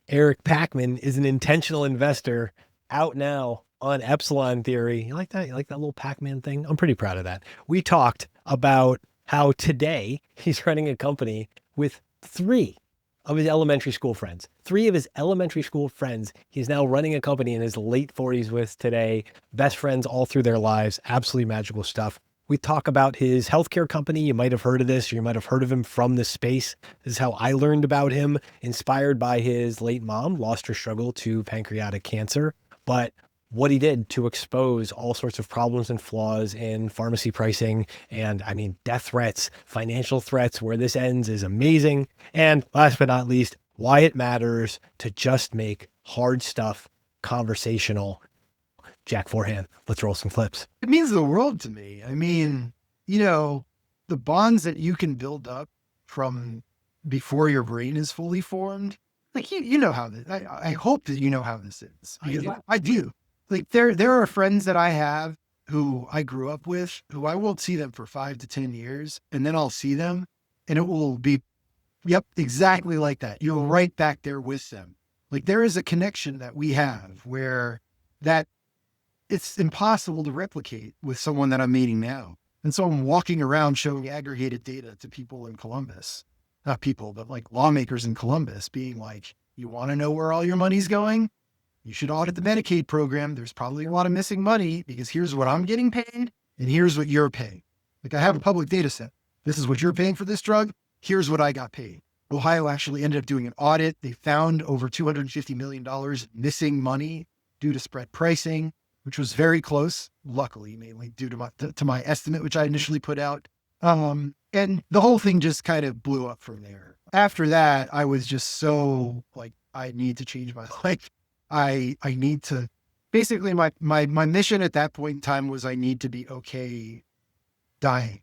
Eric Pachman is an intentional investor out now on Epsilon Theory. You like that? You like that little Pac-Man thing? I'm pretty proud of that. We talked about how today he's running a company with three of his elementary school friends. Three of his elementary school friends. He's now running a company in his late 40s with today. Best friends all through their lives. Absolutely magical stuff. We talk about his healthcare company. You might have heard of this, or you might have heard of him from this space. This is how I learned about him, inspired by his late mom, lost her struggle to pancreatic cancer. But what he did to expose all sorts of problems and flaws in pharmacy pricing and, death threats, financial threats, where this ends is amazing. And last but not least, why it matters to just make hard stuff conversational. Jack Forehand, let's roll some clips. It means the world to me. The bonds that you can build up from before your brain is fully formed. Like, you know how this, I hope that you know how this is. Because I do. Like, there are friends that I have who I grew up with, who I won't see them for 5 to 10 years. And then I'll see them and it will be, yep, exactly like that. You're right back there with them. Like, there is a connection that we have where that it's impossible to replicate with someone that I'm meeting now. And so I'm walking around showing aggregated data to people in Columbus, not people, but like lawmakers in Columbus being like, you want to know where all your money's going? You should audit the Medicaid program. There's probably a lot of missing money because here's what I'm getting paid and here's what you're paying. Like, I have a public data set. This is what you're paying for this drug. Here's what I got paid. Ohio actually ended up doing an audit. They found over $250 million missing money due to spread pricing, which was very close, luckily, mainly due to my estimate, which I initially put out. And the whole thing just kind of blew up from there. After that, I was just so like, I need to change my life. I need to, basically my mission at that point in time was I need to be okay dying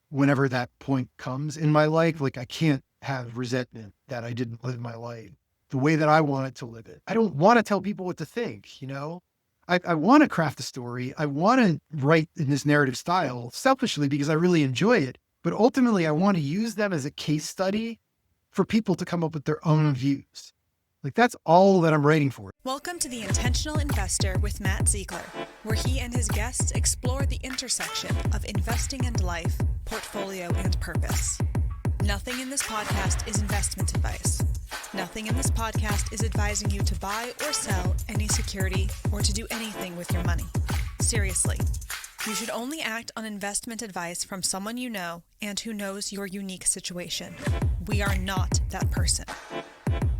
whenever that point comes in my life. Like, I can't have resentment that I didn't live my life the way that I wanted to live it. I don't want to tell people what to think, I want to craft a story. I want to write in this narrative style selfishly because I really enjoy it. But ultimately, I want to use them as a case study for people to come up with their own views. Like, that's all that I'm writing for. Welcome to The Intentional Investor with Matt Zeigler, where he and his guests explore the intersection of investing and life, portfolio, and purpose. Nothing in this podcast is investment advice. Nothing in this podcast is advising you to buy or sell any security or to do anything with your money. Seriously, you should only act on investment advice from someone you know and who knows your unique situation. We are not that person.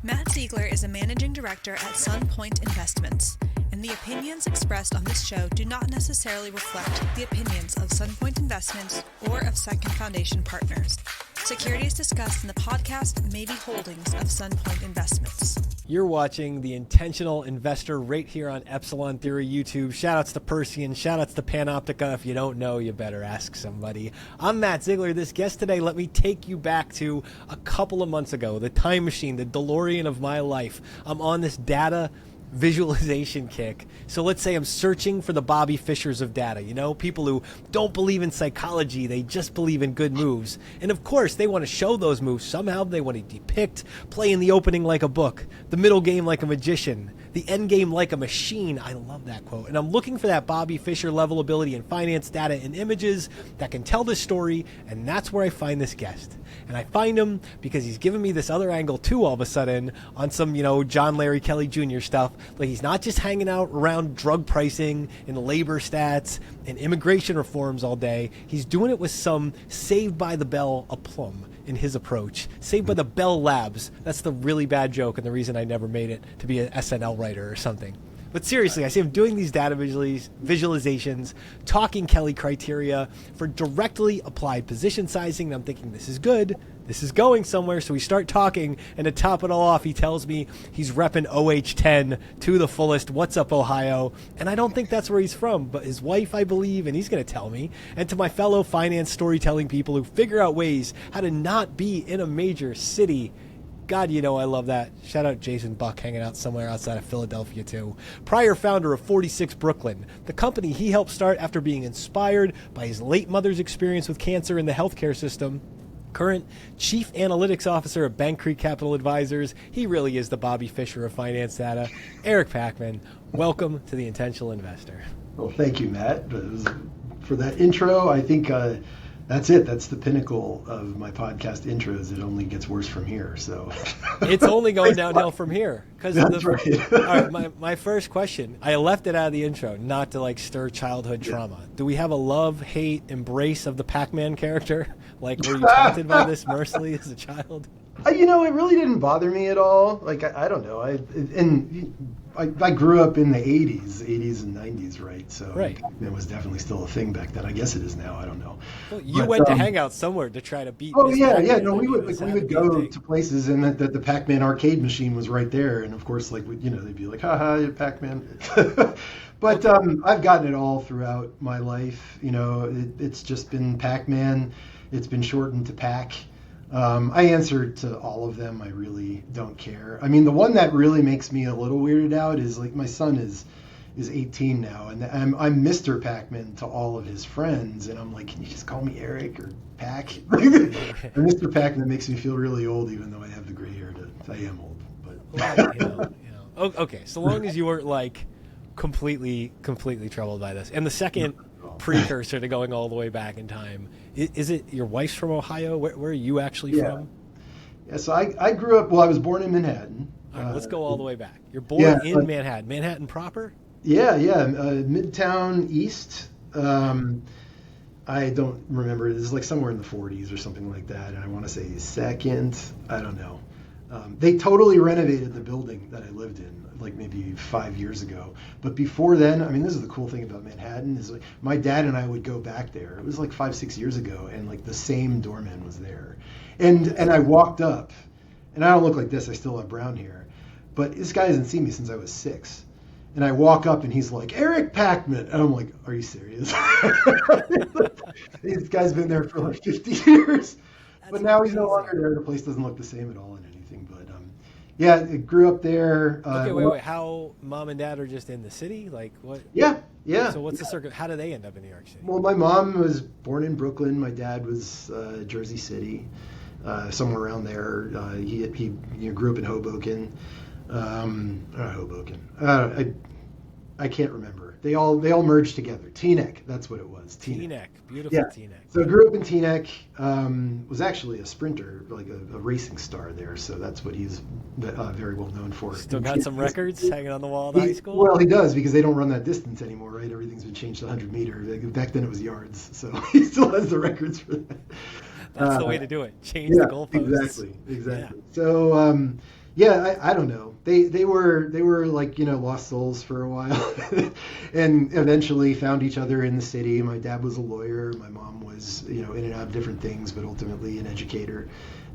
Matt Zeigler is a managing director at Sunpoint Investments, and the opinions expressed on this show do not necessarily reflect the opinions of Sunpoint Investments or of Second Foundation Partners. Securities discussed in the podcast may be holdings of Sunpoint Investments. You're watching The Intentional Investor right here on Epsilon Theory YouTube. Shoutouts to Persean, shoutouts to Panoptica. If you don't know, you better ask somebody. I'm Matt Zeigler. This guest today, let me take you back to a couple of months ago. The time machine, the DeLorean of my life. I'm on this data visualization kick. So let's say I'm searching for the Bobby Fishers of data, people who don't believe in psychology, they just believe in good moves. And of course, they want to show those moves. Somehow they want to depict, play in the opening like a book, the middle game like a magician, the end game like a machine. I love that quote. And I'm looking for that Bobby Fischer level ability in finance data and images that can tell this story. And that's where I find this guest. And I find him because he's given me this other angle too all of a sudden on some, John Larry Kelly Jr. stuff. Like, he's not just hanging out around drug pricing and labor stats and immigration reforms all day. He's doing it with some Saved by the Bell aplomb in his approach. Saved by the Bell Labs. That's the really bad joke and the reason I never made it to be an SNL writer or something. But seriously, I see him doing these data visualizations, talking Kelly criteria for directly applied position sizing. And I'm thinking, this is good. This is going somewhere. So we start talking, and to top it all off, he tells me he's repping OH10 to the fullest. What's up, Ohio? And I don't think that's where he's from, but his wife, I believe, and he's going to tell me. And to my fellow finance storytelling people who figure out ways how to not be in a major city. God, I love that. Shout out Jason Buck hanging out somewhere outside of Philadelphia, too. Prior founder of 46 Brooklyn, the company he helped start after being inspired by his late mother's experience with cancer in the healthcare system. current Chief Analytics Officer of Bank Creek Capital Advisors. He really is the Bobby Fischer of finance data. Eric Pachman, welcome to The Intentional Investor. Well, thank you, Matt, for that intro. I think that's it. That's the pinnacle of my podcast intros. It only gets worse from here. So it's only going downhill from here. That's right. All right, my first question, I left it out of the intro, not to stir childhood trauma. Do we have a love, hate, embrace of the Pac-Man character? Were you taunted by this mercilessly as a child? It really didn't bother me at all. I don't know. I grew up in the 80s and 90s, right? So right. It was definitely still a thing back then. I guess it is now. I don't know. Well, you went to hang out somewhere to try to beat. Oh, Mr. yeah. Pac-Man. No, we would go to places, and the Pac-Man arcade machine was right there. And of course, they'd be like, haha, you're Pac-Man. But I've gotten it all throughout my life. It's just been Pac-Man. It's been shortened to Pac. I answer to all of them. I really don't care. I mean, the one that really makes me a little weirded out is my son is 18 now, and I'm Mr. Pac-Man to all of his friends, and I'm like, can you just call me Eric or Pac? And Mr. Pac-Man makes me feel really old, even though I have the gray hair. I am old, but Okay. So long as you weren't completely troubled by this, and the second precursor to going all the way back in time. Is it your wife's from Ohio? Where are you actually from? Yeah, so I grew up, I was born in Manhattan. All right, let's go all the way back. You're born in Manhattan. Manhattan proper? Yeah, Midtown East. I don't remember. It's somewhere in the 40s or something like that. And I want to say second. I don't know. They totally renovated the building that I lived in, maybe 5 years ago. But before then, this is the cool thing about Manhattan is my dad and I would go back there. It was 5-6 years ago, and the same doorman was there. And I walked up, and I don't look like this. I still have brown hair, but this guy hasn't seen me since I was 6. And I walk up, and he's like, Eric Pachman. And I'm like, are you serious? This guy's been there for 50 years. But now he's no longer there. The place doesn't look the same at all in anything. But I grew up there. Okay, wait. How mom and dad are just in the city? What? Yeah. So what's the circuit? How do they end up in New York City? Well, my mom was born in Brooklyn. My dad was Jersey City, somewhere around there. He grew up in Hoboken. Hoboken. I can't remember. They all merged together. Teaneck, that's what it was. Teaneck, beautiful Teaneck. So I grew up in Teaneck. Was actually a sprinter, a racing star there. So that's what he's very well known for. Still got some records hanging on the wall of high school? Well, he does, because they don't run that distance anymore, right? Everything's been changed to 100 meter. Back then it was yards. So he still has the records for that. That's the way to do it. Change the goalposts. Exactly. Yeah. So, I don't know. They were lost souls for a while, and eventually found each other in the city. My dad was a lawyer. My mom was in and out of different things, but ultimately an educator.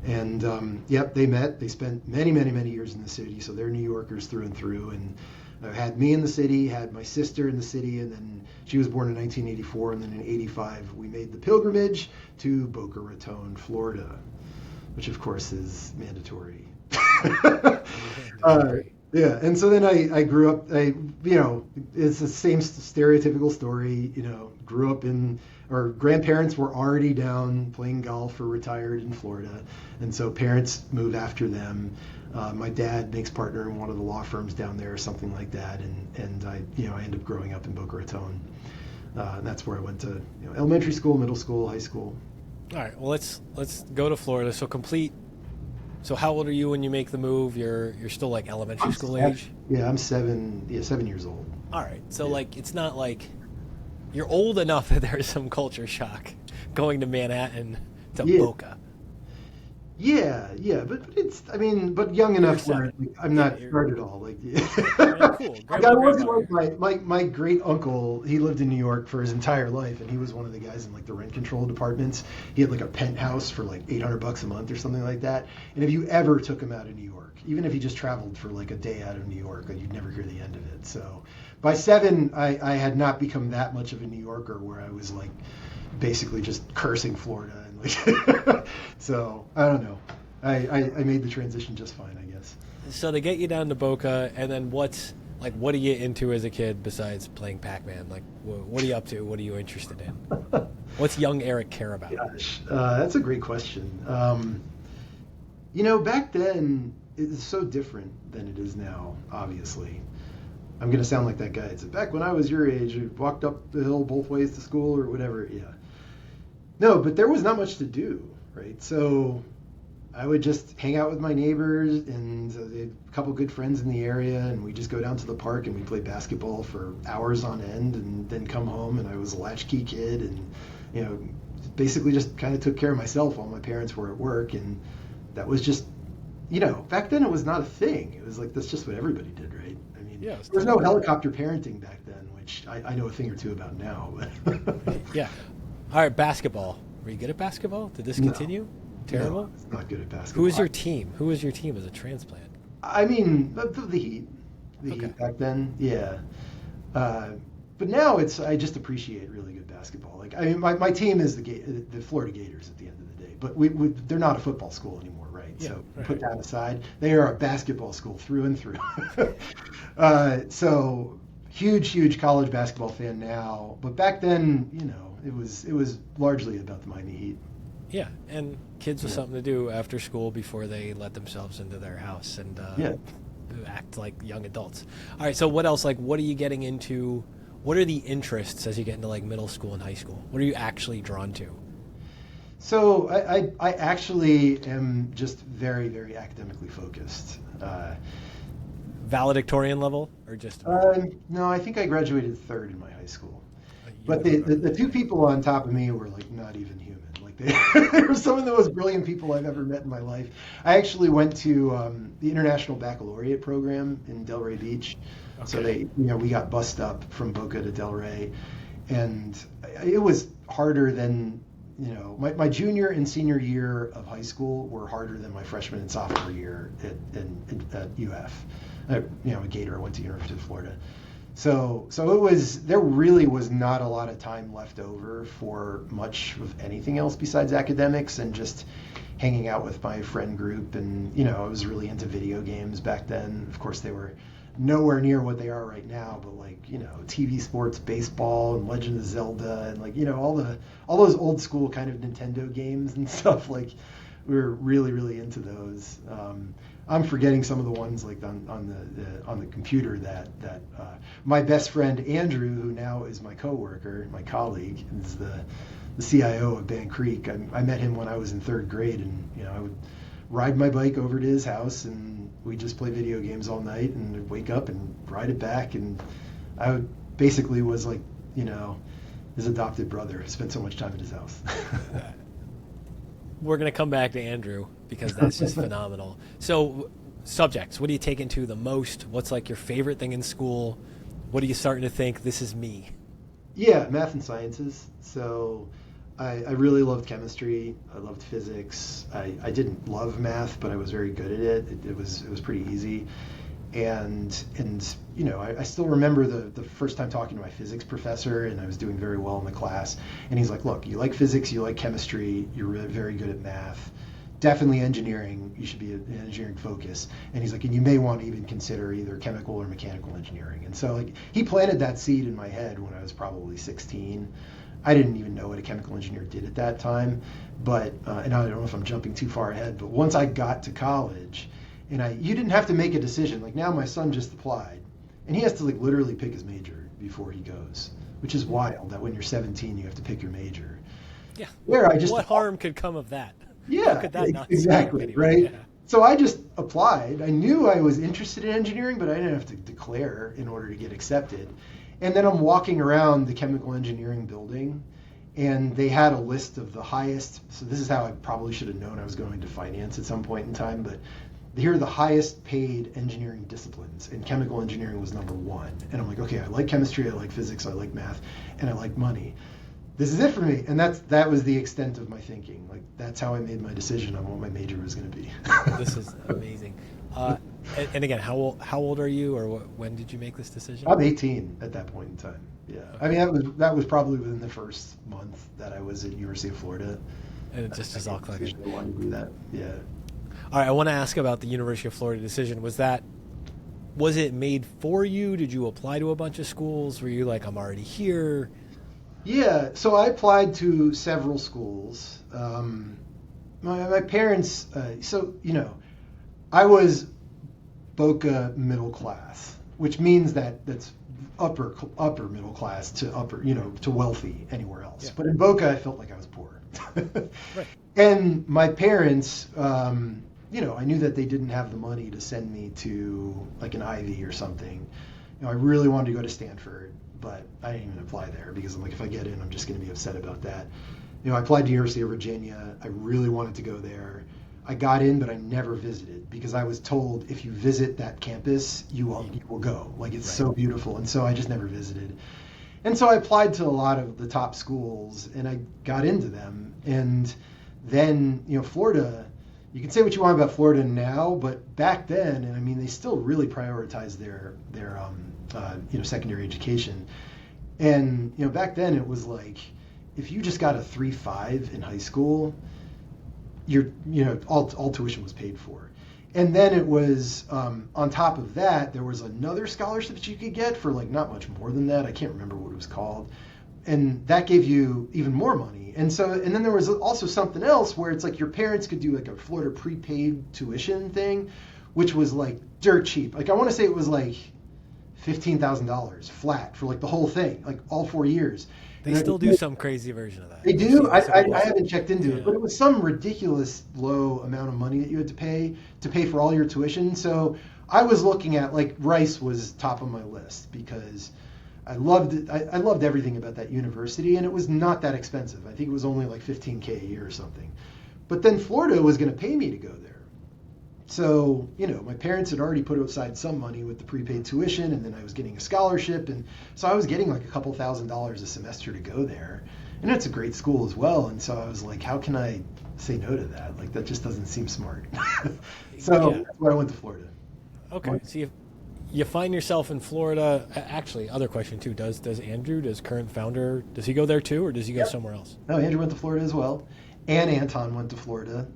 And they met. They spent many years in the city, so they're New Yorkers through and through. And had me in the city, had my sister in the city, and then she was born in 1984, and then in 85 we made the pilgrimage to Boca Raton, Florida, which of course is mandatory. And so then I grew up. It's the same stereotypical story. Grew up our grandparents were already down playing golf or retired in Florida, and so parents moved after them. My dad makes partner in one of the law firms down there, or something like that, and I ended up growing up in Boca Raton. And that's where I went to elementary school, middle school, high school. All right. Well, let's go to Florida. So how old are you when you make the move? You're still elementary school age? Yeah, I'm 7 years old. All right. So it's not you're old enough that there's some culture shock going to Manhattan to Boca. Yeah, but it's but young enough where I'm not scared at all. Cool. I wasn't my great uncle. He lived in New York for his entire life, and he was one of the guys in the rent control departments. He had a penthouse for $800 a month or something like that. And if you ever took him out of New York, even if he just traveled for a day out of New York, you'd never hear the end of it. So by 7, I had not become that much of a New Yorker where I was basically just cursing Florida. So I don't know. I made the transition just fine, I guess. So they get you down to Boca, and then what are you into as a kid besides playing Pac-Man? What are you up to? What are you interested in? What's young Eric care about? Gosh, that's a great question. Back then, it was so different than it is now, obviously. I'm going to sound like that guy. It's back when I was your age, you walked up the hill both ways to school or whatever. Yeah. No, but there was not much to do, right? So I would just hang out with my neighbors, and they had a couple good friends in the area, and we just go down to the park and we play basketball for hours on end, and then come home, and I was a latchkey kid, and basically just kind of took care of myself while my parents were at work, and that was just, back then it was not a thing. It was like, that's just what everybody did, right? I mean, there was no helicopter parenting back then, which I know a thing or two about now. But yeah. All right, basketball. Were you good at basketball? Did this continue? Terrible? No, it's not good at basketball. Who was your team? Who was your team as a transplant? I mean, the Heat. The Heat back then, yeah. But now I just appreciate really good basketball. Like, I mean, my team is the Florida Gators at the end of the day, but they're not a football school anymore, right? Yeah, so right. Put that aside. They are a basketball school through and through. So huge college basketball fan now, but back then, it was largely about the Miami Heat. Yeah, and kids with something to do after school before they let themselves into their house and act like young adults. All right, so what else? Like, what are you getting into? What are the interests as you get into like middle school and high school? What are you actually drawn to? So I actually am just very, very academically focused. Valedictorian level or just? No, I think I graduated third in my high school. But the two people on top of me were like not even human. Like they were some of the most brilliant people I've ever met in my life. I actually went to the International Baccalaureate program in Delray Beach. Okay. So we got bussed up from Boca to Delray, and it was harder than my junior and senior year of high school were harder than my freshman and sophomore year at UF. A Gator. I went to University of Florida. So there really was not a lot of time left over for much of anything else besides academics and just hanging out with my friend group. And, I was really into video games back then. Of course, they were nowhere near what they are right now, but TV sports, baseball and Legend of Zelda and all those old school kind of Nintendo games and stuff. Like, we were really, really into those. I'm forgetting some of the ones like on the computer that my best friend Andrew, who now is my coworker, my colleague, is the CIO of Band Creek. I met him when I was in third grade, and I would ride my bike over to his house, and we'd just play video games all night, and I'd wake up and ride it back, and I basically was like his adopted brother. I spent so much time at his house. We're going to come back to Andrew because that's just phenomenal. So subjects, what do you take into the most? What's like your favorite thing in school? What are you starting to think, this is me? Yeah, math and sciences. So I really loved chemistry. I loved physics. I didn't love math, but I was very good at it. It was pretty easy. And I still remember the first time talking to my physics professor, and I was doing very well in the class. And he's like, look, you like physics, you like chemistry, you're really very good at math. Definitely engineering, you should be an engineering focus. And he's like, and you may want to even consider either chemical or mechanical engineering. And so he planted that seed in my head when I was probably 16. I didn't even know what a chemical engineer did at that time. But, and I don't know if I'm jumping too far ahead, but once I got to college, you didn't have to make a decision. Like now my son just applied, and he has to literally pick his major before he goes, which is wild that when you're 17 you have to pick your major. Yeah. What harm could come of that? Yeah, how could that not exactly, anyway? Right? Yeah. So I just applied. I knew I was interested in engineering, but I didn't have to declare in order to get accepted. And then I'm walking around the chemical engineering building, and they had a list of the highest. So this is how I probably should have known I was going to finance at some point in time, but here are the highest paid engineering disciplines, and chemical engineering was number one. And I'm like, okay, I like chemistry, I like physics, I like math, and I like money. This is it for me. And that was the extent of my thinking. Like, that's how I made my decision on what my major was going to be. This is amazing. And again, how old are you, or when did you make this decision? I'm 18 at that point in time. Yeah. Okay. I mean, that was probably within the first month that I was at University of Florida. And it just is all clicking. I wanted to do that. Yeah. All right, I want to ask about the University of Florida decision. Was it made for you? Did you apply to a bunch of schools? Were you like, I'm already here? Yeah, so I applied to several schools. My parents, I was Boca middle class, which means that's upper middle class to to wealthy anywhere else. Yeah. But in Boca, I felt like I was poor. Right. And my parents, I knew that they didn't have the money to send me to like an Ivy or something. I really wanted to go to Stanford, but I didn't even apply there because I'm like, if I get in, I'm just going to be upset about that. I applied to University of Virginia. I really wanted to go there. I got in, but I never visited because I was told if you visit that campus, you will go. Like it's so beautiful. And so I just never visited. And so I applied to a lot of the top schools and I got into them. And then, Florida, you can say what you want about Florida now, but back then, and I mean, they still really prioritized their secondary education. And, back then it was like, if you just got a 3.5 in high school, all tuition was paid for. And then it was, on top of that, there was another scholarship that you could get for like not much more than that. I can't remember what it was called. And that gave you even more money. And then there was also something else where it's like your parents could do like a Florida prepaid tuition thing, which was like dirt cheap. Like I want to say it was like $15,000 flat for like the whole thing, like all 4 years. They still do some crazy version of that. They do? I haven't checked into it, but it was some ridiculous low amount of money that you had to pay for all your tuition. So I was looking at, like, Rice was top of my list because I loved it. I loved everything about that university, and it was not that expensive. I think it was only like $15K a year or something. But then Florida was going to pay me to go there. So, my parents had already put aside some money with the prepaid tuition, and then I was getting a scholarship. And so I was getting like a couple $1,000s a semester to go there. And it's a great school as well. And so I was like, how can I say no to that? Like, that just doesn't seem smart. So that's why I went to Florida. Okay. So you find yourself in Florida. Actually, other question too. Does Andrew, current founder, does he go there too, or does he go somewhere else? No, Andrew went to Florida as well. And Anton went to Florida.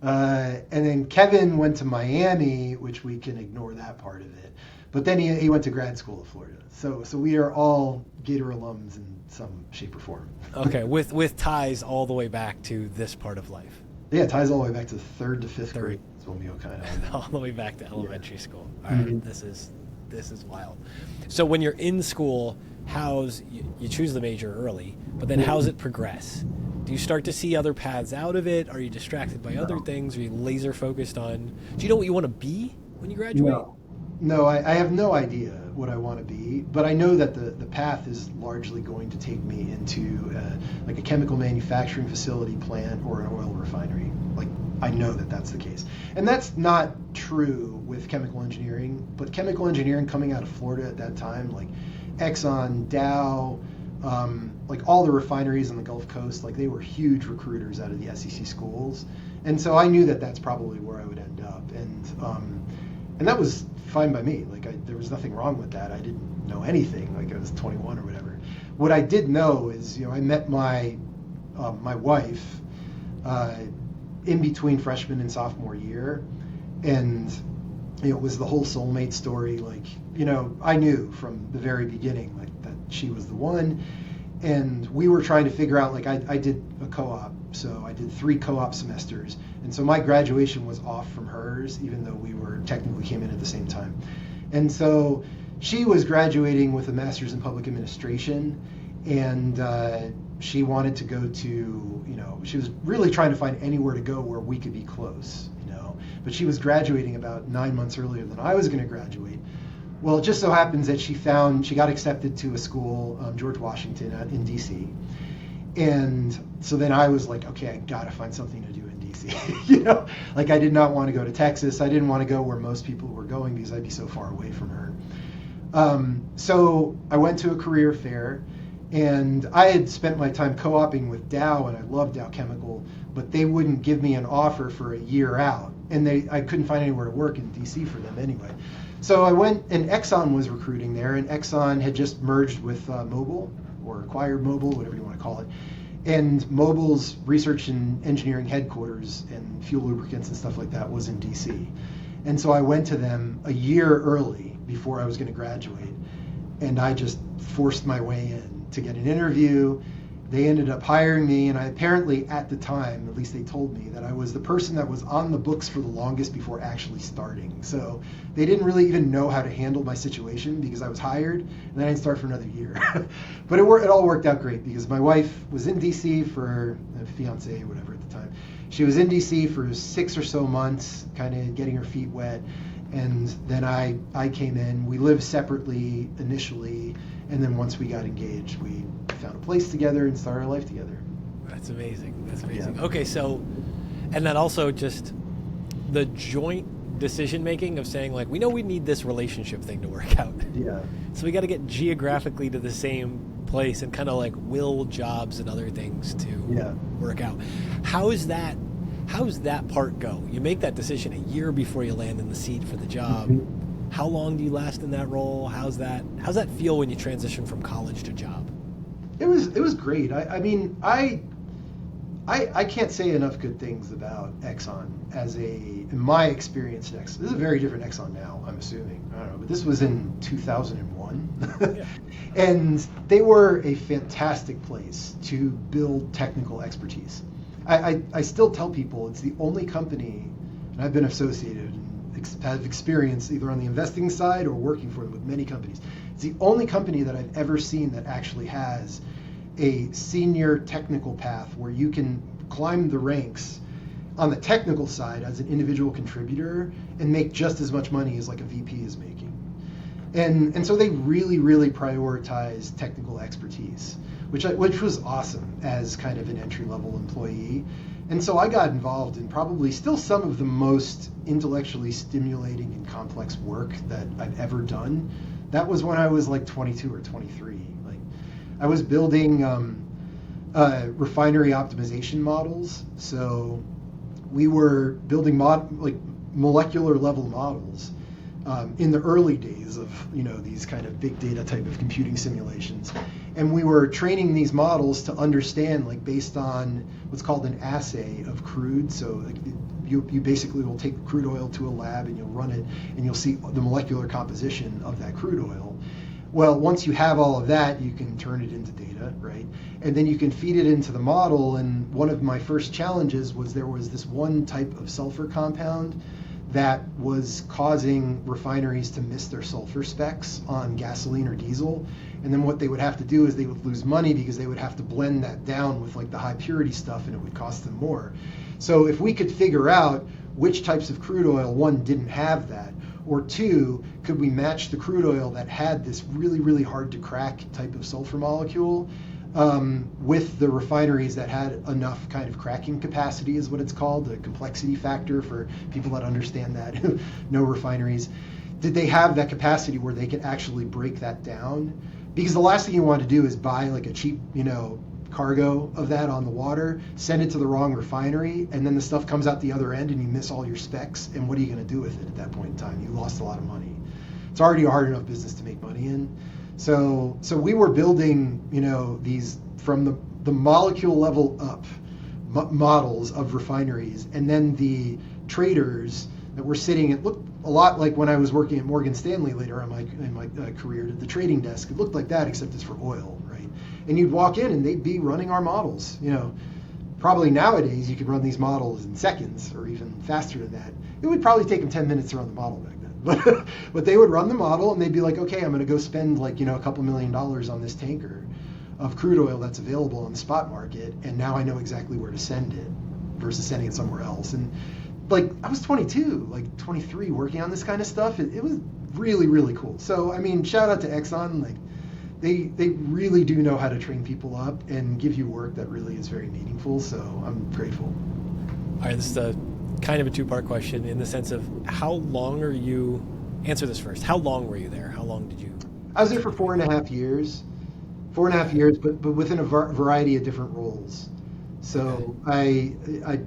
And then Kevin went to Miami, which we can ignore that part of it. But then he went to grad school at Florida. So we are all Gator alums in some shape or form. Okay, with ties all the way back to this part of life. Yeah, ties all the way back to 3rd to 5th grade. That's when we all kind of all the way back to elementary school. All right, this is wild. So when you're in school, you choose the major early, but then how's it progress? Do you start to see other paths out of it? Are you distracted by other things? Are you laser focused on? Do you know what you want to be when you graduate? No, I have no idea what I want to be, but I know that the path is largely going to take me into like a chemical manufacturing facility plant or an oil refinery. Like I know that that's the case, and that's not true with chemical engineering. But chemical engineering coming out of Florida at that time, like Exxon, Dow. Like all the refineries on the Gulf Coast, like they were huge recruiters out of the SEC schools, and so I knew that that's probably where I would end up, and that was fine by me. Like there was nothing wrong with that. I didn't know anything. Like I was 21 or whatever. What I did know is, I met my wife in between freshman and sophomore year, and it was the whole soulmate story. Like I knew from the very beginning like that she was the one. And we were trying to figure out, like I did a co-op, so I did 3 co-op semesters. And so my graduation was off from hers, even though we were technically came in at the same time. And so she was graduating with a master's in public administration, and she wanted to go to, she was really trying to find anywhere to go where we could be close, But she was graduating about 9 months earlier than I was going to graduate. Well, it just so happens that she got accepted to a school, George Washington, in D.C. And so then I was like, okay, I got to find something to do in D.C. Like I did not want to go to Texas. I didn't want to go where most people were going because I'd be so far away from her. So I went to a career fair, and I had spent my time co-oping with Dow, and I loved Dow Chemical, but they wouldn't give me an offer for a year out, and I couldn't find anywhere to work in D.C. for them anyway. So I went, and Exxon was recruiting there, and Exxon had just merged with Mobil, or acquired Mobil, whatever you want to call it. And Mobil's research and engineering headquarters and fuel lubricants and stuff like that was in DC. And so I went to them a year early before I was going to graduate, and I just forced my way in to get an interview. They ended up hiring me, and I apparently, at the time, at least they told me, that I was the person that was on the books for the longest before actually starting. So they didn't really even know how to handle my situation because I was hired, and then I didn't start for another year. But it all worked out great because my wife was in DC for, fiance, whatever at the time. She was in DC for 6 or so months, kind of getting her feet wet. And then I came in. We lived separately initially, and then once we got engaged, we found a place together and started our life together. That's amazing. That's amazing. Yeah. Okay, so, and then also just the joint decision making of saying, like, we know we need this relationship thing to work out. Yeah. So we got to get geographically to the same place and kind of like will jobs and other things to work out. How's that part go? You make that decision a year before you land in the seat for the job. Mm-hmm. How long do you last in that role? How's that feel when you transition from college to job? It was great. I mean, I can't say enough good things about Exxon in my experience. This is a very different Exxon now, I'm assuming. I don't know, but this was in 2001. Yeah. And they were a fantastic place to build technical expertise. I still tell people it's the only company, and I've been associated and have experience either on the investing side or working for them with many companies. It's the only company that I've ever seen that actually has a senior technical path where you can climb the ranks on the technical side as an individual contributor and make just as much money as like a VP is making. And so they really, really prioritize technical expertise, which was awesome as kind of an entry-level employee. And so I got involved in probably still some of the most intellectually stimulating and complex work that I've ever done. That was when I was like 22 or 23. Like, I was building refinery optimization models. So we were building molecular level models in the early days of these kind of big data type of computing simulations, and we were training these models to understand, like, based on what's called an assay of crude. So like, you basically will take crude oil to a lab and you'll run it and you'll see the molecular composition of that crude oil. Well, once you have all of that, you can turn it into data, right? And then you can feed it into the model. And one of my first challenges was there was this one type of sulfur compound that was causing refineries to miss their sulfur specs on gasoline or diesel. And then what they would have to do is they would lose money because they would have to blend that down with like the high purity stuff, and it would cost them more. So if we could figure out which types of crude oil, one, didn't have that, or two, could we match the crude oil that had this really, really hard to crack type of sulfur molecule with the refineries that had enough kind of cracking capacity, is what it's called, the complexity factor for people that understand that, know refineries. Did they have that capacity where they could actually break that down? Because the last thing you want to do is buy like a cheap, cargo of that on the water, send it to the wrong refinery, and then the stuff comes out the other end and you miss all your specs, and what are you going to do with it at that point in time? You lost a lot of money. It's already a hard enough business to make money in. So we were building, these from the molecule level up models of refineries, and then the traders that were sitting, it looked a lot like when I was working at Morgan Stanley later on in my career at the trading desk. It looked like that, except it's for oil, right? And you'd walk in and they'd be running our models. Probably nowadays you could run these models in seconds or even faster than that. It would probably take them 10 minutes to run the model back then. But they would run the model and they'd be like, okay, I'm going to go spend like, a couple $1 million on this tanker of crude oil that's available on the spot market, and now I know exactly where to send it versus sending it somewhere else. And like, I was 22, like 23, working on this kind of stuff. It was really, really cool. So, I mean, shout out to Exxon. Like, they really do know how to train people up and give you work that really is very meaningful. So I'm grateful. All right, this is kind of a two-part question in the sense of how long are you, answer this first, how long were you there? How long did you? I was there for 4.5 years. 4.5 years, but within a variety of different roles. So Okay. I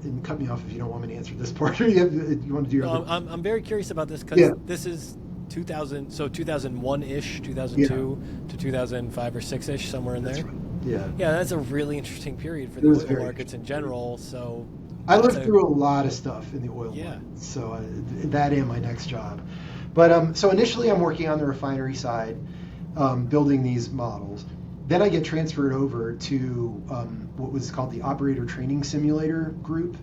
and cut me off if you don't want me to answer this part, or you want to do your other. I'm very curious about this because this is 2000, so 2001-ish, 2002 to 2005 or 6-ish, somewhere in there. That's right. Yeah. Yeah, that's a really interesting period for the oil markets in general. So I lived through a lot of stuff in the oil market, so that and my next job. But so initially I'm working on the refinery side, building these models. then I get transferred over to what was called the Operator Training Simulator group.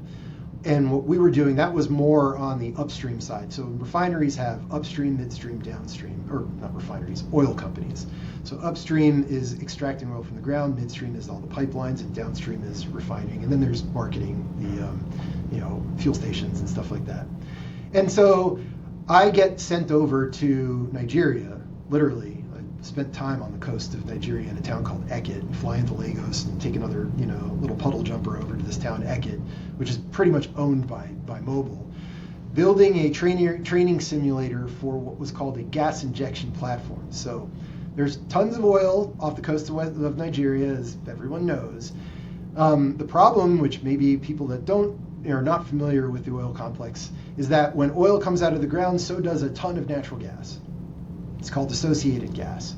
And what we were doing, that was more on the upstream side. So refineries have upstream, midstream, downstream, or not refineries, oil companies. So upstream is extracting oil from the ground, midstream is all the pipelines, and downstream is refining. And then there's marketing, the fuel stations and stuff like that. And so I get sent over to Nigeria, literally. I spent time on the coast of Nigeria in a town called Eket, and fly into Lagos and take another, little puddle jumper over to this town, Eket, which is pretty much owned by Mobil, building a training simulator for what was called a gas injection platform. So there's tons of oil off the coast of Nigeria, as everyone knows. The problem, which maybe people that are not familiar with the oil complex, is that when oil comes out of the ground, so does a ton of natural gas. It's called associated gas.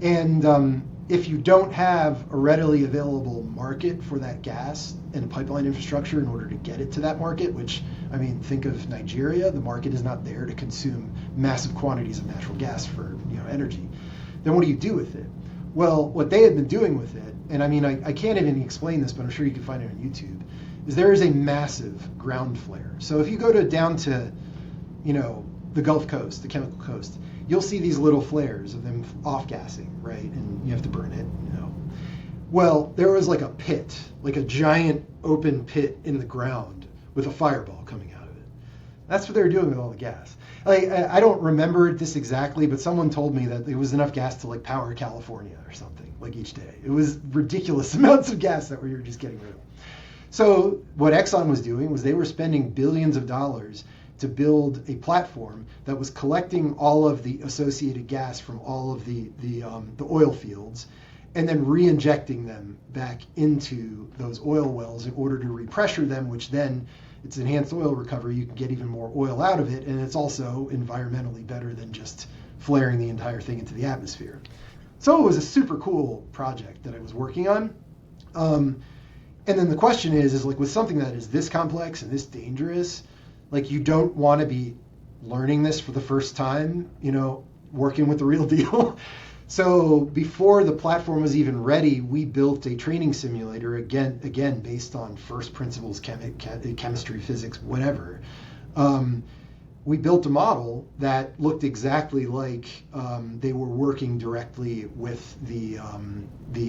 And if you don't have a readily available market for that gas and a pipeline infrastructure in order to get it to that market, which, think of Nigeria, the market is not there to consume massive quantities of natural gas for energy, then what do you do with it? Well, what they had been doing with it, and I can't even explain this, but I'm sure you can find it on YouTube, is there is a massive ground flare. So if you go down to, the Gulf Coast, the chemical coast, you'll see these little flares of them off-gassing, right? And you have to burn it, Well, there was like a pit, like a giant open pit in the ground with a fireball coming out of it. That's what they were doing with all the gas. I don't remember this exactly, but someone told me that it was enough gas to power California or something, each day. It was ridiculous amounts of gas that we were just getting rid of. So what Exxon was doing was they were spending billions of dollars to build a platform that was collecting all of the associated gas from all of the oil fields and then re-injecting them back into those oil wells in order to repressure them, which then it's enhanced oil recovery. You can get even more oil out of it, and it's also environmentally better than just flaring the entire thing into the atmosphere. So it was a super cool project that I was working on. And then the question is with something that is this complex and this dangerous, you don't want to be learning this for the first time, working with the real deal. So before the platform was even ready, we built a training simulator, again based on first principles, chemistry, physics, whatever. We built a model that looked exactly like they were working directly with the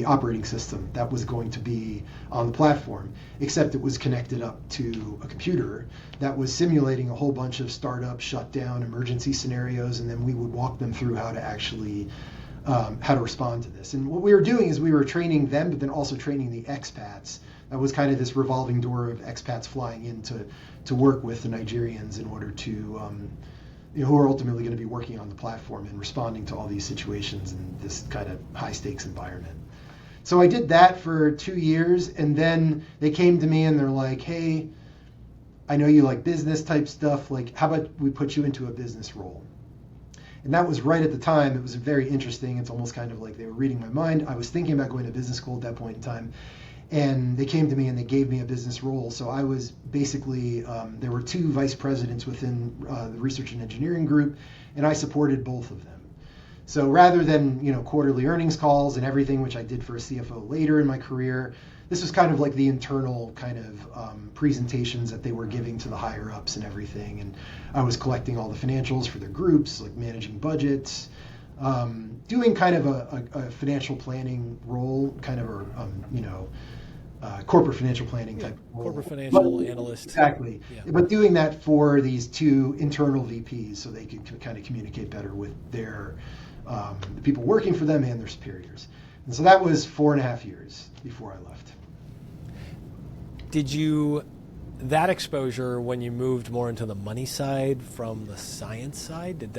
operating system that was going to be on the platform, except it was connected up to a computer that was simulating a whole bunch of startup, shutdown, emergency scenarios, and then we would walk them through how to actually how to respond to this. And what we were doing is we were training them, but then also training the expats. That was kind of this revolving door of expats flying in to work with the Nigerians in order to, who are ultimately going to be working on the platform and responding to all these situations in this kind of high stakes environment. So I did that for 2 years, and then they came to me and they're like, hey, I know you like business type stuff. How about we put you into a business role? And that was right at the time. It was very interesting. It's almost kind of like they were reading my mind. I was thinking about going to business school at that point in time. And they came to me and they gave me a business role. So I was basically, there were 2 vice presidents within the research and engineering group, and I supported both of them. So rather than, quarterly earnings calls and everything, which I did for a CFO later in my career, this was kind of like the internal kind of presentations that they were giving to the higher ups and everything. And I was collecting all the financials for their groups, managing budgets, doing kind of a financial planning role, kind of, corporate financial planning type of role. Corporate financial analyst. Exactly. Yeah. But doing that for these 2 internal VPs so they could kind of communicate better with their the people working for them and their superiors. And so that was 4.5 years before I left. Did you, that exposure when you moved more into the money side from the science side,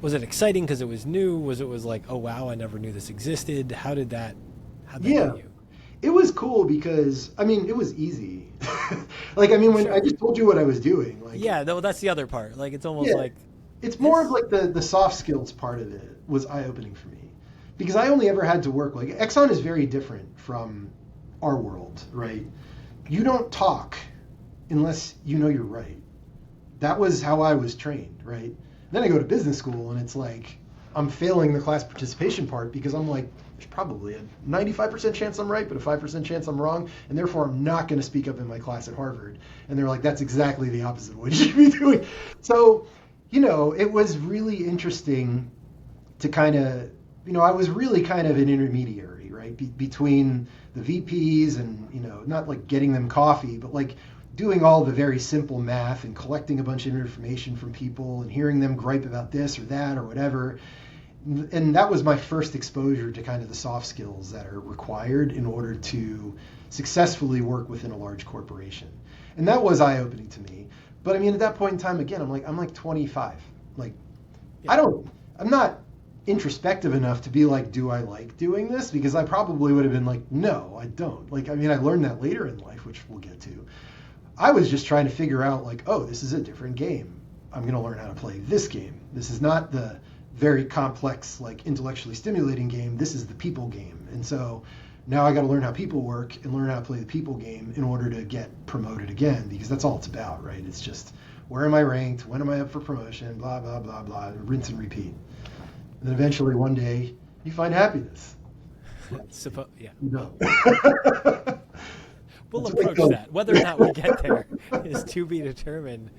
was it exciting because it was new? Was it like, oh wow, I never knew this existed? How'd that hit you? It was cool because, it was easy. When I just told you what I was doing. That's the other part. It's almost like... It's more of the soft skills part of it was eye-opening for me. Because I only ever had to work, Exxon is very different from our world, right? You don't talk unless you know you're right. That was how I was trained, right? Then I go to business school and it's I'm failing the class participation part because I'm like, there's probably a 95% chance I'm right, but a 5% chance I'm wrong, and therefore I'm not going to speak up in my class at Harvard. And they're like, that's exactly the opposite of what you should be doing. So, it was really interesting to kind of, I was really kind of an intermediary, right, between the VPs and, not like getting them coffee, but like doing all the very simple math and collecting a bunch of information from people and hearing them gripe about this or that or whatever. And that was my first exposure to kind of the soft skills that are required in order to successfully work within a large corporation. And that was eye-opening to me. But I mean, at that point in time, again, I'm like 25. Like, yeah. I'm not introspective enough to be like, do I like doing this? Because I probably would have been like, no, I don't. Like, I mean, I learned that later in life, which we'll get to. I was just trying to figure out like, oh, this is a different game. I'm going to learn how to play this game. This is not the very complex, like intellectually stimulating game. This is the people game. And so now I got to learn how people work and learn how to play the people game in order to get promoted again, because that's all it's about, right? It's just, where am I ranked? When am I up for promotion? Blah, blah, blah, blah, rinse and repeat. And then eventually one day you find happiness. Yeah. No. We'll approach that. Whether or not we get there is to be determined.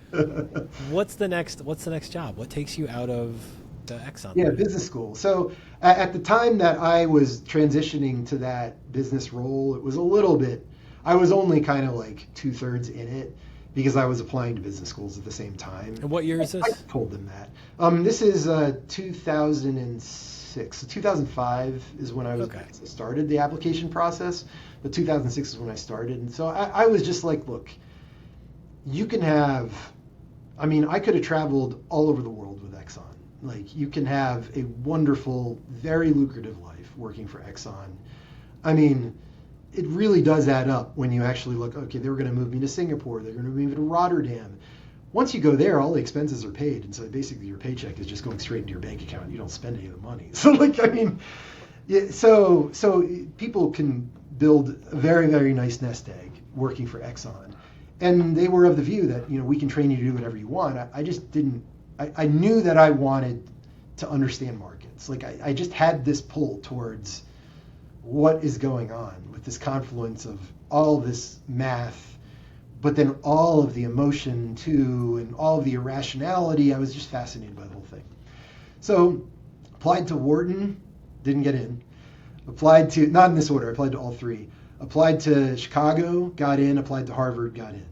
What's the next job? What takes you out of the Exxon? Yeah, business school. So at the time that I was transitioning to that business role, it was a little bit, I was only kind of like 2/3 in it because I was applying to business schools at the same time. And what year is this? I told them that. This is 2006. So 2005 is when I started the application process. But 2006 is when I started. And so I was just like, look, you can have, I mean, I could have traveled all over the world with Exxon. Like, you can have a wonderful, very lucrative life working for Exxon. I mean, it really does add up when you actually look, okay, they were going to move me to Singapore. They're going to move me to Rotterdam. Once you go there, all the expenses are paid. And so basically your paycheck is just going straight into your bank account. You don't spend any of the money. So, like, I mean, yeah, so people can build a very, very nice nest egg working for Exxon. And they were of the view that, we can train you to do whatever you want. I just didn't, I knew that I wanted to understand markets. Like, I just had this pull towards what is going on with this confluence of all this math, but then all of the emotion too, and all of the irrationality. I was just fascinated by the whole thing. So applied to Wharton, didn't get in. Applied to, not in this order, I applied to all three. Applied to Chicago, got in. Applied to Harvard, got in.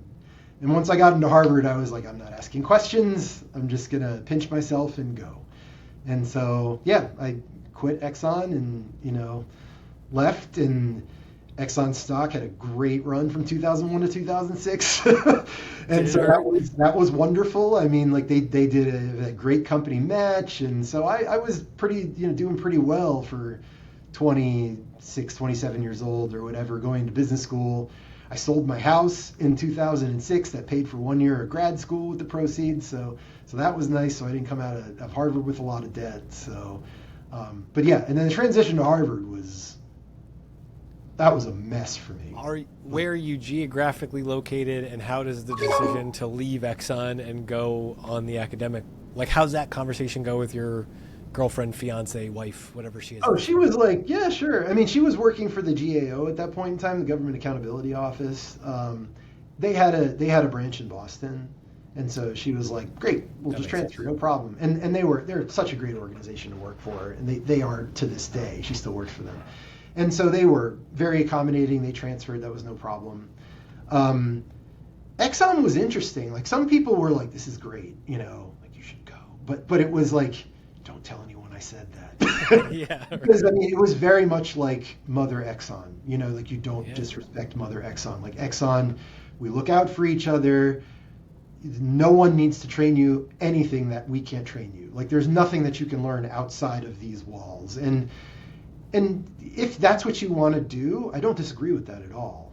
And once I got into Harvard, I was like, I'm not asking questions. I'm just going to pinch myself and go. And so, yeah, I quit Exxon and, left. And Exxon stock had a great run from 2001 to 2006. And so that was wonderful. I mean, like they did a great company match. And so I was pretty, doing pretty well for 26, 27 years old or whatever, going to business school. I sold my house in 2006. That paid for 1 year of grad school with the proceeds. So that was nice. So I didn't come out of Harvard with a lot of debt. So, but yeah, and then the transition to Harvard was a mess for me. Where are you geographically located, and how does the decision to leave Exxon and go on the academic, like how's that conversation go with your girlfriend, fiance, wife, whatever she is? Oh, she was like, yeah, sure. I mean, she was working for the GAO at that point in time, the Government Accountability Office. They had a branch in Boston, and so she was like, great, we'll just transfer, no problem. And they're such a great organization to work for, and they are to this day. She still works for them, and so they were very accommodating. They transferred, that was no problem. Exxon was interesting. Like, some people were like, this is great, like you should go, but it was like, don't tell anyone I said that. Yeah. Right. Because, I mean, it was very much like Mother Exxon, like you don't disrespect Mother Exxon. Like, Exxon, we look out for each other. No one needs to train you anything that we can't train you. Like, there's nothing that you can learn outside of these walls. And if that's what you want to do, I don't disagree with that at all.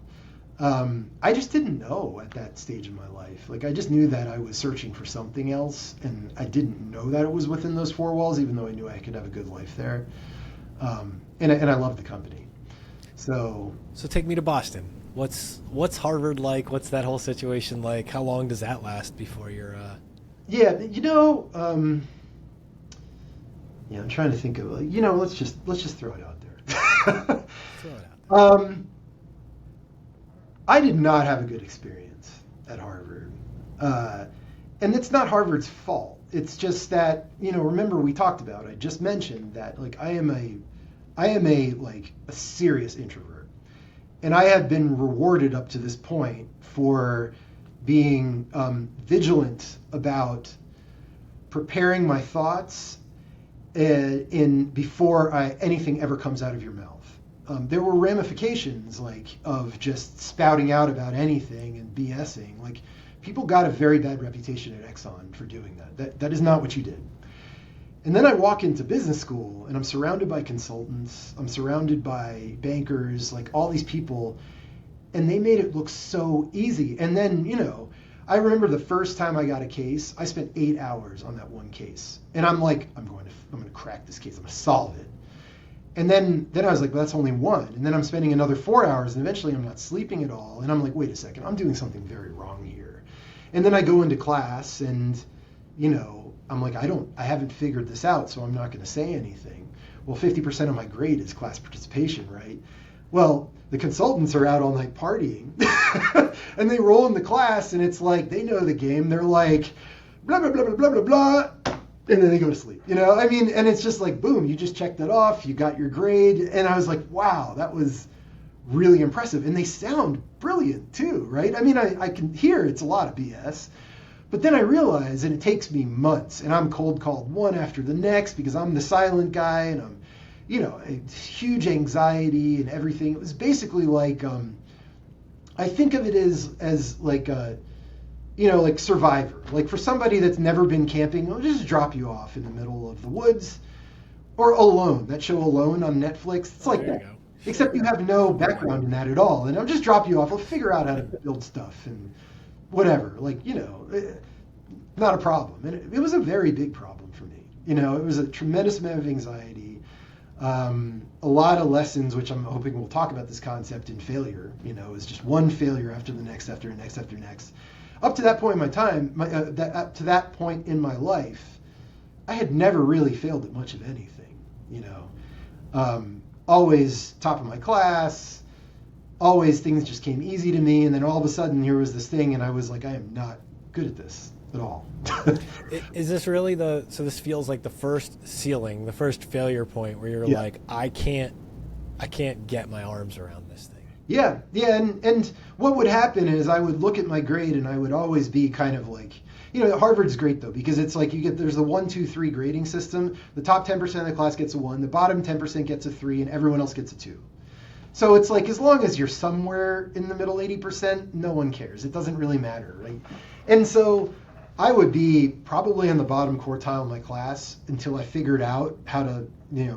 I just didn't know at that stage in my life. Like, I just knew that I was searching for something else, and I didn't know that it was within those four walls, even though I knew I could have a good life there. And I loved the company. So take me to Boston. What's Harvard like? What's that whole situation like? How long does that last before you're? Yeah, Yeah, I'm trying to think of let's just throw it out there. Throw it out there. I did not have a good experience at Harvard, and it's not Harvard's fault. It's just that remember we talked about. I just mentioned that like I am a serious introvert, and I have been rewarded up to this point for being vigilant about preparing my thoughts before anything ever comes out of your mouth. There were ramifications of just spouting out about anything and BSing. Like people got a very bad reputation at Exxon for doing that. That is not what you did. And then I walk into business school and I'm surrounded by consultants. I'm surrounded by bankers, like all these people, and they made it look so easy. And then, I remember the first time I got a case, I spent 8 hours on that one case. And I'm like, I'm going to crack this case. I'm going to solve it. And then I was like, well, that's only one. And then I'm spending another 4 hours, and eventually I'm not sleeping at all. And I'm like, wait a second, I'm doing something very wrong here. And then I go into class, and I'm like, I haven't figured this out, so I'm not going to say anything. Well, 50% of my grade is class participation, right? Well, the consultants are out all night partying, and they roll into class, and it's like they know the game. They're like, blah blah blah blah blah blah blah. And then they go to sleep, and it's just like, boom, you just checked it off, you got your grade. And I was like, wow, that was really impressive. And they sound brilliant too, right? I mean, I can hear it's a lot of BS, but then I realize, and it takes me months, and I'm cold called one after the next because I'm the silent guy, and I'm, a huge anxiety and everything. It was basically like, I think of it as like a, like Survivor. Like for somebody that's never been camping, they'll just drop you off in the middle of the woods. Or Alone, that show Alone on Netflix. It's like that. Except you have no background in that at all. And I'll just drop you off. I'll figure out how to build stuff and whatever. Not a problem. And it was a very big problem for me. It was a tremendous amount of anxiety. A lot of lessons, which I'm hoping we'll talk about this concept in failure. It was just one failure after the next, after the next, after the next. Up to that point in my time, up to that point in my life, I had never really failed at much of anything, always top of my class, always things just came easy to me, and then all of a sudden here was this thing, and I was like, I am not good at this at all. Is this really so this feels like the first ceiling, the first failure point where you're like, I can't get my arms around this thing? Yeah, and what would happen is I would look at my grade and I would always be kind of like, Harvard's great though, because it's like there's the 1, 2, 3 grading system. The top 10% of the class gets a 1, the bottom 10% gets a 3, and everyone else gets a 2. So it's like, as long as you're somewhere in the middle 80%, no one cares. It doesn't really matter, right? And so I would be probably in the bottom quartile of my class until I figured out how to,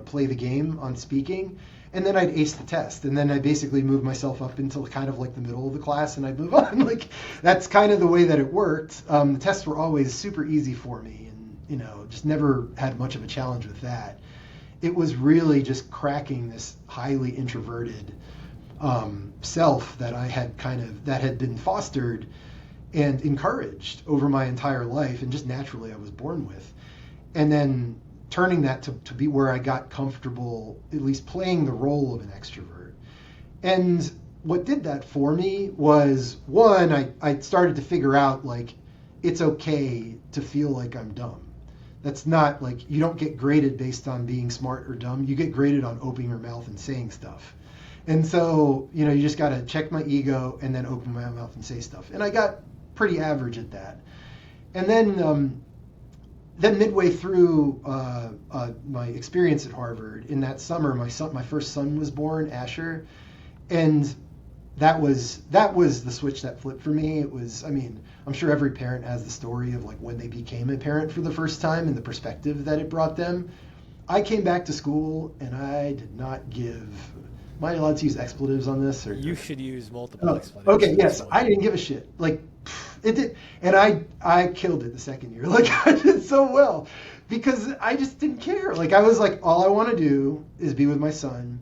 play the game on speaking. And then I'd ace the test, and then I basically moved myself up into kind of like the middle of the class, and I'd move on. Like that's kind of the way that it worked. The tests were always super easy for me, and just never had much of a challenge with that. It was really just cracking this highly introverted self that I had that had been fostered and encouraged over my entire life, and just naturally I was born with, and then turning that to be where I got comfortable, at least playing the role of an extrovert. And what did that for me was, one, I started to figure out, like, it's okay to feel like I'm dumb. That's not, like, you don't get graded based on being smart or dumb. You get graded on opening your mouth and saying stuff. And so, you just got to check my ego and then open my mouth and say stuff. And I got pretty average at that. And then midway through my experience at Harvard, in that summer, my first son was born, Asher, and that was the switch that flipped for me. It was, I'm sure every parent has the story of like when they became a parent for the first time and the perspective that it brought them. I came back to school and I did not give. Am I allowed to use expletives on this? Or you should use multiple expletives. Okay, yes, I didn't give a shit. Like. It did, and I killed it the second year. Like I did so well because I just didn't care. Like I was like, all I want to do is be with my son,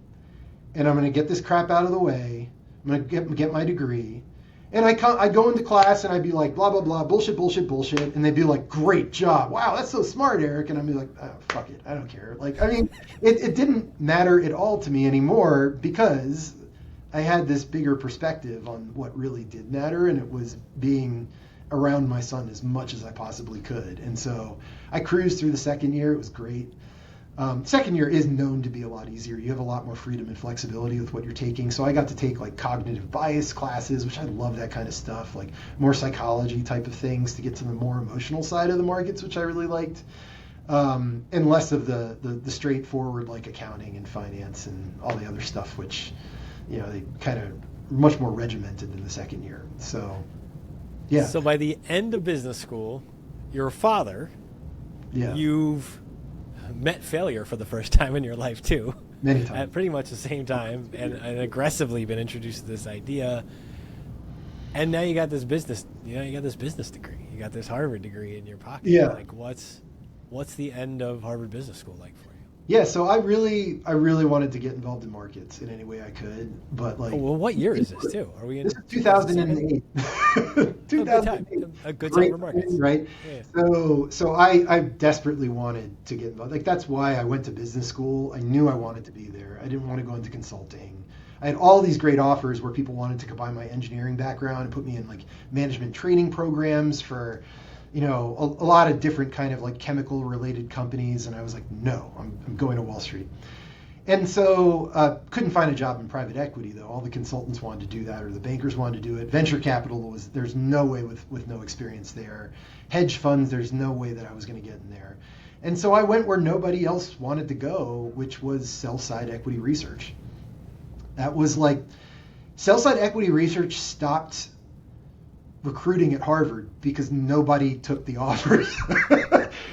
and I'm going to get this crap out of the way. I'm going to get my degree, And I'd go into class and I'd be like, blah, blah, blah, bullshit, bullshit, bullshit. And they'd be like, great job. Wow, that's so smart, Eric. And I'd be like, oh, fuck it. I don't care. Like, I mean, it didn't matter at all to me anymore because I had this bigger perspective on what really did matter. And it was being around my son as much as I possibly could. And so I cruised through the second year. It was great. Second year is known to be a lot easier. You have a lot more freedom and flexibility with what you're taking. So I got to take like cognitive bias classes, which I love that kind of stuff, like more psychology type of things to get to the more emotional side of the markets, which I really liked. And less of the straightforward like accounting and finance and all the other stuff, which, you know, they kind of much more regimented in the second year. So, yeah. So by the end of business school, your father, you've met failure for the first time in your life too. Many times. At pretty much the same time, and aggressively been introduced to this idea. And now you got this business, you got this business degree. You got this Harvard degree in your pocket. Yeah. Like what's the end of Harvard Business School like for you? Yeah, so I really wanted to get involved in markets in any way I could, but like. Oh, well, what year is this too? Are we in? This is 2008. 2008. A good time for markets, right? Yeah. So I desperately wanted to get involved. Like that's why I went to business school. I knew I wanted to be there. I didn't want to go into consulting. I had all these great offers where people wanted to combine my engineering background and put me in like management training programs for, you know, a lot of different kind of like chemical related companies. And I was like, no, I'm going to Wall Street. And so couldn't find a job in private equity though. All the consultants wanted to do that, or the bankers wanted to do it. Venture capital there's no way with no experience there. Hedge funds, there's no way that I was going to get in there. And so I went where nobody else wanted to go, which was sell-side equity research. That was like, sell-side equity research stopped recruiting at Harvard because nobody took the offers.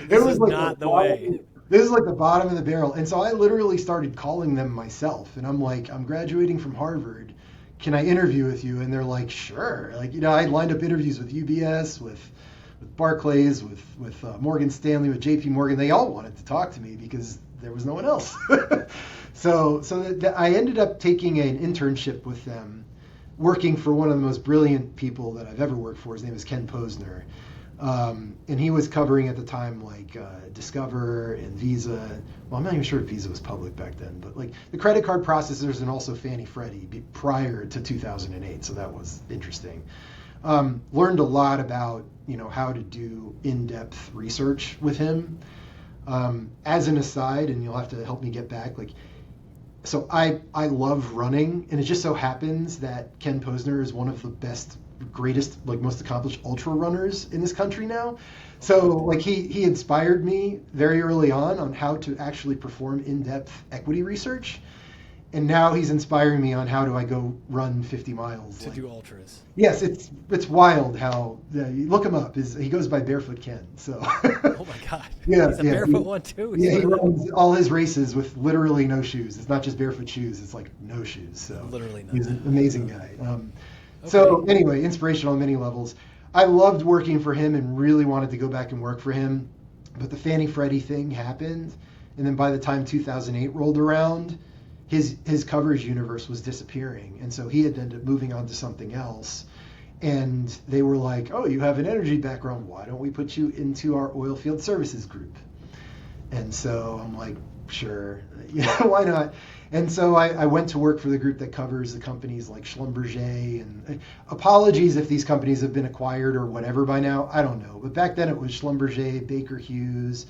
This was like not the way. This is like the bottom of the barrel. And so I literally started calling them myself. And I'm like, I'm graduating from Harvard. Can I interview with you? And they're like, sure. Like, you know, I lined up interviews with UBS, with Barclays, with Morgan Stanley, with JP Morgan. They all wanted to talk to me because there was no one else. So I ended up taking an internship with them, working for one of the most brilliant people that I've ever worked for. His name is Ken Posner. And he was covering at the time like Discover and Visa. Well, I'm not even sure if Visa was public back then, but like the credit card processors and also Fannie Freddie prior to 2008. So that was interesting. Learned a lot about, you know, how to do in-depth research with him. As an aside, and you'll have to help me get back, like, so I love running, and it just so happens that Ken Posner is one of the best, greatest, like most accomplished ultra runners in this country now. So like he inspired me very early on how to actually perform in-depth equity research. And now he's inspiring me on how do I go run 50 miles. To do ultras. Yes, it's wild how, you look him up. He goes by Barefoot Ken. So. Oh my God. Yeah, he's a barefoot one too. Yeah, he runs all his races with literally no shoes. It's not just barefoot shoes. It's like no shoes. So literally no. He's an amazing guy. So anyway, inspirational on many levels. I loved working for him and really wanted to go back and work for him. But the Fannie Freddie thing happened. And then by the time 2008 rolled around, his coverage universe was disappearing, and so he had ended up moving on to something else. And they were like, "Oh, you have an energy background. Why don't we put you into our Oilfield Services group?" And so I'm like, "Sure, why not?" And so I went to work for the group that covers the companies like Schlumberger. And apologies if these companies have been acquired or whatever by now. I don't know, but back then it was Schlumberger, Baker Hughes.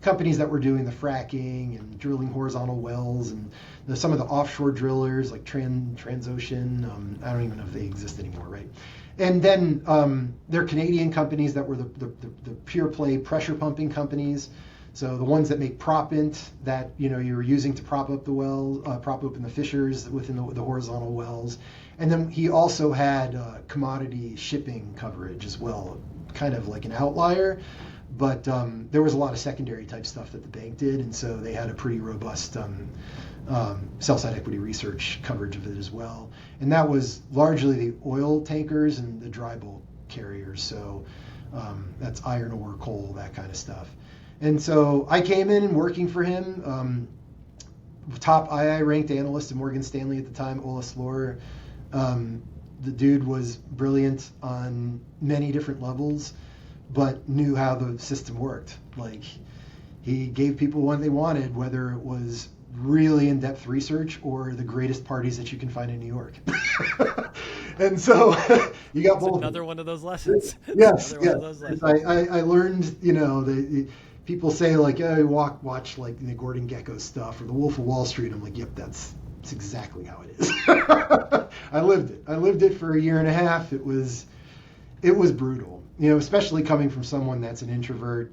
Companies that were doing the fracking and drilling horizontal wells, and some of the offshore drillers like Transocean. I don't even know if they exist anymore, right? And then they're Canadian companies that were the pure play pressure pumping companies. So the ones that make proppant that you were using to prop up the well, prop open the fissures within the horizontal wells. And then he also had commodity shipping coverage as well, kind of like an outlier. But there was a lot of secondary type stuff that the bank did, and so they had a pretty robust sell-side equity research coverage of it as well. And that was largely the oil tankers and the dry bulk carriers, so that's iron ore, coal, that kind of stuff. And so I came in and working for him, top II ranked analyst at Morgan Stanley at the time, Ola Slor. the dude was brilliant on many different levels, but knew how the system worked. Like, he gave people what they wanted, whether it was really in-depth research or the greatest parties that you can find in New York. And so you got both. Another one of those lessons. Yes, Another one of those lessons. I learned, the people say like, oh, watch like the Gordon Gekko stuff or the Wolf of Wall Street. I'm like, yep, that's exactly how it is. I lived it for a year and a half. It was brutal, especially coming from someone that's an introvert.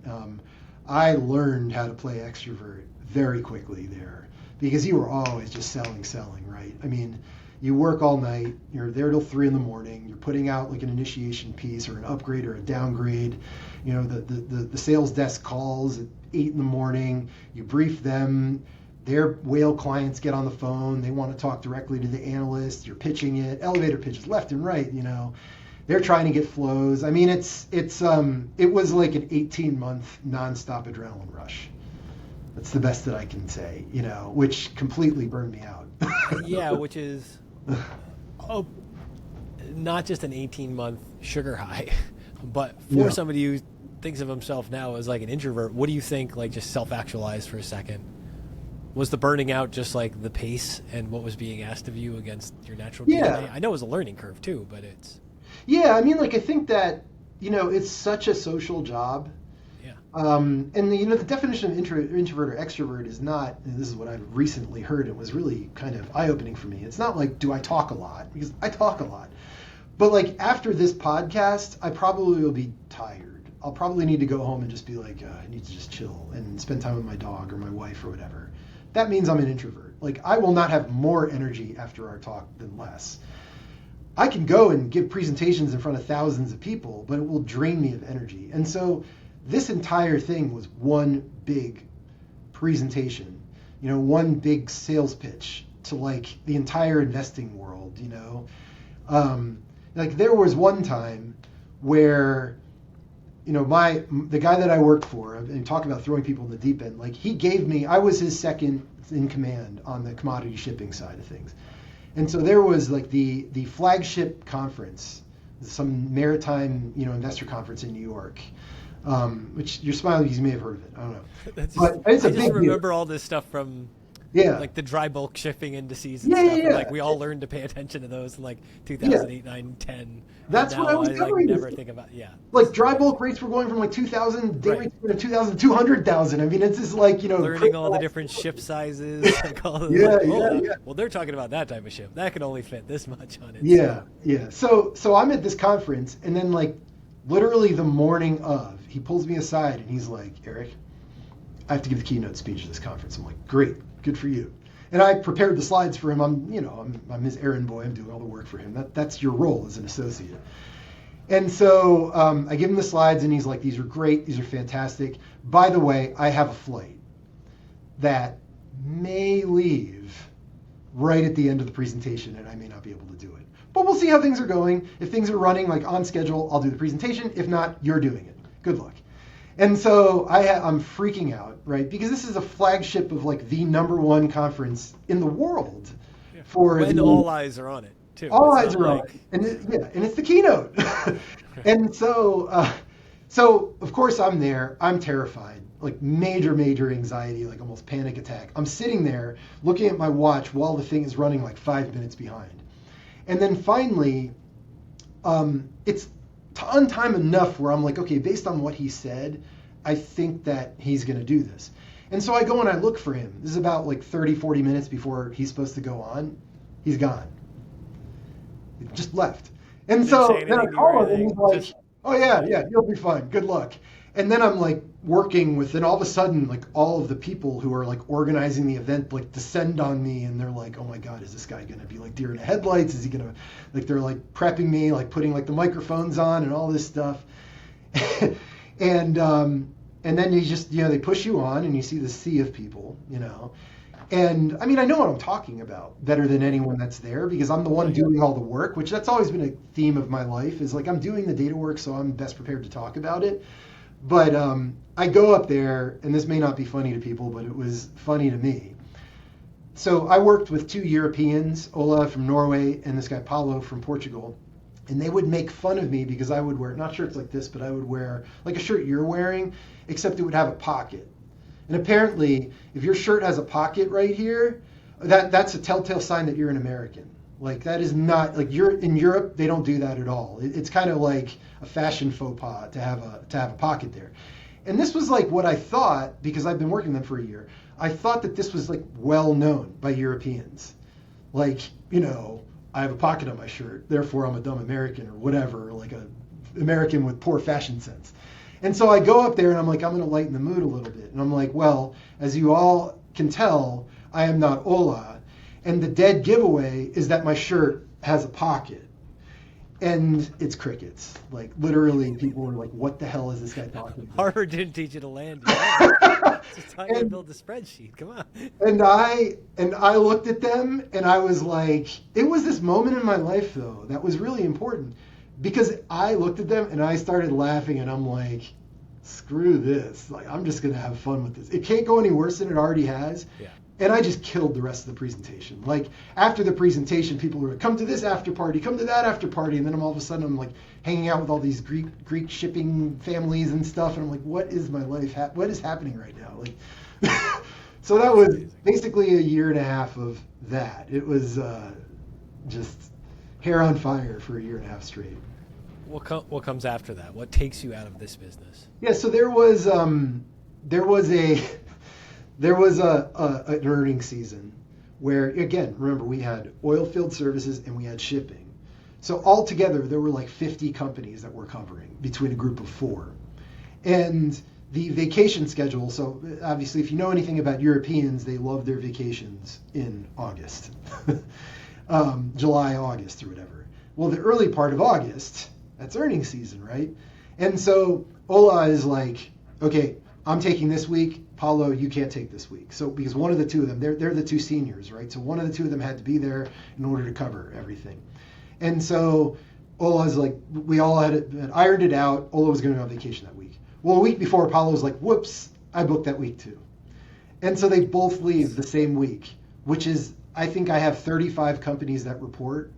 I learned how to play extrovert very quickly there, because you were always just selling, right? I mean, you work all night, you're there till 3 a.m, you're putting out like an initiation piece or an upgrade or a downgrade. The sales desk calls at 8 a.m, you brief them, their whale clients get on the phone, they want to talk directly to the analyst, you're pitching it, elevator pitches left and right, they're trying to get flows. I mean, it was like an 18-month nonstop adrenaline rush. That's the best that I can say, which completely burned me out. Yeah, which is not just an 18-month sugar high, but for somebody who thinks of himself now as like an introvert, what do you think, like just self-actualized for a second? Was the burning out just like the pace and what was being asked of you against your natural DNA? I know it was a learning curve too, but it's... Yeah, I mean, like, I think that, it's such a social job. Yeah. And the definition of introvert or extrovert is not, and this is what I've recently heard, it was really kind of eye-opening for me. It's not like, do I talk a lot? Because I talk a lot. But like, after this podcast, I probably will be tired. I'll probably need to go home and just be like, I need to just chill and spend time with my dog or my wife or whatever. That means I'm an introvert. Like, I will not have more energy after our talk than less. I can go and give presentations in front of thousands of people, but it will drain me of energy. And so this entire thing was one big presentation, one big sales pitch to like the entire investing world, like there was one time where, the guy that I worked for, and talk about throwing people in the deep end, like I was his second in command on the commodity shipping side of things. And so there was like the flagship conference, some maritime, investor conference in New York, which you're smiling because you may have heard of it. I don't know. But it's a big deal. Remember all this stuff from like the dry bulk shipping indices and stuff. Yeah. And, like we all learned to pay attention to those in like 2008, 9, 10. That's what I was covering. Never think about Like dry bulk rates were going from like 2,000 day rates to 2,000, 200,000. I mean, it's just like learning all the different ship sizes. Like all the, well, they're talking about that type of ship that can only fit this much on it. Yeah. So I'm at this conference, and then like literally the morning of, he pulls me aside and he's like, Eric, I have to give the keynote speech at this conference. I'm like, great, good for you. And I prepared the slides for him. I'm his errand boy. I'm doing all the work for him. That's your role as an associate. And so I give him the slides, and he's like, these are great. These are fantastic. By the way, I have a flight that may leave right at the end of the presentation, and I may not be able to do it. But we'll see how things are going. If things are running like on schedule, I'll do the presentation. If not, you're doing it. Good luck. And so I'm freaking out, right? Because this is a flagship of like the #1 conference in the world for when all eyes are on it too. All eyes are on it, and it's the keynote. And so of course I'm there. I'm terrified, like major anxiety, like almost panic attack. I'm sitting there looking at my watch while the thing is running like 5 minutes behind, and then finally, it's on time enough where I'm like, okay, based on what he said, I think that he's going to do this. And so I go and I look for him. This is about like 30-40 minutes before he's supposed to go on. He's gone. He just left. And so then I call him and he's like, oh yeah, you'll be fine. Good luck. And then I'm like working with, and all of a sudden, like all of the people who are like organizing the event like descend on me, and they're like, oh my God, is this guy gonna be like deer in the headlights? Is he gonna, like, they're like prepping me, like putting like the microphones on and all this stuff. And then you just, they push you on and you see the sea of people, And I mean, I know what I'm talking about better than anyone that's there, because I'm the one doing all the work, which that's always been a theme of my life, is like I'm doing the data work, so I'm best prepared to talk about it. But I go up there, and this may not be funny to people, but it was funny to me. so I worked with two Europeans, Ola from Norway and this guy Paulo from Portugal. And they would make fun of me because I would wear, not shirts like this, but I would wear like a shirt you're wearing, except it would have a pocket. And apparently, if your shirt has a pocket right here, that's a telltale sign that you're an American. Like that is not, like you're in Europe, they don't do that at all. It's kind of like a fashion faux pas to have a pocket there. And this was like what I thought, because I've been working them for a year, I thought that this was like well known by Europeans. Like, I have a pocket on my shirt, therefore I'm a dumb American or whatever, like a American with poor fashion sense. And so I go up there and I'm like, I'm going to lighten the mood a little bit. And I'm like, well, as you all can tell, I am not Ola. And the dead giveaway is that my shirt has a pocket. And it's crickets. Like literally people were like, what the hell is this guy talking about? Harvard didn't teach you to land. It's just how you build a spreadsheet. Come on. And I looked at them and I was like, it was this moment in my life though that was really important, because I looked at them and I started laughing and I'm like, screw this. Like I'm just gonna have fun with this. It can't go any worse than it already has. Yeah. And I just killed the rest of the presentation. Like after the presentation, people were like, come to this after party, come to that after party. And then all of a sudden I'm like hanging out with all these Greek shipping families and stuff. And I'm like, what is my life? What is happening right now? Like, so that was basically a year and a half of that. It was just hair on fire for a year and a half straight. What comes after that? What takes you out of this business? Yeah. So there was an earnings season where, again, remember, we had Oilfield services and we had shipping. So altogether, there were like 50 companies that we're covering between a group of 4. And the vacation schedule, so obviously if you know anything about Europeans, they love their vacations in August. July, August, or whatever. Well, the early part of August, that's earnings season, right? And so Ola is like, okay, I'm taking this week. Paulo, you can't take this week. So because one of the two of them, they're the two seniors, right? So one of the two of them had to be there in order to cover everything. And so Ola's like, we all had ironed it out. Ola was going to go on vacation that week. Well, a week before, Paulo was like, whoops, I booked that week too. And so they both leave the same week, which is, I think I have 35 companies that report.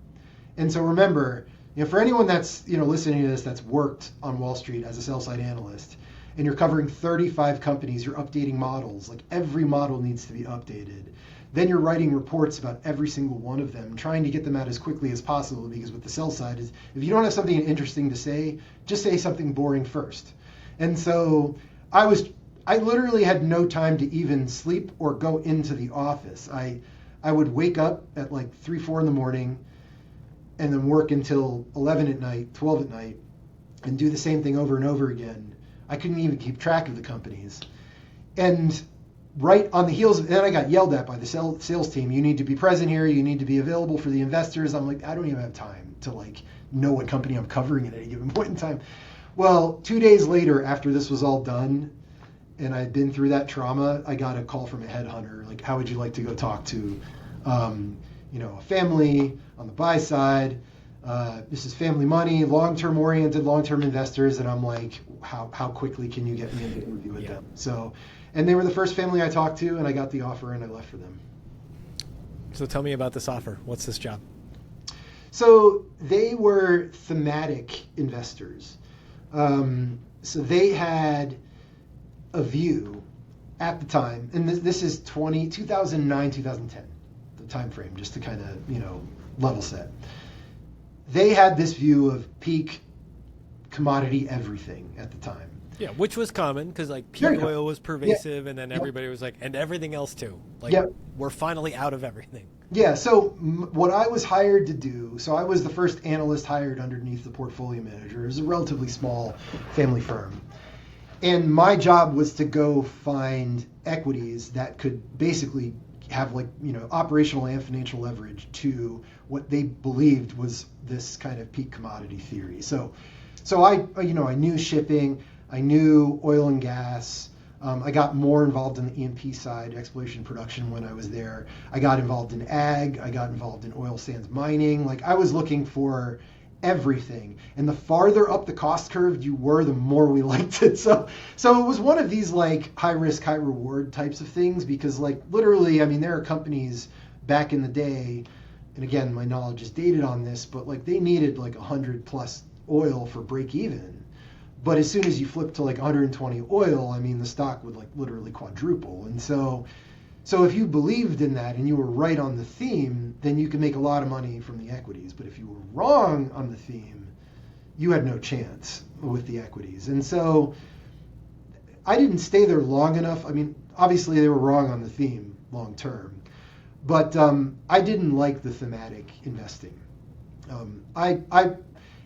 And so remember, for anyone that's, listening to this, that's worked on Wall Street as a sell-side analyst, and you're covering 35 companies, you're updating models, like every model needs to be updated. Then you're writing reports about every single one of them, trying to get them out as quickly as possible, because with the sell side is, if you don't have something interesting to say, just say something boring first. And so I literally had no time to even sleep or go into the office. I would wake up at like 3, 4 in the morning and then work until 11 at night, 12 at night, and do the same thing over and over again. I couldn't even keep track of the companies. And right on the heels of, then I got yelled at by the sales team. You need to be present here. You need to be available for the investors. I'm like, I don't even have time to like know what company I'm covering at any given point in time. Well, 2 days later, after this was all done, and I'd been through that trauma, I got a call from a headhunter. Like, how would you like to go talk to, a family on the buy side? This is family money, long-term oriented, long-term investors. And I'm like, how quickly can you get me an interview with them? So, and they were the first family I talked to, and I got the offer and I left for them. So tell me about this offer. What's this job? So they were thematic investors. So they had a view at the time, and this is 2009, 2010, the time frame, just to kind of, level set. They had this view of peak commodity everything at the time. Yeah, which was common because like peak oil was pervasive, and then everybody was like, and everything else too. Like we're finally out of everything. Yeah, so what I was hired to do, so I was the first analyst hired underneath the portfolio manager. It was a relatively small family firm. And my job was to go find equities that could basically have operational and financial leverage to what they believed was this kind of peak commodity theory. So I knew shipping, I knew oil and gas. I got more involved in the E&P side, exploration and production, when I was there. I got involved in ag. I got involved in oil sands mining. Like I was looking for everything. And the farther up the cost curve you were, the more we liked it. So it was one of these like high risk, high reward types of things, because like literally, I mean, there are companies back in the day, and again, my knowledge is dated on this, but like they needed like 100 plus oil for break even. But as soon as you flip to like 120 oil, I mean, the stock would like literally quadruple. And so if you believed in that and you were right on the theme, then you could make a lot of money from the equities. But if you were wrong on the theme, you had no chance with the equities. And so I didn't stay there long enough. I mean, obviously they were wrong on the theme long term, but I didn't like the thematic investing.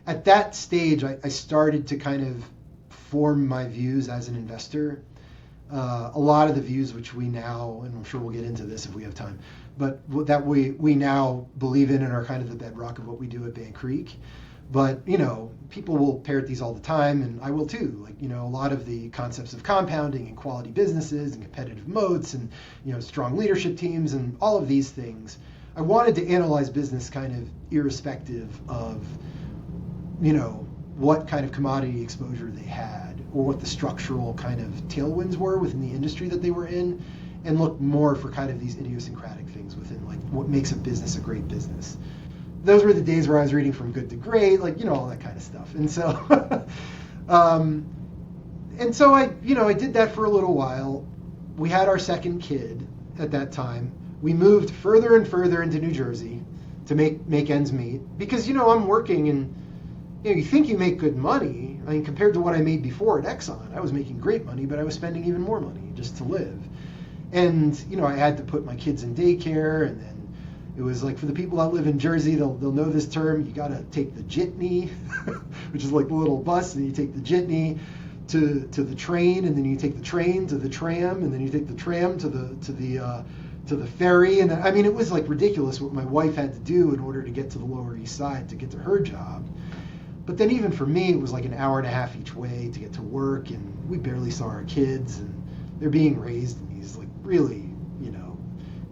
At that stage, I started to kind of form my views as an investor. A lot of the views which we now, and I'm sure we'll get into this if we have time, but that we now believe in and are kind of the bedrock of what we do at Bank Creek. But, you know, people will parrot these all the time, and I will too. Like, you know, a lot of the concepts of compounding and quality businesses and competitive moats and, you know, strong leadership teams and all of these things. I wanted to analyze business kind of irrespective of, you know, what kind of commodity exposure they had or what the structural kind of tailwinds were within the industry that they were in, and look more for kind of these idiosyncratic things within like what makes a business a great business. Those were the days where I was reading From Good to Great, like, you know, all that kind of stuff. And so, I did that for a little while. We had our second kid at that time. We moved further and further into New Jersey to make ends meet because, you know, I'm working and, you know, you think you make good money. I mean, compared to what I made before at Exxon, I was making great money, but I was spending even more money just to live. And, you know, I had to put my kids in daycare, and then it was like, for the people that live in Jersey, they'll know this term. You got to take the jitney, which is like the little bus, and you take the jitney to the train, and then you take the train to the tram, and then you take the tram to the ferry. And I mean, it was like ridiculous what my wife had to do in order to get to the Lower East Side to get to her job. But then even for me, it was like an hour and a half each way to get to work, and we barely saw our kids, and they're being raised in these like really, you know,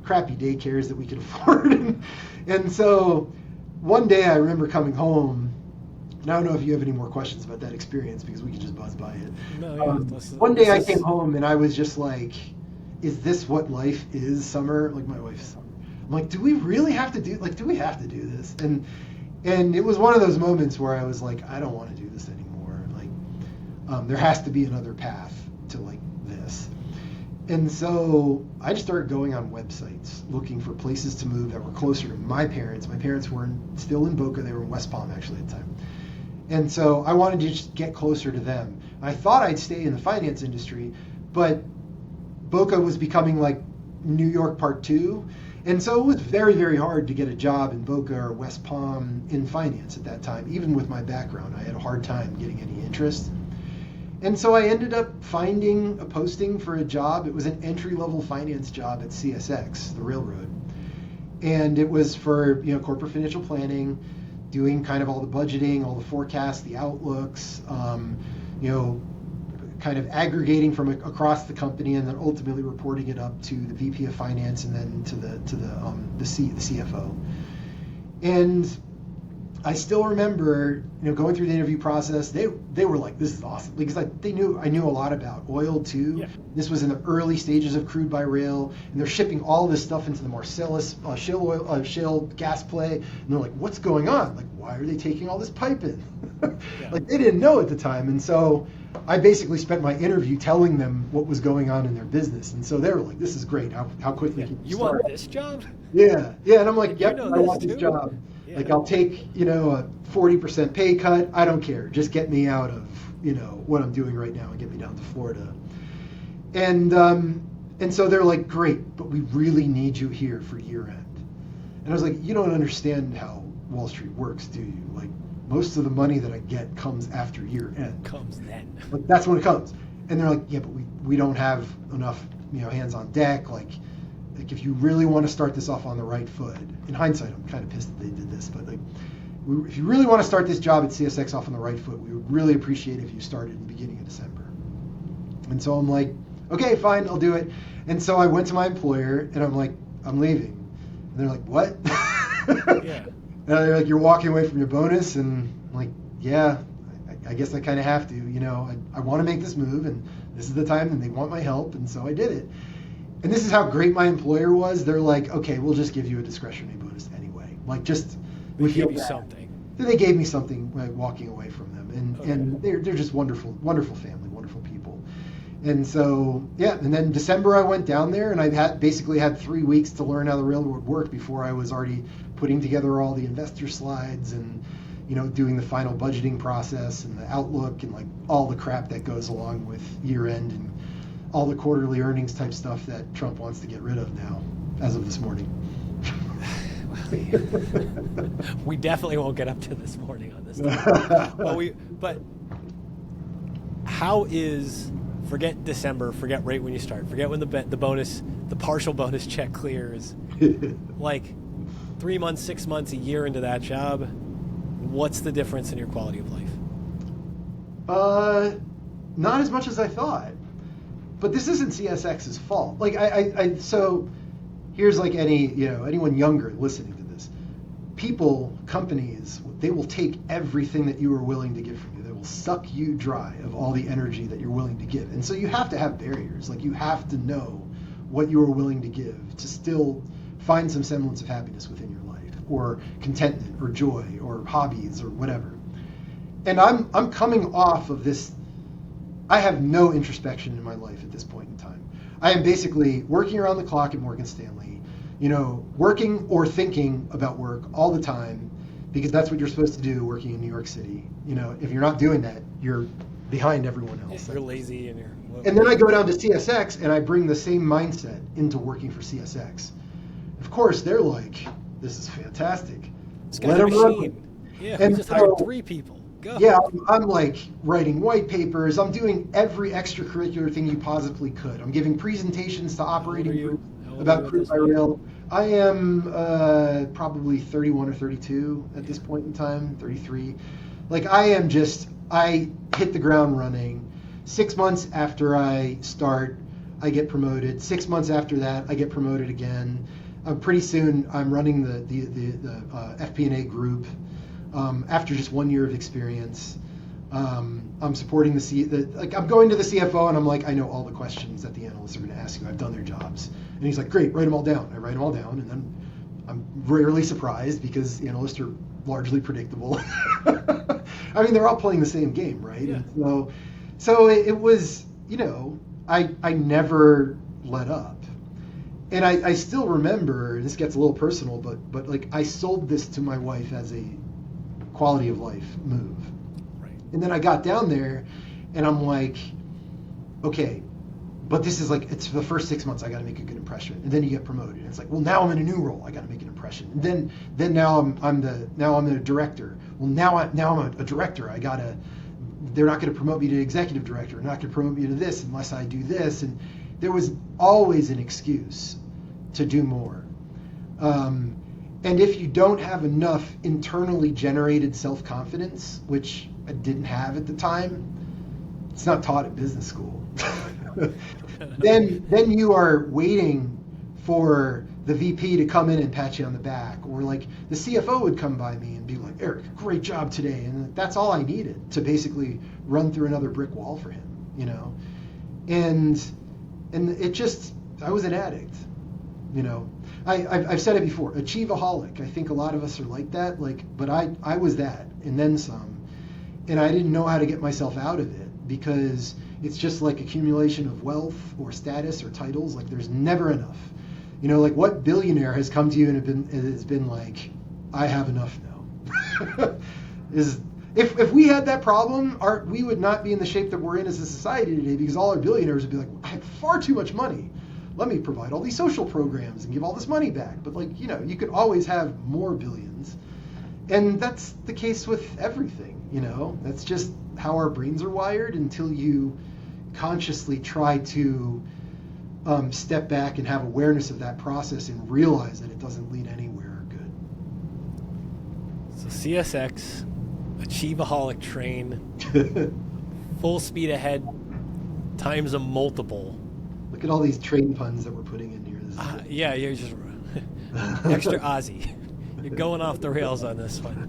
crappy daycares that we could afford. And so one day I remember coming home, and I don't know if you have any more questions about that experience because we could just buzz by it. No, yeah, one day I came home and I was just like, is this what life is, Summer? Like my wife's Summer. I'm like, do we really have to do this? And it was one of those moments where I was like, I don't want to do this anymore. Like, there has to be another path to like this. And so I just started going on websites, looking for places to move that were closer to my parents. My parents were still in Boca. They were in West Palm actually at the time. And so I wanted to just get closer to them. I thought I'd stay in the finance industry, but Boca was becoming like New York Part 2. And so it was very, very hard to get a job in Boca or West Palm in finance at that time. Even with my background, I had a hard time getting any interest. And so I ended up finding a posting for a job. It was an entry-level finance job at CSX, the railroad. And it was for, you know, corporate financial planning, doing kind of all the budgeting, all the forecasts, the outlooks, you know, kind of aggregating from across the company, and then ultimately reporting it up to the VP of Finance and then to the CFO. And I still remember, you know, going through the interview process. They were like, "This is awesome," because I knew a lot about oil too. Yeah. This was in the early stages of crude by rail, and they're shipping all this stuff into the Marcellus shale gas play. And they're like, "What's going on? Like, why are they taking all this pipe in?" Yeah. Like they didn't know at the time, and so I basically spent my interview telling them what was going on in their business, and so they were like, "This is great. How quickly can you start? Want this job?" Yeah, and I'm like, "Yep, I want this job." Yeah. Like I'll take, you know, a 40% pay cut. I don't care. Just get me out of, you know, what I'm doing right now and get me down to Florida. And so they're like, "Great, but we really need you here for year end." And I was like, "You don't understand how Wall Street works, do you? Like most of the money that I get comes after year end. Comes then. Like that's when it comes." And they're like, "Yeah, but we don't have enough, you know, hands on deck. Like if you really want to start this off on the right foot." In hindsight, I'm kind of pissed that they did this, but like, if you really want to start this job at CSX off on the right foot, we would really appreciate if you started in the beginning of December. And so I'm like, "Okay, fine, I'll do it." And so I went to my employer and I'm like, "I'm leaving." And they're like, "What?" Yeah. And they're like, you're walking away from your bonus, and I'm like, yeah, I guess I kind of have to. I want to make this move, and this is the time, and they want my help, and so I did it. And this is how great my employer was. They're like, okay, we'll just give you a discretionary bonus anyway. Like, just they give you something. They gave me something by walking away from them, and they're just wonderful family, wonderful people. And so, yeah, and then December I went down there, and I basically had 3 weeks to learn how the railroad worked before I was already putting together all the investor slides and, doing the final budgeting process and the outlook and like all the crap that goes along with year end and all the quarterly earnings type stuff that Trump wants to get rid of now, as of this morning. We definitely won't get up to this morning on this. But how is, forget December, forget right when you start, forget when the bonus, the partial bonus check clears, like 3 months, 6 months, a year into that job, what's the difference in your quality of life? Not as much as I thought. But this isn't CSX's fault. Like so here's like anyone younger listening to this. People, companies, they will take everything that you are willing to give from you. They will suck you dry of all the energy that you're willing to give. And so you have to have barriers. Like you have to know what you are willing to give to still find some semblance of happiness within your life, or contentment, or joy, or hobbies, or whatever. And I'm coming off of this. I have no introspection in my life at this point in time. I am basically working around the clock at Morgan Stanley, working or thinking about work all the time, because that's what you're supposed to do working in New York City. If you're not doing that, you're behind everyone else. You're lazy and And then I go down to CSX and I bring the same mindset into working for CSX. Of course, they're like, this is fantastic. Let them run. Yeah, we just hired 3 people. Go. Yeah, I'm like writing white papers. I'm doing every extracurricular thing you possibly could. I'm giving presentations to operating groups about crude by rail. I am probably 31 or 32 at this point in time, 33. Like I hit the ground running. 6 months after I start, I get promoted. 6 months after that, I get promoted again. Pretty soon, I'm running the FP&A group. After just 1 year of experience, I'm supporting I'm going to the CFO and I'm like, I know all the questions that the analysts are going to ask you. I've done their jobs. And he's like, great, write them all down. I write them all down, and then I'm rarely surprised because analysts are largely predictable. I mean, they're all playing the same game, right? Yeah. And so it was, I never let up. And I still remember, this gets a little personal, but like I sold this to my wife as a quality of life move. Right. And then I got down there and I'm like, okay, but this is like, it's for the first 6 months, I got to make a good impression. And then you get promoted. And it's like, well, now I'm in a new role. I got to make an impression. And then now I'm the director. Well, now I'm a director. They're not going to promote me to executive director. They're not going to promote me to this unless I do this. And there was always an excuse to do more. And if you don't have enough internally generated self-confidence, which I didn't have at the time, it's not taught at business school. then you are waiting for the VP to come in and pat you on the back, or like the CFO would come by me and be like, Eric, great job today. And that's all I needed to basically run through another brick wall for him, And it just, I was an addict, I've said it before, achievaholic. I think a lot of us are like that, but I was that, and then some. And I didn't know how to get myself out of it, because it's just like accumulation of wealth or status or titles. Like there's never enough. Like what billionaire has come to you and has been like, I have enough now? If we had that problem, we would not be in the shape that we're in as a society today, because all our billionaires would be like, I have far too much money. Let me provide all these social programs and give all this money back. But you could always have more billions. And that's the case with everything, That's just how our brains are wired, until you consciously try to step back and have awareness of that process and realize that it doesn't lead anywhere good. So CSX, achievaholic train, full speed ahead, times a multiple. Look at all these train puns that we're putting in here. Yeah, you're just extra Aussie. You're going off the rails on this one.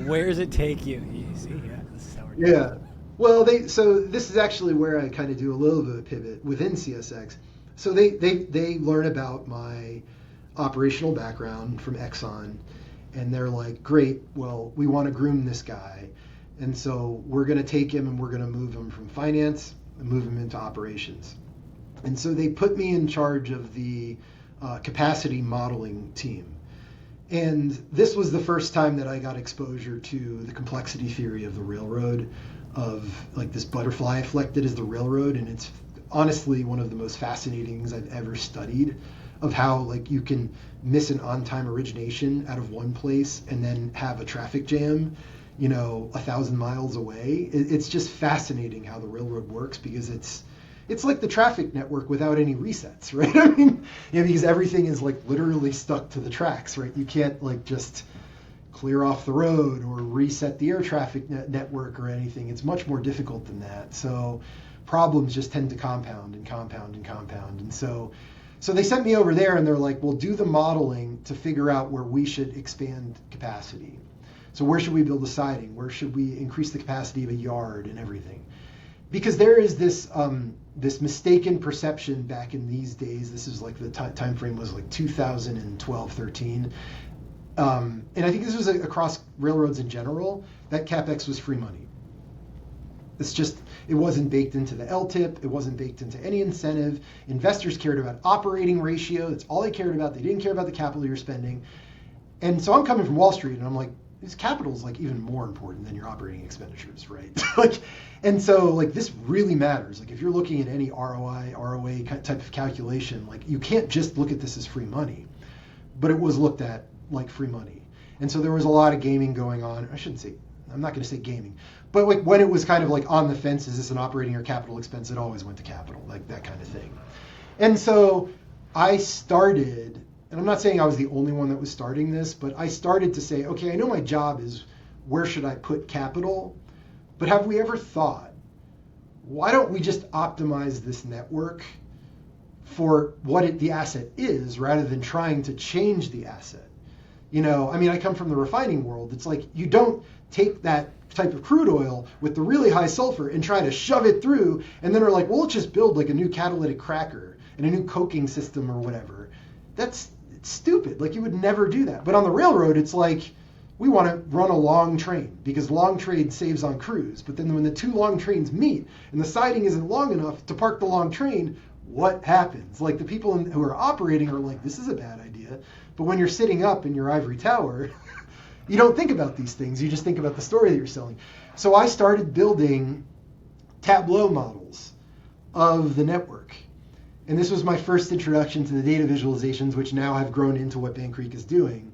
Where does it take you? You see, yeah, this is how we're doing. Yeah. Well, so this is actually where I kind of do a little bit of a pivot within CSX. So they learn about my operational background from Exxon, and they're like, great, well, we want to groom this guy. And so we're going to take him and we're going to move him from finance and move him into operations. And so they put me in charge of the capacity modeling team. And this was the first time that I got exposure to the complexity theory of the railroad, of like this butterfly effect that is the railroad. And it's honestly one of the most fascinating things I've ever studied, of how like you can miss an on-time origination out of one place and then have a traffic jam, 1,000 miles away. It's just fascinating how the railroad works, because it's like the traffic network without any resets, right? I mean, because everything is like literally stuck to the tracks, right? You can't like just clear off the road or reset the air traffic network or anything. It's much more difficult than that. So problems just tend to compound and compound and compound. And so they sent me over there and they're like, well, do the modeling to figure out where we should expand capacity. So where should we build a siding? Where should we increase the capacity of a yard and everything? Because there is this this mistaken perception back in these days. This is like the time frame was like 2012, 13. And I think this was across railroads in general, that CapEx was free money. It's just, it wasn't baked into the LTIP. It wasn't baked into any incentive. Investors cared about operating ratio. That's all they cared about. They didn't care about the capital you're spending. And so I'm coming from Wall Street and I'm like, this capital is like even more important than your operating expenditures, right? And so like this really matters. Like if you're looking at any ROI, ROA type of calculation, like you can't just look at this as free money, but it was looked at like free money. And so there was a lot of gaming going on. I'm not going to say gaming, but like when it was kind of like on the fence, is this an operating or capital expense? It always went to capital, like that kind of thing. And so I started, and I'm not saying I was the only one that was starting this, but I started to say, okay, I know my job is where should I put capital, but have we ever thought, why don't we just optimize this network for what the asset is rather than trying to change the asset? I come from the refining world. It's like you don't take that type of crude oil with the really high sulfur and try to shove it through and then are like, well, let's just build like a new catalytic cracker and a new coking system or whatever. It's stupid. Like you would never do that. But on the railroad, it's like, we want to run a long train because long train saves on crews. But then when the two long trains meet and the siding isn't long enough to park the long train, what happens? Like the people who are operating are like, this is a bad idea. But when you're sitting up in your ivory tower, you don't think about these things. You just think about the story that you're selling. So I started building Tableau models of the network. And this was my first introduction to the data visualizations, which now have grown into what Bank Creek is doing.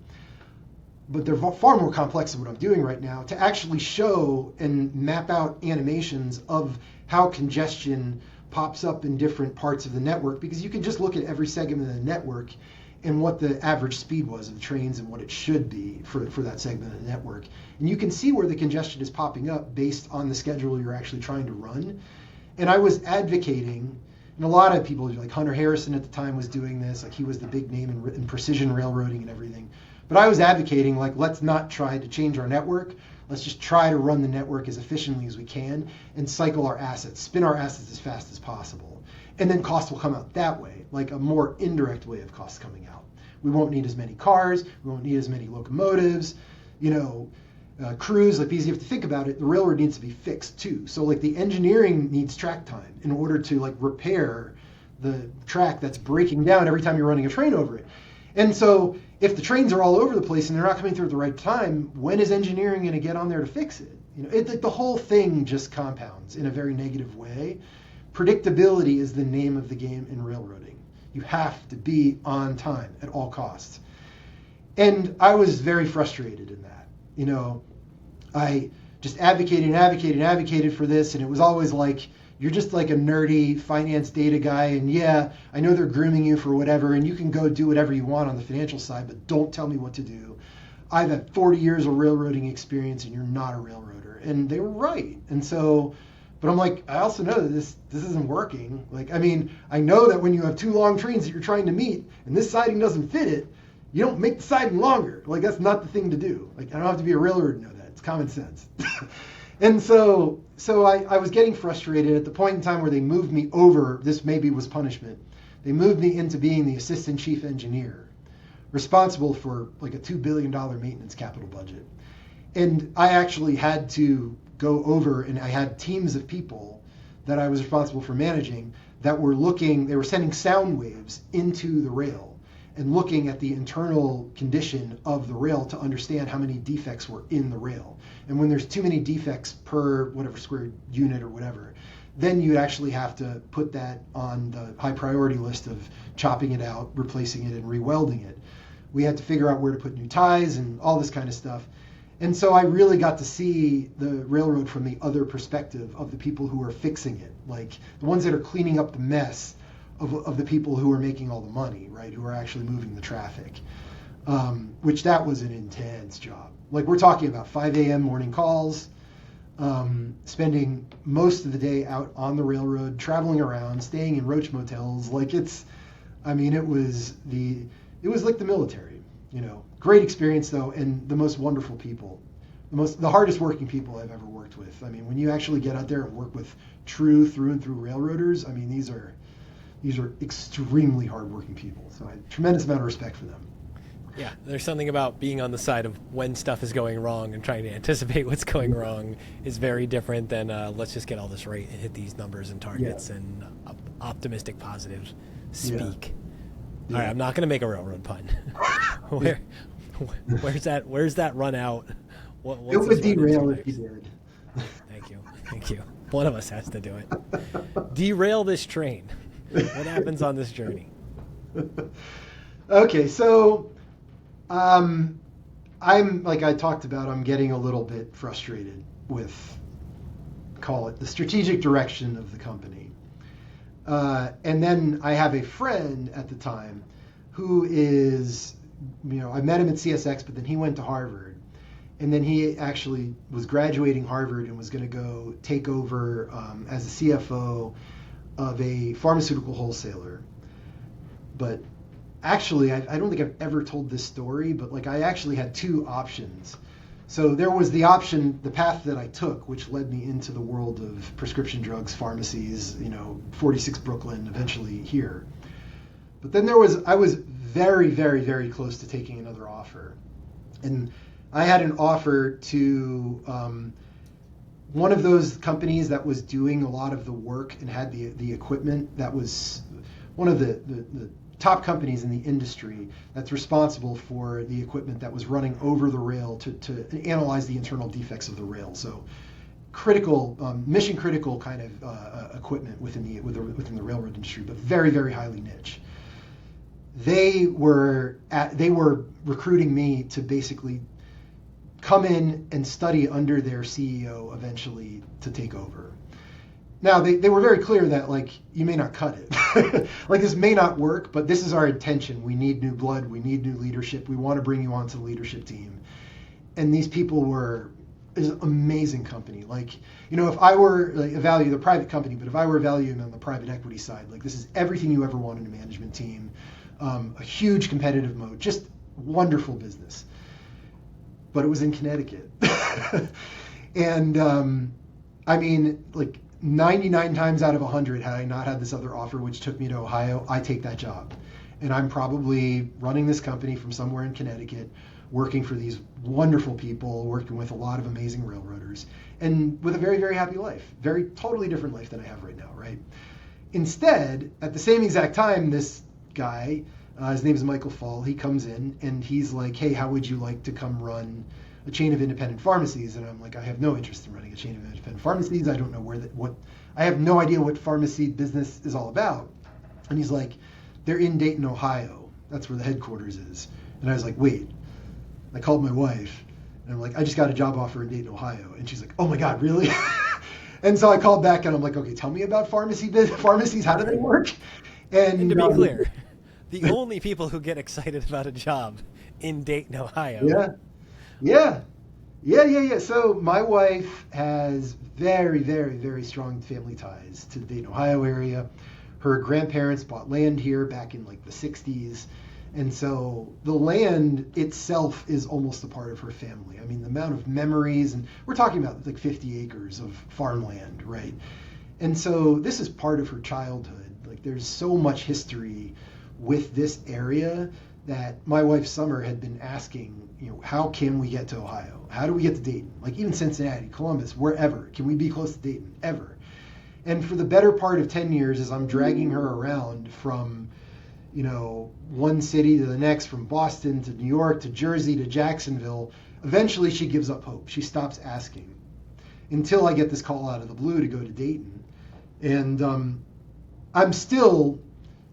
But they're far more complex than what I'm doing right now, to actually show and map out animations of how congestion pops up in different parts of the network, because you can just look at every segment of the network and what the average speed was of the trains and what it should be for that segment of the network. And you can see where the congestion is popping up based on the schedule you're actually trying to run. And I was advocating, and a lot of people, like Hunter Harrison at the time was doing this, like he was the big name in precision railroading and everything. But I was advocating, like, let's not try to change our network. Let's just try to run the network as efficiently as we can and cycle our assets, spin our assets as fast as possible. And then cost will come out that way, like a more indirect way of costs coming out. We won't need as many cars. We won't need as many locomotives, crews. Like, because you have to think about it, the railroad needs to be fixed too. So like the engineering needs track time in order to like repair the track that's breaking down every time you're running a train over it. And so if the trains are all over the place and they're not coming through at the right time, when is engineering going to get on there to fix it? The whole thing just compounds in a very negative way. Predictability is the name of the game in railroading. You have to be on time at all costs. And I was very frustrated in that. I just advocated for this, and it was always like, you're just like a nerdy finance data guy, and yeah, I know they're grooming you for whatever, and you can go do whatever you want on the financial side, but don't tell me what to do. I've had 40 years of railroading experience, and you're not a railroader. And they were right. And so, but I'm like, I also know that this isn't working. Like, I mean, I know that when you have two long trains that you're trying to meet, and this siding doesn't fit it, You don't make the siding longer. Like, that's not the thing to do. Like, I don't have to be a railroader to know that. It's common sense. And so I was getting frustrated at the point in time where they moved me over. This maybe was punishment. They moved me into being the assistant chief engineer, responsible for like a $2 billion maintenance capital budget. And I actually had to go over, and I had teams of people that I was responsible for managing that were they were sending sound waves into the rail and looking at the internal condition of the rail to understand how many defects were in the rail. And when there's too many defects per whatever square unit or whatever, then you actually have to put that on the high priority list of chopping it out, replacing it, and re-welding it. We had to figure out where to put new ties and all this kind of stuff. And so I really got to see the railroad from the other perspective of the people who are fixing it, like the ones that are cleaning up the mess of the people who are making all the money, right, who are actually moving the traffic, which that was an intense job. Like, we're talking about 5 a.m. morning calls, spending most of the day out on the railroad, traveling around, staying in roach motels. Like, it was like the military, Great experience, though, and the most wonderful people, the hardest working people I've ever worked with. I mean, when you actually get out there and work with true through and through railroaders, I mean, these are extremely hardworking people. So I have a tremendous amount of respect for them. Yeah, there's something about being on the side of when stuff is going wrong and trying to anticipate what's going wrong is very different than let's just get all this right and hit these numbers and targets and optimistic, positive speak. Yeah. All right, I'm not going to make a railroad pun. Where's that run out? It would derail if you did. Thank you. One of us has to do it. Derail this train. What happens on this journey? Okay, so I'm, like I talked about, I'm getting a little bit frustrated with, call it, the strategic direction of the company. And then I have a friend at the time who is, I met him at CSX, but then he went to Harvard. And then he actually was graduating Harvard and was going to go take over as a CFO of a pharmaceutical wholesaler. But actually, I don't think I've ever told this story, but like, I actually had two options. So there was the option, the path that I took, which led me into the world of prescription drugs, pharmacies, 46 Brooklyn, eventually here. But then I was very, very, very close to taking another offer. And I had an offer to one of those companies that was doing a lot of the work and had the equipment, that was one of the top companies in the industry that's responsible for the equipment that was running over the rail to analyze the internal defects of the rail. So critical, mission critical kind of equipment within the railroad industry, but very, very highly niche. They were recruiting me to basically come in and study under their CEO eventually to take over. Now, they were very clear that, like, you may not cut it. Like, this may not work, but this is our intention. We need new blood. We need new leadership. We want to bring you onto the leadership team. And these people is an amazing company. Like, if I were evaluating the private company, but if I were evaluating on the private equity side, like, this is everything you ever want in a management team. A huge competitive moat, just wonderful business. But it was in Connecticut. And I mean, like, 99 times out of 100, had I not had this other offer, which took me to Ohio, I take that job. And I'm probably running this company from somewhere in Connecticut, working for these wonderful people, working with a lot of amazing railroaders, and with a very, very happy life. Very totally different life than I have right now, right? Instead, at the same exact time, this guy, his name is Michael Fall, he comes in and he's like, hey, how would you like to come run a chain of independent pharmacies? And I'm like, I have no interest in running a chain of independent pharmacies. I don't know I have no idea what pharmacy business is all about. And he's like, they're in Dayton, Ohio. That's where the headquarters is. And I was like, wait. I called my wife and I'm like, I just got a job offer in Dayton, Ohio. And she's like, oh my God, really? And so I called back and I'm like, okay, tell me about pharmacies. How do they work? And to be clear, the only people who get excited about a job in Dayton, Ohio. Yeah. So my wife has very, very, very strong family ties to the Dayton, Ohio area. Her grandparents bought land here back in like the 60s. And so the land itself is almost a part of her family. I mean, the amount of memories, and we're talking about like 50 acres of farmland, right? And so this is part of her childhood. Like there's so much history with this area that my wife Summer had been asking, how can we get to Ohio? How do we get to Dayton? Like even Cincinnati, Columbus, wherever. Can we be close to Dayton? Ever. And for the better part of 10 years, as I'm dragging her around from one city to the next, from Boston to New York to Jersey to Jacksonville, eventually she gives up hope. She stops asking until I get this call out of the blue to go to Dayton. And I'm still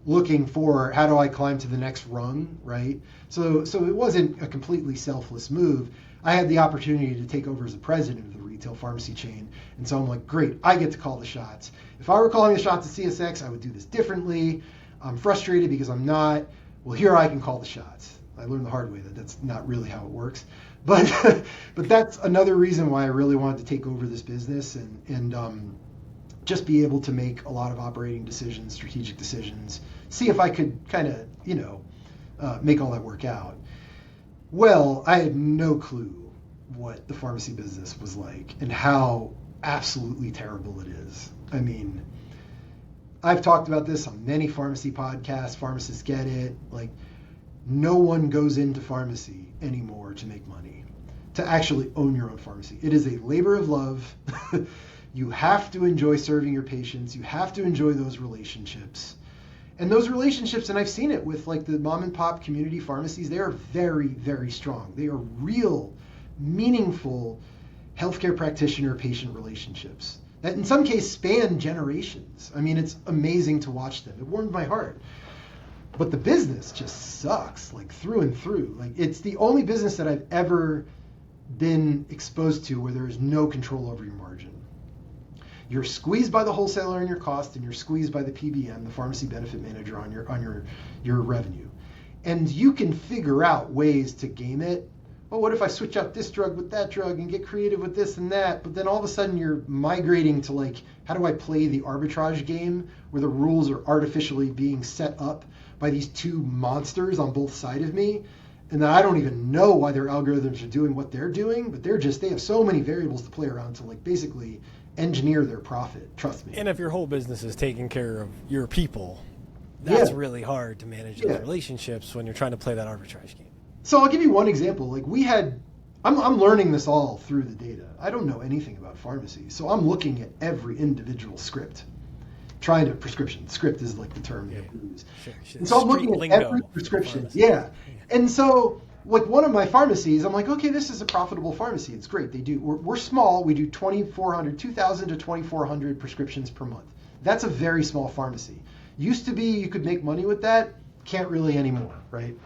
looking for how do I climb to the next rung, right? So it wasn't a completely selfless move. I had the opportunity to take over as the president of the retail pharmacy chain. And so I'm like, great, I get to call the shots. If I were calling the shots at CSX, I would do this differently. I'm frustrated because I'm not. Well, here I can call the shots. I learned the hard way that that's not really how it works. But but that's another reason why I really wanted to take over this business and just be able to make a lot of operating decisions, strategic decisions, see if I could kind of, make all that work out. Well, I had no clue what the pharmacy business was like and how absolutely terrible it is. I mean, I've talked about this on many pharmacy podcasts. Pharmacists get it. Like, no one goes into pharmacy anymore to make money, to actually own your own pharmacy. It is a labor of love. You have to enjoy serving your patients. You have to enjoy those relationships. And those relationships, and I've seen it with like the mom and pop community pharmacies, they are very, very strong. They are real, meaningful healthcare practitioner-patient relationships that in some cases span generations. I mean, it's amazing to watch them. It warmed my heart. But the business just sucks, like through and through. Like it's the only business that I've ever been exposed to where there is no control over your margin. You're squeezed by the wholesaler on your cost, and you're squeezed by the PBM, the pharmacy benefit manager, on your revenue. And you can figure out ways to game it. Well, what if I switch out this drug with that drug and get creative with this and that? But then all of a sudden you're migrating to like, how do I play the arbitrage game where the rules are artificially being set up by these two monsters on both sides of me? And then I don't even know why their algorithms are doing what they're doing, but they have so many variables to play around to like basically engineer their profit. Trust me. And if your whole business is taking care of your people, that's really hard to manage those relationships when you're trying to play that arbitrage game. So I'll give you one example. Like I'm learning this all through the data. I don't know anything about pharmacy. So I'm looking at every individual script, trying to prescription. Script is like the term they use. Sure. And so I'm looking at every prescription. Yeah. And so like one of my pharmacies, I'm like, okay, this is a profitable pharmacy. It's great. We're small. We do 2,000 to 2,400 prescriptions per month. That's a very small pharmacy. Used to be you could make money with that. Can't really anymore, right?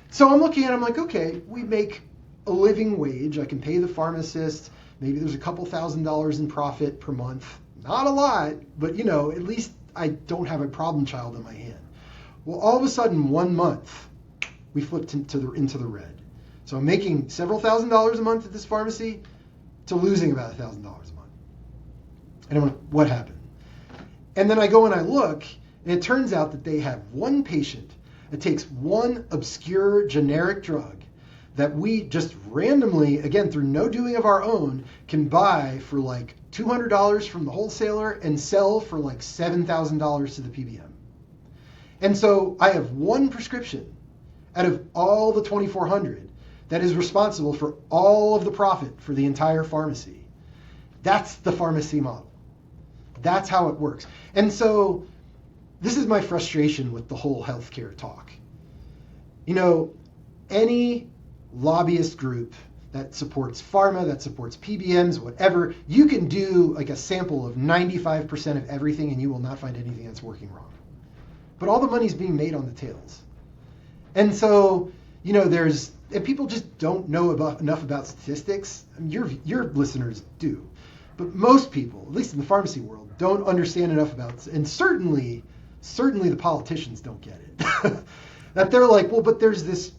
So I'm looking at it, I'm like, okay, we make a living wage. I can pay the pharmacist. Maybe there's a couple $1,000s in profit per month. Not a lot, but at least I don't have a problem child in my hand. Well, all of a sudden, 1 month, we flipped into the red. So I'm making several $1,000s a month at this pharmacy to losing about $1,000 a month. And I'm like, what happened? And then I go and I look, and it turns out that they have one patient that takes one obscure generic drug that we just randomly, again, through no doing of our own, can buy for like $200 from the wholesaler and sell for like $7,000 to the PBM. And so I have one prescription out of all the 2,400 that is responsible for all of the profit for the entire pharmacy. That's the pharmacy model. That's how it works. And so this is my frustration with the whole healthcare talk. Any lobbyist group that supports pharma, that supports PBMs, whatever, you can do like a sample of 95% of everything and you will not find anything that's working wrong. But all the money's being made on the tails. And so, and people just don't know enough about statistics. I mean, your listeners do. But most people, at least in the pharmacy world, don't understand enough about, and certainly the politicians don't get it. That they're like, well, but there's this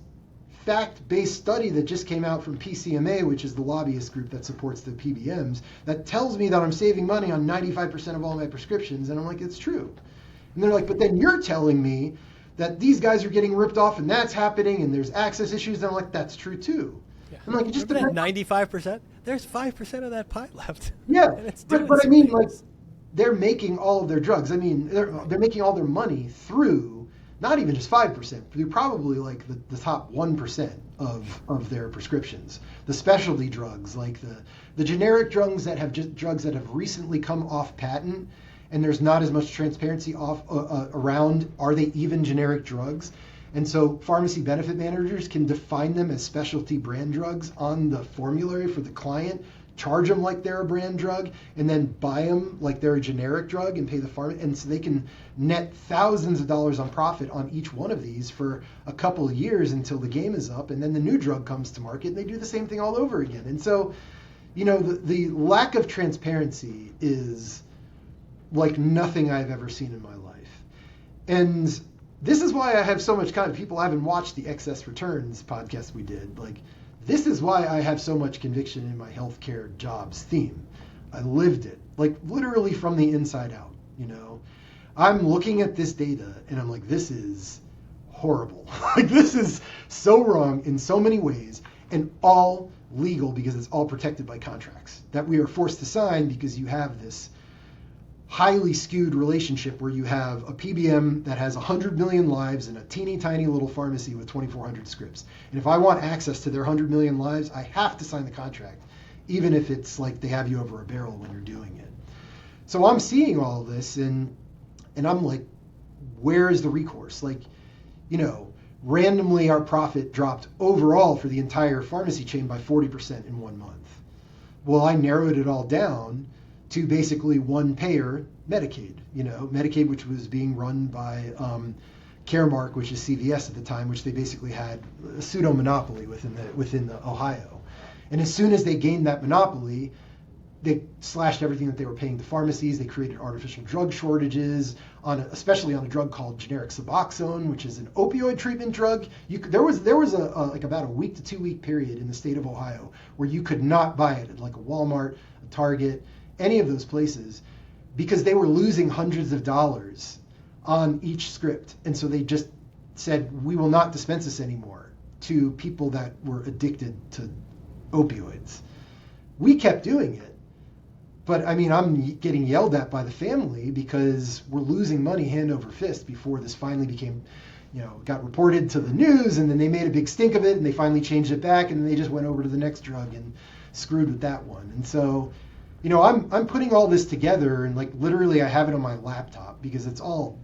fact-based study that just came out from PCMA, which is the lobbyist group that supports the PBMs, that tells me that I'm saving money on 95% of all my prescriptions. And I'm like, it's true. And they're like, but then you're telling me that these guys are getting ripped off and that's happening and there's access issues. And I'm like, that's true too. Yeah. I'm like, it just Remember depends. that 95%? There's 5% of that pie left. Yeah, And it's but doing I some mean, things. like, they're making all of their drugs. I mean, they're making all their money through not even just 5%, through probably like the top 1% of their prescriptions. The specialty drugs, like the generic drugs that have recently come off patent, and there's not as much transparency around, are they even generic drugs? And so pharmacy benefit managers can define them as specialty brand drugs on the formulary for the client, charge them like they're a brand drug, and then buy them like they're a generic drug and pay the pharma. And so they can net thousands of dollars on profit on each one of these for a couple of years until the game is up. And then the new drug comes to market and they do the same thing all over again. And so, you know, the lack of transparency is like nothing I've ever seen in my life. And this is why I have so much people haven't watched the excess returns podcast we did. Like, this is why I have so much conviction in my healthcare jobs theme. I lived it, like literally from the inside out, you know. I'm looking at this data and I'm like, this is horrible. Like, this is so wrong in so many ways, and all legal because it's all protected by contracts that we are forced to sign because you have this highly skewed relationship where you have a PBM that has 100 million lives and a teeny tiny little pharmacy with 2,400 scripts. And if I want access to their 100 million lives, I have to sign the contract, even if it's like they have you over a barrel when you're doing it. So I'm seeing all of this and I'm like, where is the recourse? Like, you know, randomly our profit dropped overall for the entire pharmacy chain by 40% in 1 month. Well, I narrowed it all down to basically one payer, Medicaid. You know, Medicaid, which was being run by Caremark, which is CVS at the time, which they basically had a pseudo monopoly within the Ohio. And as soon as they gained that monopoly, they slashed everything that they were paying the pharmacies. They created artificial drug shortages, especially on a drug called generic Suboxone, which is an opioid treatment drug. There was like about a week to 2 week period in the state of Ohio where you could not buy it at like a Walmart, a Target, any of those places, because they were losing hundreds of dollars on each script. And so they just said, we will not dispense this anymore to people that were addicted to opioids. We kept doing it. But I mean, I'm getting yelled at by the family because we're losing money hand over fist before this finally became, you know, got reported to the news, and then they made a big stink of it and they finally changed it back, and then they just went over to the next drug and screwed with that one. And so, you know, I'm putting all this together, and like literally I have it on my laptop because it's all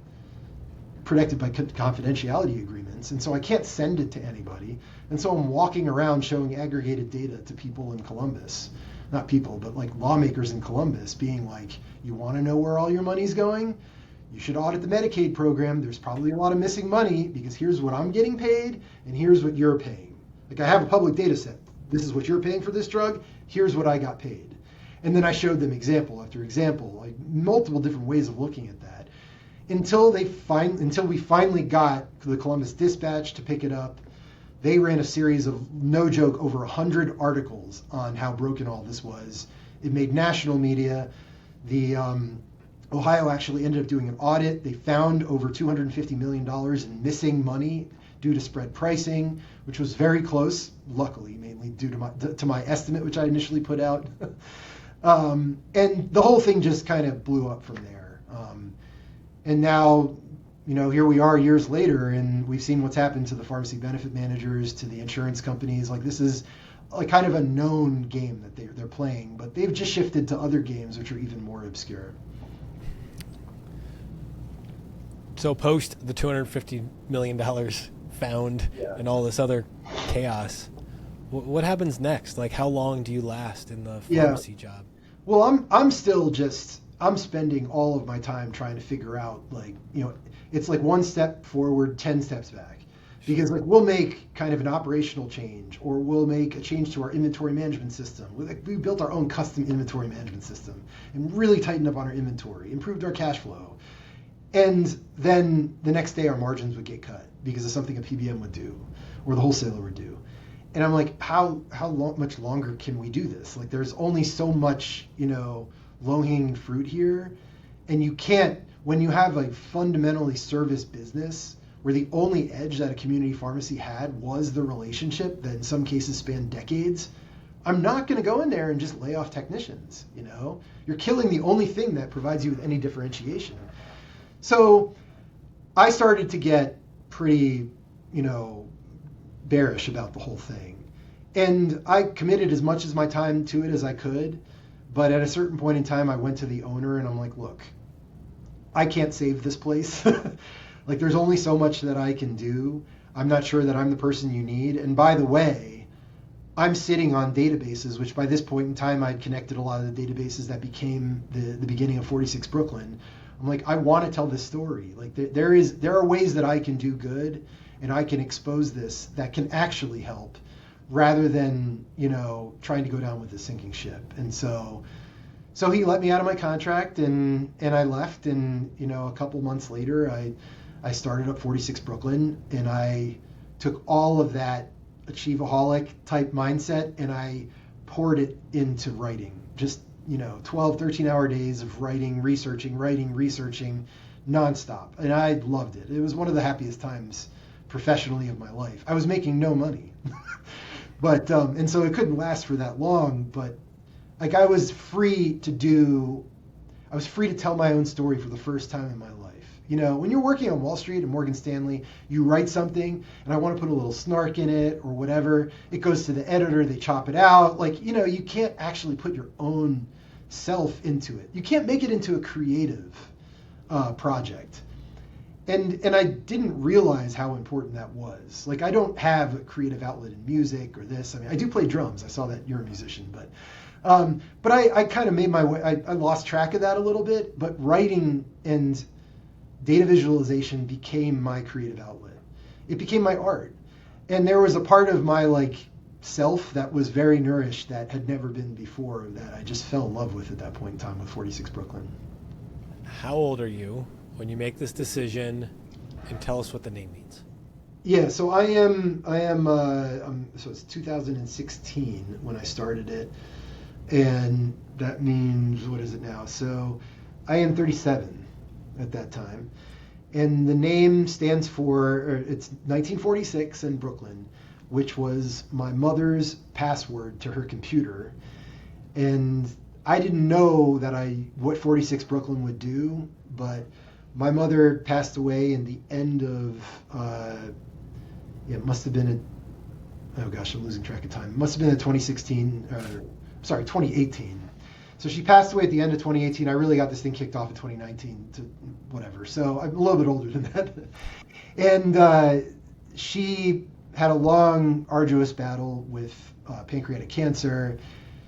protected by confidentiality agreements, and so I can't send it to anybody. And so I'm walking around showing aggregated data to people in Columbus, not people, but like lawmakers in Columbus, being like, you want to know where all your money's going? You should audit the Medicaid program. There's probably a lot of missing money because here's what I'm getting paid and here's what you're paying. Like, I have a public data set. This is what you're paying for this drug. Here's what I got paid. And then I showed them example after example, like multiple different ways of looking at that, until we finally got the Columbus Dispatch to pick it up. They ran a series of, no joke, over 100 articles on how broken all this was. It made national media. The Ohio actually ended up doing an audit. They found over $250 million in missing money due to spread pricing, which was very close, luckily, mainly due to my estimate, which I initially put out. And the whole thing just kind of blew up from there. And now, you know, here we are years later, and we've seen what's happened to the pharmacy benefit managers, to the insurance companies. Like, this is like kind of a known game that they're playing, but they've just shifted to other games which are even more obscure. So post the $250 million found and all this other chaos, what happens next? Like, how long do you last in the pharmacy job? Well, I'm still just, I'm spending all of my time trying to figure out, like, you know, it's like one step forward, 10 steps back. Because like, we'll make kind of an operational change, or we'll make a change to our inventory management system. We built our own custom inventory management system and really tightened up on our inventory, improved our cash flow. And then the next day our margins would get cut because of something a PBM would do or the wholesaler would do. And I'm like, how much longer can we do this? Like, there's only so much, you know, low-hanging fruit here. And you can't, when you have a fundamentally service business where the only edge that a community pharmacy had was the relationship that in some cases spanned decades, I'm not going to go in there and just lay off technicians. You know, you're killing the only thing that provides you with any differentiation. So I started to get pretty, bearish about the whole thing. And I committed as much as my time to it as I could. But at a certain point in time, I went to the owner and I'm like, look, I can't save this place. Like, there's only so much that I can do. I'm not sure that I'm the person you need. And by the way, I'm sitting on databases, which by this point in time, I'd connected a lot of the databases that became the beginning of 46 Brooklyn. I'm like, I want to tell this story. Like, there are ways that I can do good and I can expose this that can actually help, rather than, trying to go down with the sinking ship. And so he let me out of my contract and I left. And, a couple months later, I started up 46 Brooklyn, and I took all of that achievaholic type mindset and I poured it into writing. Just, 12, 13-hour days of writing, researching, nonstop. And I loved it. It was one of the happiest times professionally of my life. I was making no money. But, and so it couldn't last for that long, but like I was free to tell my own story for the first time in my life. When you're working on Wall Street and Morgan Stanley, you write something and I want to put a little snark in it or whatever. It goes to the editor, they chop it out. Like, you can't actually put your own self into it. You can't make it into a creative project. And I didn't realize how important that was. Like, I don't have a creative outlet in music or this. I mean, I do play drums. I saw that you're a musician, but I kind of made my way. I lost track of that a little bit, but writing and data visualization became my creative outlet. It became my art. And there was a part of my self that was very nourished that had never been before, that I just fell in love with at that point in time with 46 Brooklyn. How old are you when you make this decision, and tell us what the name means? Yeah, so so it's 2016 when I started it. And that means, what is it now? So I am 37 at that time. And the name stands for, it's 1946 in Brooklyn, which was my mother's password to her computer. And I didn't know what 46 Brooklyn would do, but my mother passed away in the end of, it must have been I'm losing track of time. It must have been in 2018. So she passed away at the end of 2018. I really got this thing kicked off in 2019 to whatever. So I'm a little bit older than that. And she had a long, arduous battle with pancreatic cancer.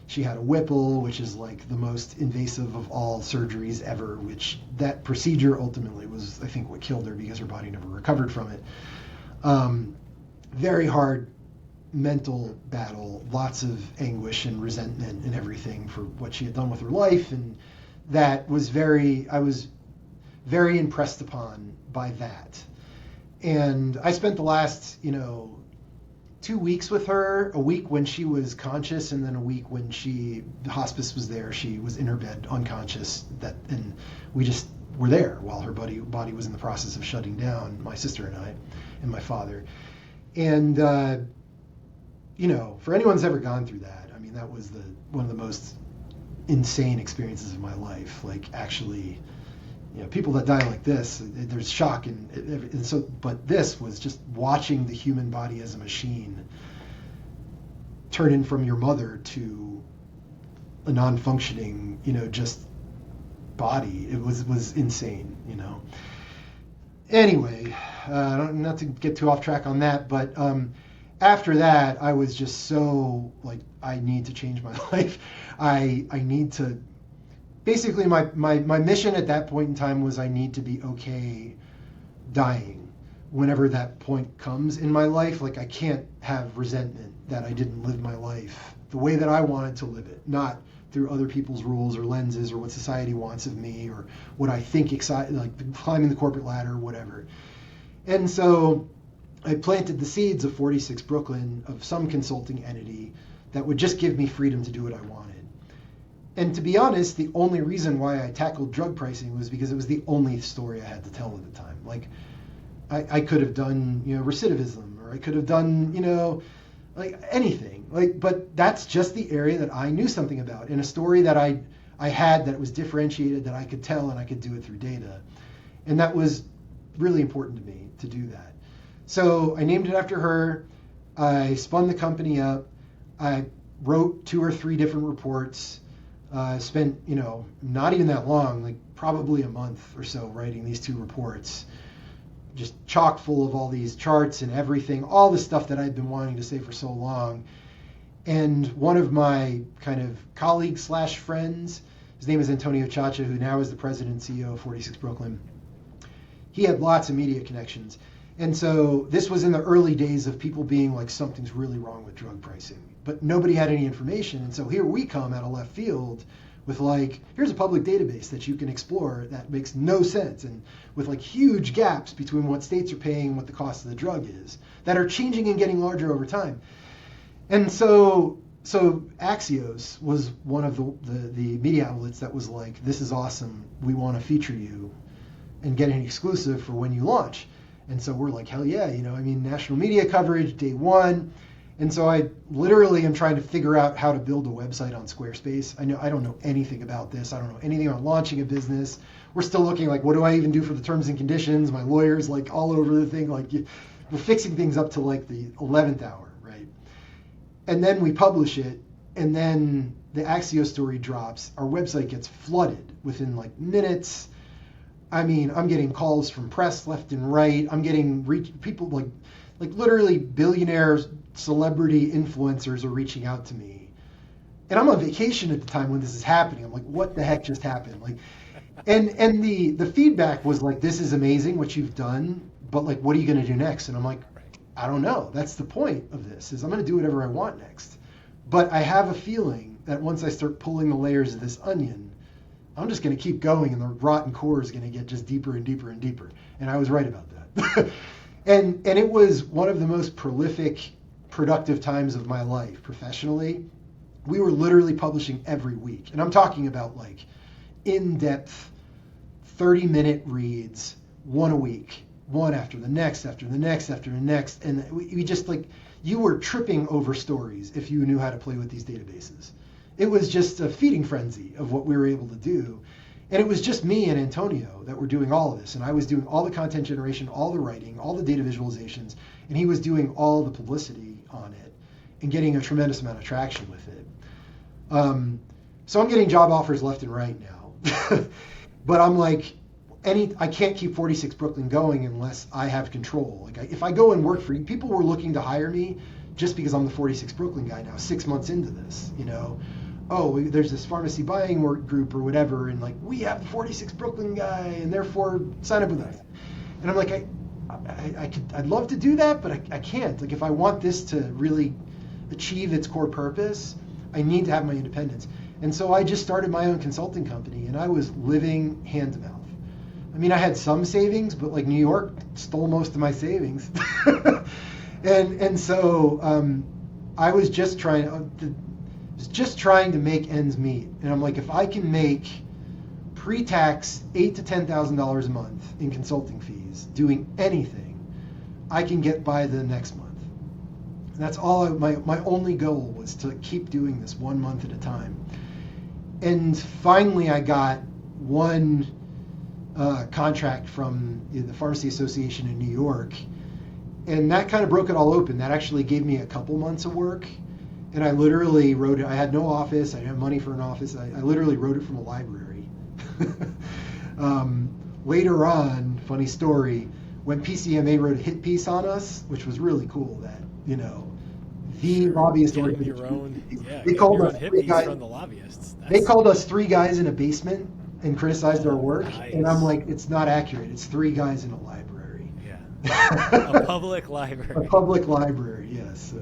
She had a Whipple, which is like the most invasive of all surgeries ever, which that procedure ultimately was, I think, what killed her because her body never recovered from it. Very hard mental battle, lots of anguish and resentment and everything for what she had done with her life. And that was I was very impressed upon by that. And I spent the last, 2 weeks with her, a week when she was conscious, and then a week when the hospice was there. She was in her bed unconscious, and we just were there while her body was in the process of shutting down, my sister and I, and my father. And, for anyone who's ever gone through that, I mean, that was one of the most insane experiences of my life. Like, actually, people that die like this, there's shock and so, but this was just watching the human body as a machine turn in from your mother to a non-functioning, just body. It was insane, Anyway, not to get too off track on that, but after that, I was just so I need to change my life. I need to. Basically, my mission at that point in time was I need to be okay dying whenever that point comes in my life. Like, I can't have resentment that I didn't live my life the way that I wanted to live it, not through other people's rules or lenses or what society wants of me or what I think climbing the corporate ladder or whatever. And so I planted the seeds of 46 Brooklyn, of some consulting entity that would just give me freedom to do what I wanted. And to be honest, the only reason why I tackled drug pricing was because it was the only story I had to tell at the time. Like, I could have done, recidivism, or I could have done, like anything. But that's just the area that I knew something about, and a story that I had that was differentiated, that I could tell, and I could do it through data. And that was really important to me to do that. So I named it after her. I spun the company up. I wrote 2 or 3 different reports. Spent, not even that long, like probably a month or so writing these 2 reports, just chock full of all these charts and everything, all the stuff that I'd been wanting to say for so long. And one of my kind of colleagues / friends, his name is Antonio Chacha, who now is the president and CEO of 46 Brooklyn. He had lots of media connections. And so this was in the early days of people being like, something's really wrong with drug pricing. But nobody had any information. And so here we come out of left field with like, here's a public database that you can explore that makes no sense, and with like huge gaps between what states are paying and what the cost of the drug is, that are changing and getting larger over time. And so Axios was one of the media outlets that was like, this is awesome, we want to feature you and get an exclusive for when you launch. And so we're like, hell yeah, national media coverage, day one. And so I literally am trying to figure out how to build a website on Squarespace. I don't know anything about this. I don't know anything about launching a business. We're still looking like, what do I even do for the terms and conditions? My lawyer's like all over the thing. Like, we're fixing things up to like the 11th hour, right? And then we publish it, and then the Axios story drops. Our website gets flooded within like minutes. I'm getting calls from press left and right. I'm getting people like literally billionaires, celebrity influencers are reaching out to me. And I'm on vacation at the time when this is happening. I'm like, what the heck just happened? Like, and the feedback was like, this is amazing what you've done, but like, what are you going to do next? And I'm like, I don't know. That's the point of this, is I'm going to do whatever I want next. But I have a feeling that once I start pulling the layers of this onion, I'm just going to keep going, and the rotten core is going to get just deeper and deeper and deeper. And I was right about that. and it was one of the most prolific, productive times of my life professionally. We were literally publishing every week. And I'm talking about like in-depth 30-minute reads, one a week, one after the next, after the next, after the next. And we just like, you were tripping over stories if you knew how to play with these databases. It was just a feeding frenzy of what we were able to do. And it was just me and Antonio that were doing all of this. And I was doing all the content generation, all the writing, all the data visualizations, and he was doing all the publicity on it and getting a tremendous amount of traction with it. So I'm getting job offers left and right now. But I'm like, I can't keep 46 Brooklyn going unless I have control. Like, if I go and work for you, people were looking to hire me just because I'm the 46 Brooklyn guy now, 6 months into this, Oh, there's this pharmacy buying work group or whatever, and like, we have the 46 Brooklyn guy, and therefore sign up with us. And I'm like, I'd love to do that, but I can't. Like, if I want this to really achieve its core purpose, I need to have my independence. And so I just started my own consulting company, and I was living hand to mouth. I had some savings, but like New York stole most of my savings. and so I was just trying to make ends meet. And I'm like, if I can make pre-tax $8,000 to $10,000 a month in consulting fees doing anything, I can get by the next month. And that's all. My only goal was to keep doing this 1 month at a time. And finally, I got one contract from the Pharmacy Association in New York, and that kind of broke it all open. That actually gave me a couple months of work. And I literally wrote it. I had no office. I didn't have money for an office. I literally wrote it from a library. Later on, funny story, when PCMA wrote a hit piece on us, which was really cool, that, the lobbyist organization. They called us three guys from the lobbyists. They called us 3 guys in a basement and criticized our work. Nice. And I'm like, it's not accurate. It's 3 guys in a library. Yeah. A public library. A public library, yes.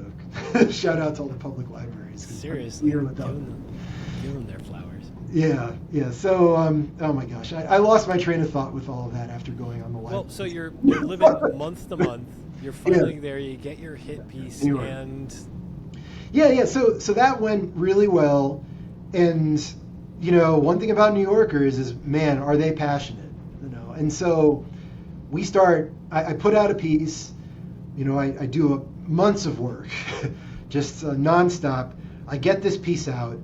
So, shout out to all the public libraries. Seriously, give them their flowers. Yeah. So, oh my gosh, I lost my train of thought with all of that after going on the library. Well, so you're living month to month. You're finally there. You get your hit piece, and yeah. So that went really well. And one thing about New Yorkers is, man, are they passionate? And so we start I put out a piece, I do months of work, just nonstop. I get this piece out.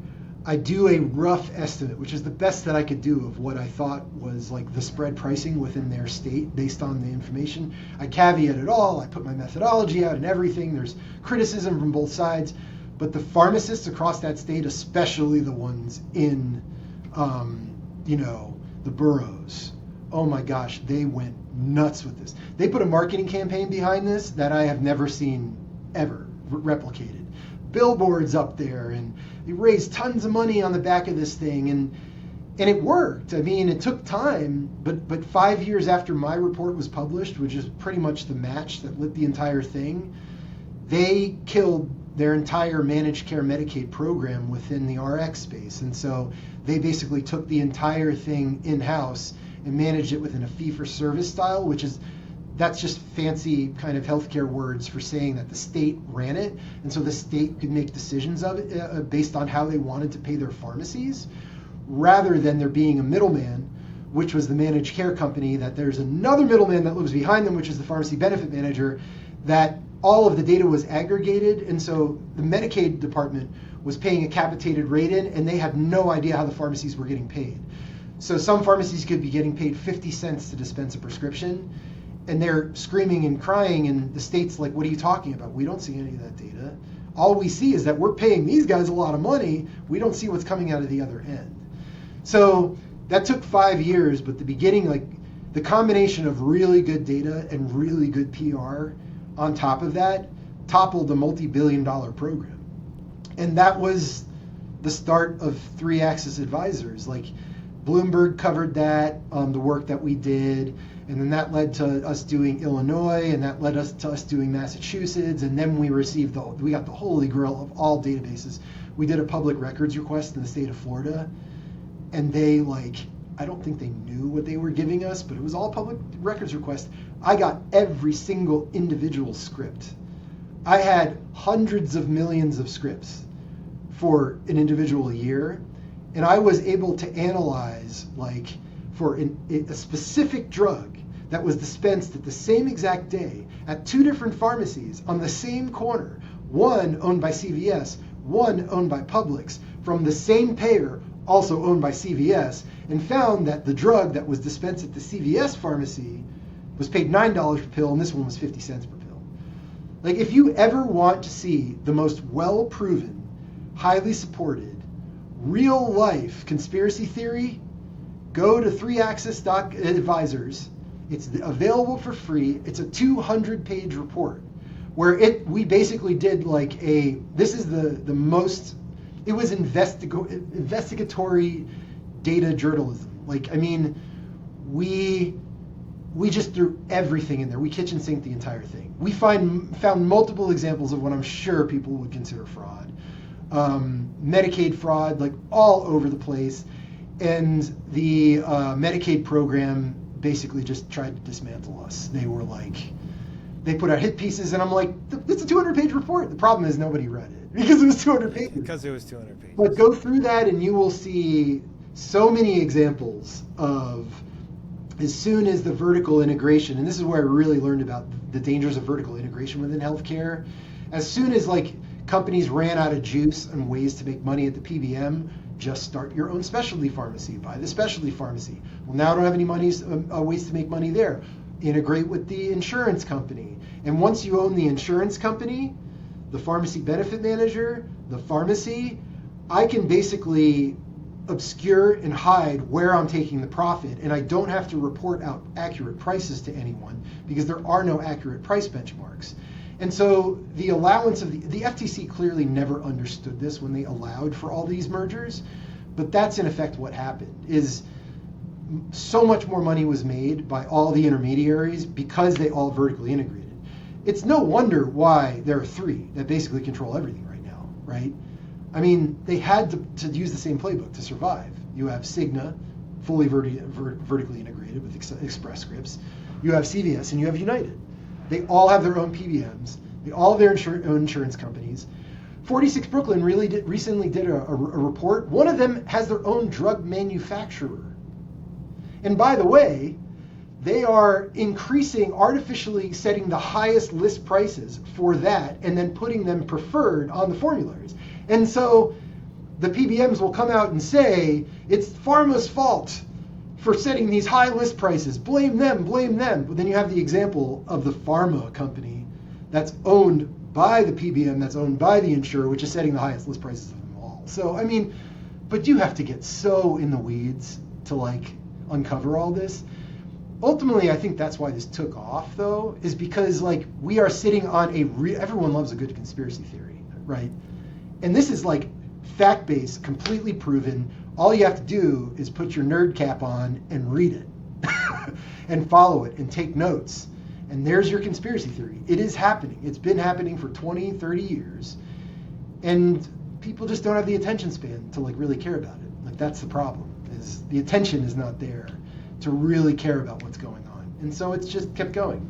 I do a rough estimate, which is the best that I could do of what I thought was like the spread pricing within their state based on the information. I caveat it all. I put my methodology out and everything. There's criticism from both sides, but the pharmacists across that state, especially the ones in, the boroughs, oh my gosh, they went nuts with this. They put a marketing campaign behind this that I have never seen ever replicated. Billboards up there, and they raised tons of money on the back of this thing, and it worked. I mean, it took time, but 5 years after my report was published, which is pretty much the match that lit the entire thing, they killed their entire managed care Medicaid program within the RX space. And so they basically took the entire thing in-house and managed it within a fee-for-service style, that's just fancy kind of healthcare words for saying that the state ran it, and so the state could make decisions of it based on how they wanted to pay their pharmacies, rather than there being a middleman, which was the managed care company, that there's another middleman that lives behind them, which is the pharmacy benefit manager, that all of the data was aggregated, and so the Medicaid department was paying a capitated rate in, and they had no idea how the pharmacies were getting paid. So some pharmacies could be getting paid 50 cents to dispense a prescription, and they're screaming and crying, and the state's like, what are you talking about? We don't see any of that data. All we see is that we're paying these guys a lot of money. We don't see what's coming out of the other end. So that took 5 years, but the beginning, like the combination of really good data and really good PR on top of that toppled a multi-billion-dollar program. And that was the start of 3-Axis Advisors. Like Bloomberg covered that, the work that we did, and then that led to us doing Illinois, and that led to us doing Massachusetts, and then we got the holy grail of all databases. We did a public records request in the state of Florida, and they I don't think they knew what they were giving us, but it was all public records request. I got every single individual script. I had hundreds of millions of scripts for an individual year, and I was able to analyze for a specific drug that was dispensed at the same exact day at 2 different pharmacies on the same corner, one owned by CVS, one owned by Publix, from the same payer, also owned by CVS, and found that the drug that was dispensed at the CVS pharmacy was paid $9 per pill, and this one was 50 cents per pill. If you ever want to see the most well-proven, highly supported, real-life conspiracy theory, go to 3Axis Advisors. It's available for free. It's a 200-page report where we basically did this is the most, it was investigatory data journalism. We just threw everything in there. We kitchen sinked the entire thing. We found multiple examples of what I'm sure people would consider fraud. Medicaid fraud, all over the place. And the Medicaid program basically just tried to dismantle us. They were they put out hit pieces, and I'm like, it's a 200-page report. The problem is nobody read it because it was 200 pages. Because it was 200 pages. But go through that, and you will see so many examples of, as soon as the vertical integration, and this is where I really learned about the dangers of vertical integration within healthcare, as soon as companies ran out of juice and ways to make money at the PBM, just start your own specialty pharmacy, buy the specialty pharmacy. Well, now I don't have any ways to make money there. Integrate with the insurance company. And once you own the insurance company, the pharmacy benefit manager, the pharmacy, I can basically obscure and hide where I'm taking the profit, and I don't have to report out accurate prices to anyone because there are no accurate price benchmarks. And so the allowance of the FTC clearly never understood this when they allowed for all these mergers, but that's in effect what happened, is so much more money was made by all the intermediaries because they all vertically integrated. It's no wonder why there are 3 that basically control everything right now, right? I mean, they had to use the same playbook to survive. You have Cigna, fully vertically integrated with Express Scripts. You have CVS, and you have United. They all have their own PBMs. They all have their own insurance companies. 46 Brooklyn recently did a report. One of them has their own drug manufacturer. And by the way, they are artificially setting the highest list prices for that and then putting them preferred on the formularies. And so the PBMs will come out and say, it's pharma's fault for setting these high list prices. Blame them. But then you have the example of the pharma company that's owned by the PBM, that's owned by the insurer, which is setting the highest list prices of them all. So, I mean, but you have to get so in the weeds to like uncover all this. Ultimately, I think that's why this took off, though, is because like we are sitting on everyone loves a good conspiracy theory, right? And this is like fact-based, completely proven. All you have to do is put your nerd cap on and read it and follow it and take notes. And there's your conspiracy theory. It is happening. It's been happening for 20, 30 years. And people just don't have the attention span to like really care about it. Like that's the problem, is the attention is not there to really care about what's going on. And so it's just kept going.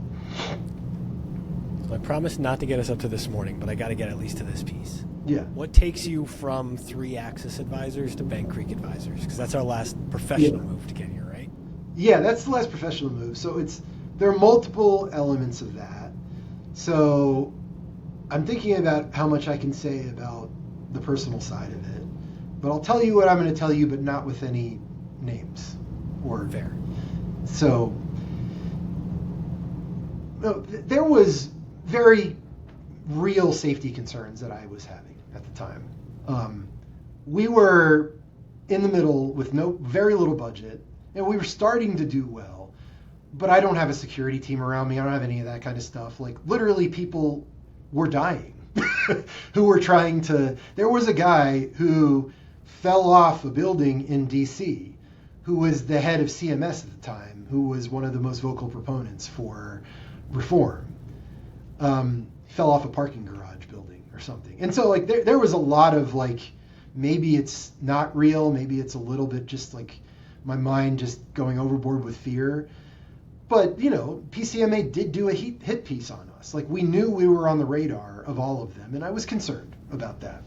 So I promised not to get us up to this morning, but I got to get at least to this piece. Yeah. What takes you from 3-Axis Advisors to Bank Creek Advisors? Because that's our last professional move to get here, right? Yeah, that's the last professional move. So there are multiple elements of that. So I'm thinking about how much I can say about the personal side of it. But I'll tell you what I'm going to tell you, but not with any names. Or fair. So there was very real safety concerns that I was having at the time. We were in the middle with very little budget, and we were starting to do well, but I don't have a security team around me. I don't have any of that kind of stuff. Like literally people were dying who were trying to, there was a guy who fell off a building in DC who was the head of CMS at the time, who was one of the most vocal proponents for reform. Fell off a parking garage building or something. And so like there was a lot of like, maybe it's not real, maybe it's a little bit just like my mind just going overboard with fear. But, you know, PCMA did do a hit piece on us. Like we knew we were on the radar of all of them, and I was concerned about that.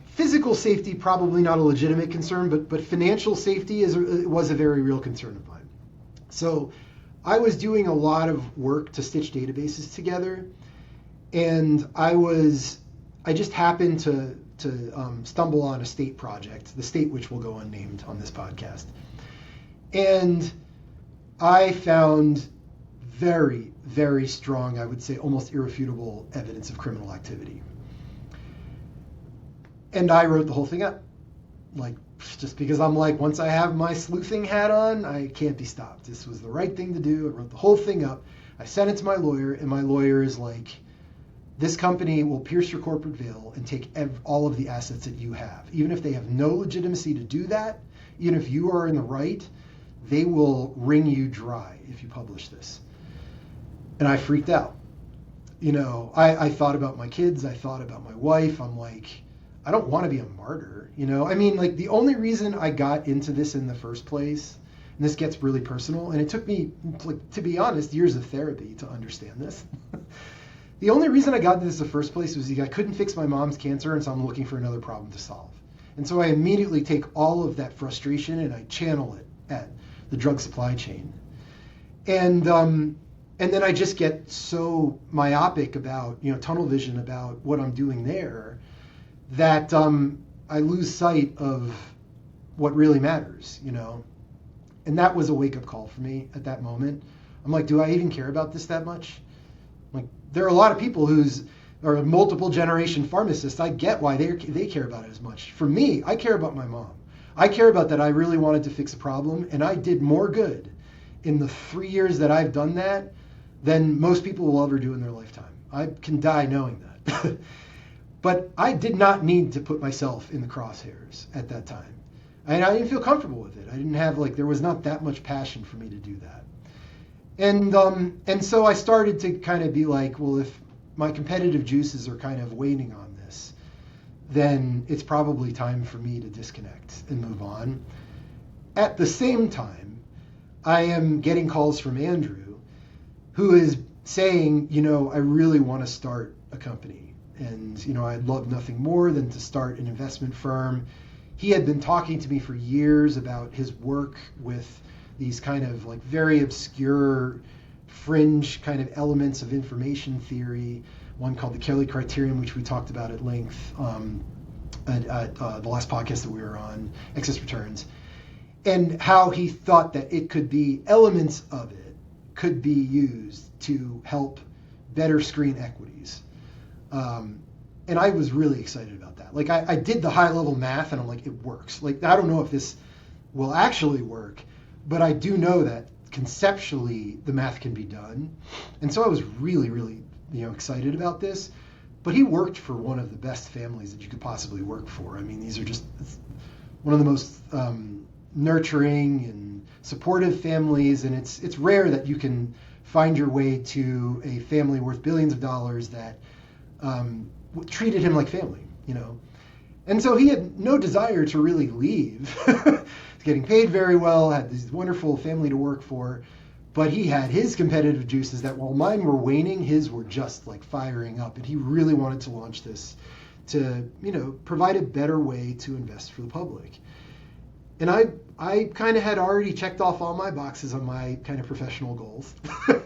Physical safety, probably not a legitimate concern, but financial safety was a very real concern of mine. So I was doing a lot of work to stitch databases together, and I just happened to stumble on a state project, the state which will go unnamed on this podcast. And I found very, very strong, I would say almost irrefutable evidence of criminal activity. And I wrote the whole thing up. Like, just because I'm like, once I have my sleuthing hat on, I can't be stopped. This was the right thing to do. I wrote the whole thing up. I sent it to my lawyer, and my lawyer is like, this company will pierce your corporate veil and take all of the assets that you have. Even if they have no legitimacy to do that, even if you are in the right, they will wring you dry if you publish this. And I freaked out. You know, I thought about my kids. I thought about my wife. I'm like, I don't want to be a martyr, you know? I mean, like, the only reason I got into this in the first place, and this gets really personal, and it took me, like, to be honest, years of therapy to understand this. The only reason I got into this in the first place was I couldn't fix my mom's cancer, and so I'm looking for another problem to solve. And so I immediately take all of that frustration and I channel it at the drug supply chain. And then I just get so myopic about, you know, tunnel vision about what I'm doing there, that I lose sight of what really matters, you know? And that was a wake-up call for me at that moment. I'm like, do I even care about this that much? Like, there are a lot of people are multiple generation pharmacists. I get why they care about it as much. For me, I care about my mom. I care about that I really wanted to fix a problem, and I did more good in the 3 years that I've done that than most people will ever do in their lifetime. I can die knowing that. But I did not need to put myself in the crosshairs at that time. And I didn't feel comfortable with it. I didn't have, like, there was not that much passion for me to do that. And so I started to kind of be like, well, if my competitive juices are kind of waning on this, then it's probably time for me to disconnect and move on. At the same time, I am getting calls from Andrew, who is saying, you know, I really want to start a company. And, you know, I'd love nothing more than to start an investment firm. He had been talking to me for years about his work with these kind of like very obscure fringe kind of elements of information theory, one called the Kelly criterion, which we talked about at length at the last podcast that we were on, excess returns, and how he thought that it could be, elements of it could be used to help better screen equities. And I was really excited about that. Like I did the high level math and I'm like, it works. Like, I don't know if this will actually work, but I do know that conceptually the math can be done. And so I was really, really, excited about this. But he worked for one of the best families that you could possibly work for. I mean, these are just one of the most nurturing and supportive families, and it's rare that you can find your way to a family worth billions of dollars that treated him like family, And so he had no desire to really leave. Getting paid very well, had this wonderful family to work for, but he had his competitive juices that while mine were waning, his were just like firing up, and he really wanted to launch this to, provide a better way to invest for the public. And I kind of had already checked off all my boxes on my kind of professional goals.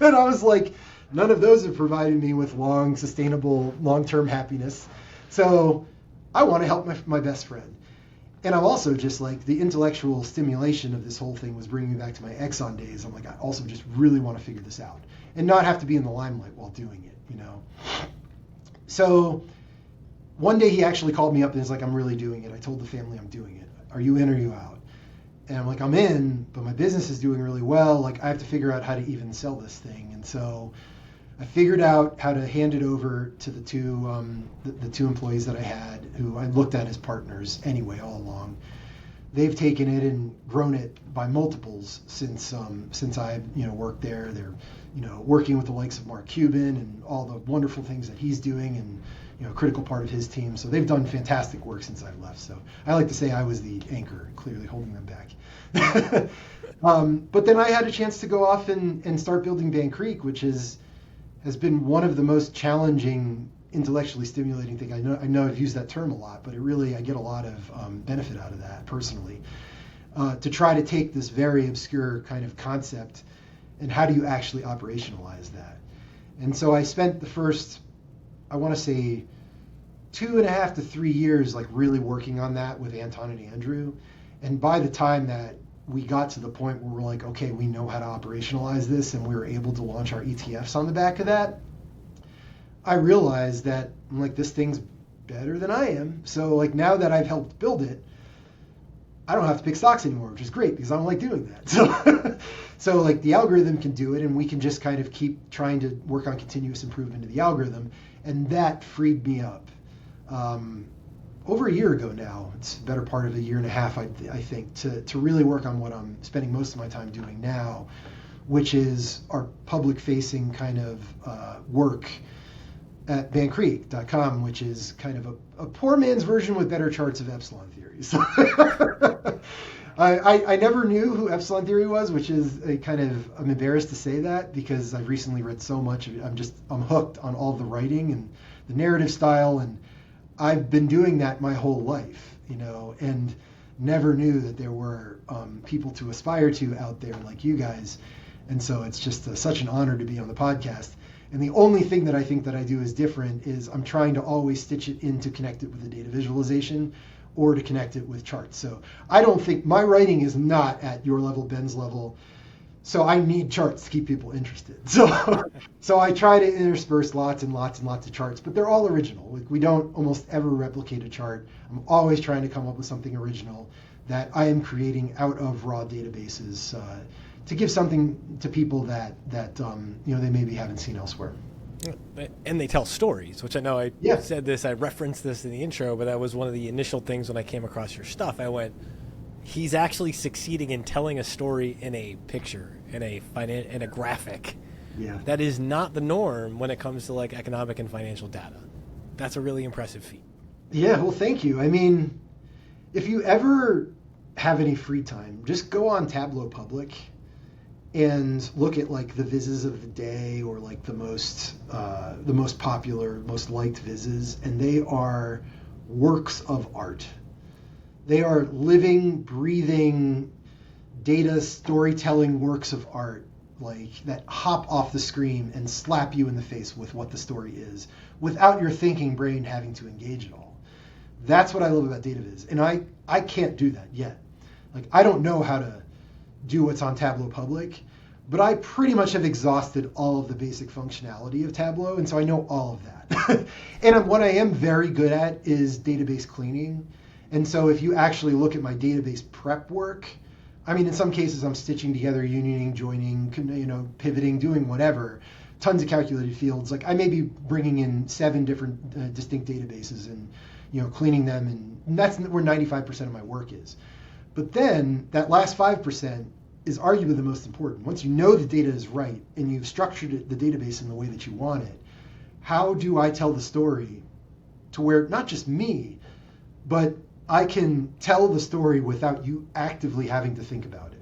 And I was like, none of those have provided me with sustainable, long-term happiness. So I want to help my best friend. And I'm also just like, the intellectual stimulation of this whole thing was bringing me back to my Exxon days. I'm like, I also just really want to figure this out and not have to be in the limelight while doing it, So one day he actually called me up and was like, I'm really doing it. I told the family I'm doing it. Are you in or are you out? And I'm like, I'm in, but my business is doing really well. Like, I have to figure out how to even sell this thing. And so I figured out how to hand it over to the two employees that I had, who I looked at as partners anyway all along. They've taken it and grown it by multiples since I worked there. They're working with the likes of Mark Cuban and all the wonderful things that he's doing, and a critical part of his team. So they've done fantastic work since I've left. So I like to say I was the anchor, clearly holding them back. But then I had a chance to go off and start building Ban Creek, which has been one of the most challenging, intellectually stimulating thing. I know I've used that term a lot, but I get a lot of benefit out of that personally. To try to take this very obscure kind of concept and how do you actually operationalize that? And so I spent the first, I want to say, 2.5 to 3 years like really working on that with Anton and Andrew. And by the time that we got to the point where we're like, okay, we know how to operationalize this, and we were able to launch our ETFs on the back of that, I realized that I'm like, this thing's better than I am. So like, now that I've helped build it, I don't have to pick stocks anymore, which is great because I don't like doing that. So like, the algorithm can do it, and we can just kind of keep trying to work on continuous improvement of the algorithm. And that freed me up. Over a year ago now, it's a better part of 1.5 years, I think, to really work on what I'm spending most of my time doing now, which is our public-facing kind of work at bancreek.com, which is kind of a poor man's version with better charts of epsilon theories. I never knew who epsilon theory was, which is I'm embarrassed to say that because I've recently read so much of it. I'm hooked on all the writing and the narrative style, and I've been doing that my whole life, and never knew that there were people to aspire to out there like you guys. And so it's just such an honor to be on the podcast. And the only thing that I think that I do is different is I'm trying to always stitch it in to connect it with the data visualization or to connect it with charts. So I don't think my writing is not at your level, Ben's level. So I need charts to keep people interested. So I try to intersperse lots and lots and lots of charts, but they're all original. Like, we don't almost ever replicate a chart. I'm always trying to come up with something original that I am creating out of raw databases to give something to people that they maybe haven't seen elsewhere. And they tell stories, which I know I said this, I referenced this in the intro, but that was one of the initial things when I came across your stuff. I went, he's actually succeeding in telling a story in a picture, in a graphic. Yeah. That is not the norm when it comes to like economic and financial data. That's a really impressive feat. Yeah, well, thank you. I mean, if you ever have any free time, just go on Tableau Public and look at like the vizzes of the day, or like the most popular, most liked vizzes, and they are works of art. They are living, breathing, data storytelling works of art, like that hop off the screen and slap you in the face with what the story is without your thinking brain having to engage at all. That's what I love about data viz. And I can't do that yet. Like, I don't know how to do what's on Tableau Public, but I pretty much have exhausted all of the basic functionality of Tableau, and so I know all of that. And what I am very good at is database cleaning. And so if you actually look at my database prep work, I mean, in some cases I'm stitching together, unioning, joining, pivoting, doing whatever, tons of calculated fields. Like, I may be bringing in 7 different distinct databases and cleaning them, and that's where 95% of my work is. But then that last 5% is arguably the most important. Once you know the data is right and you've structured the database in the way that you want it, how do I tell the story to where not just me, but I can tell the story without you actively having to think about it?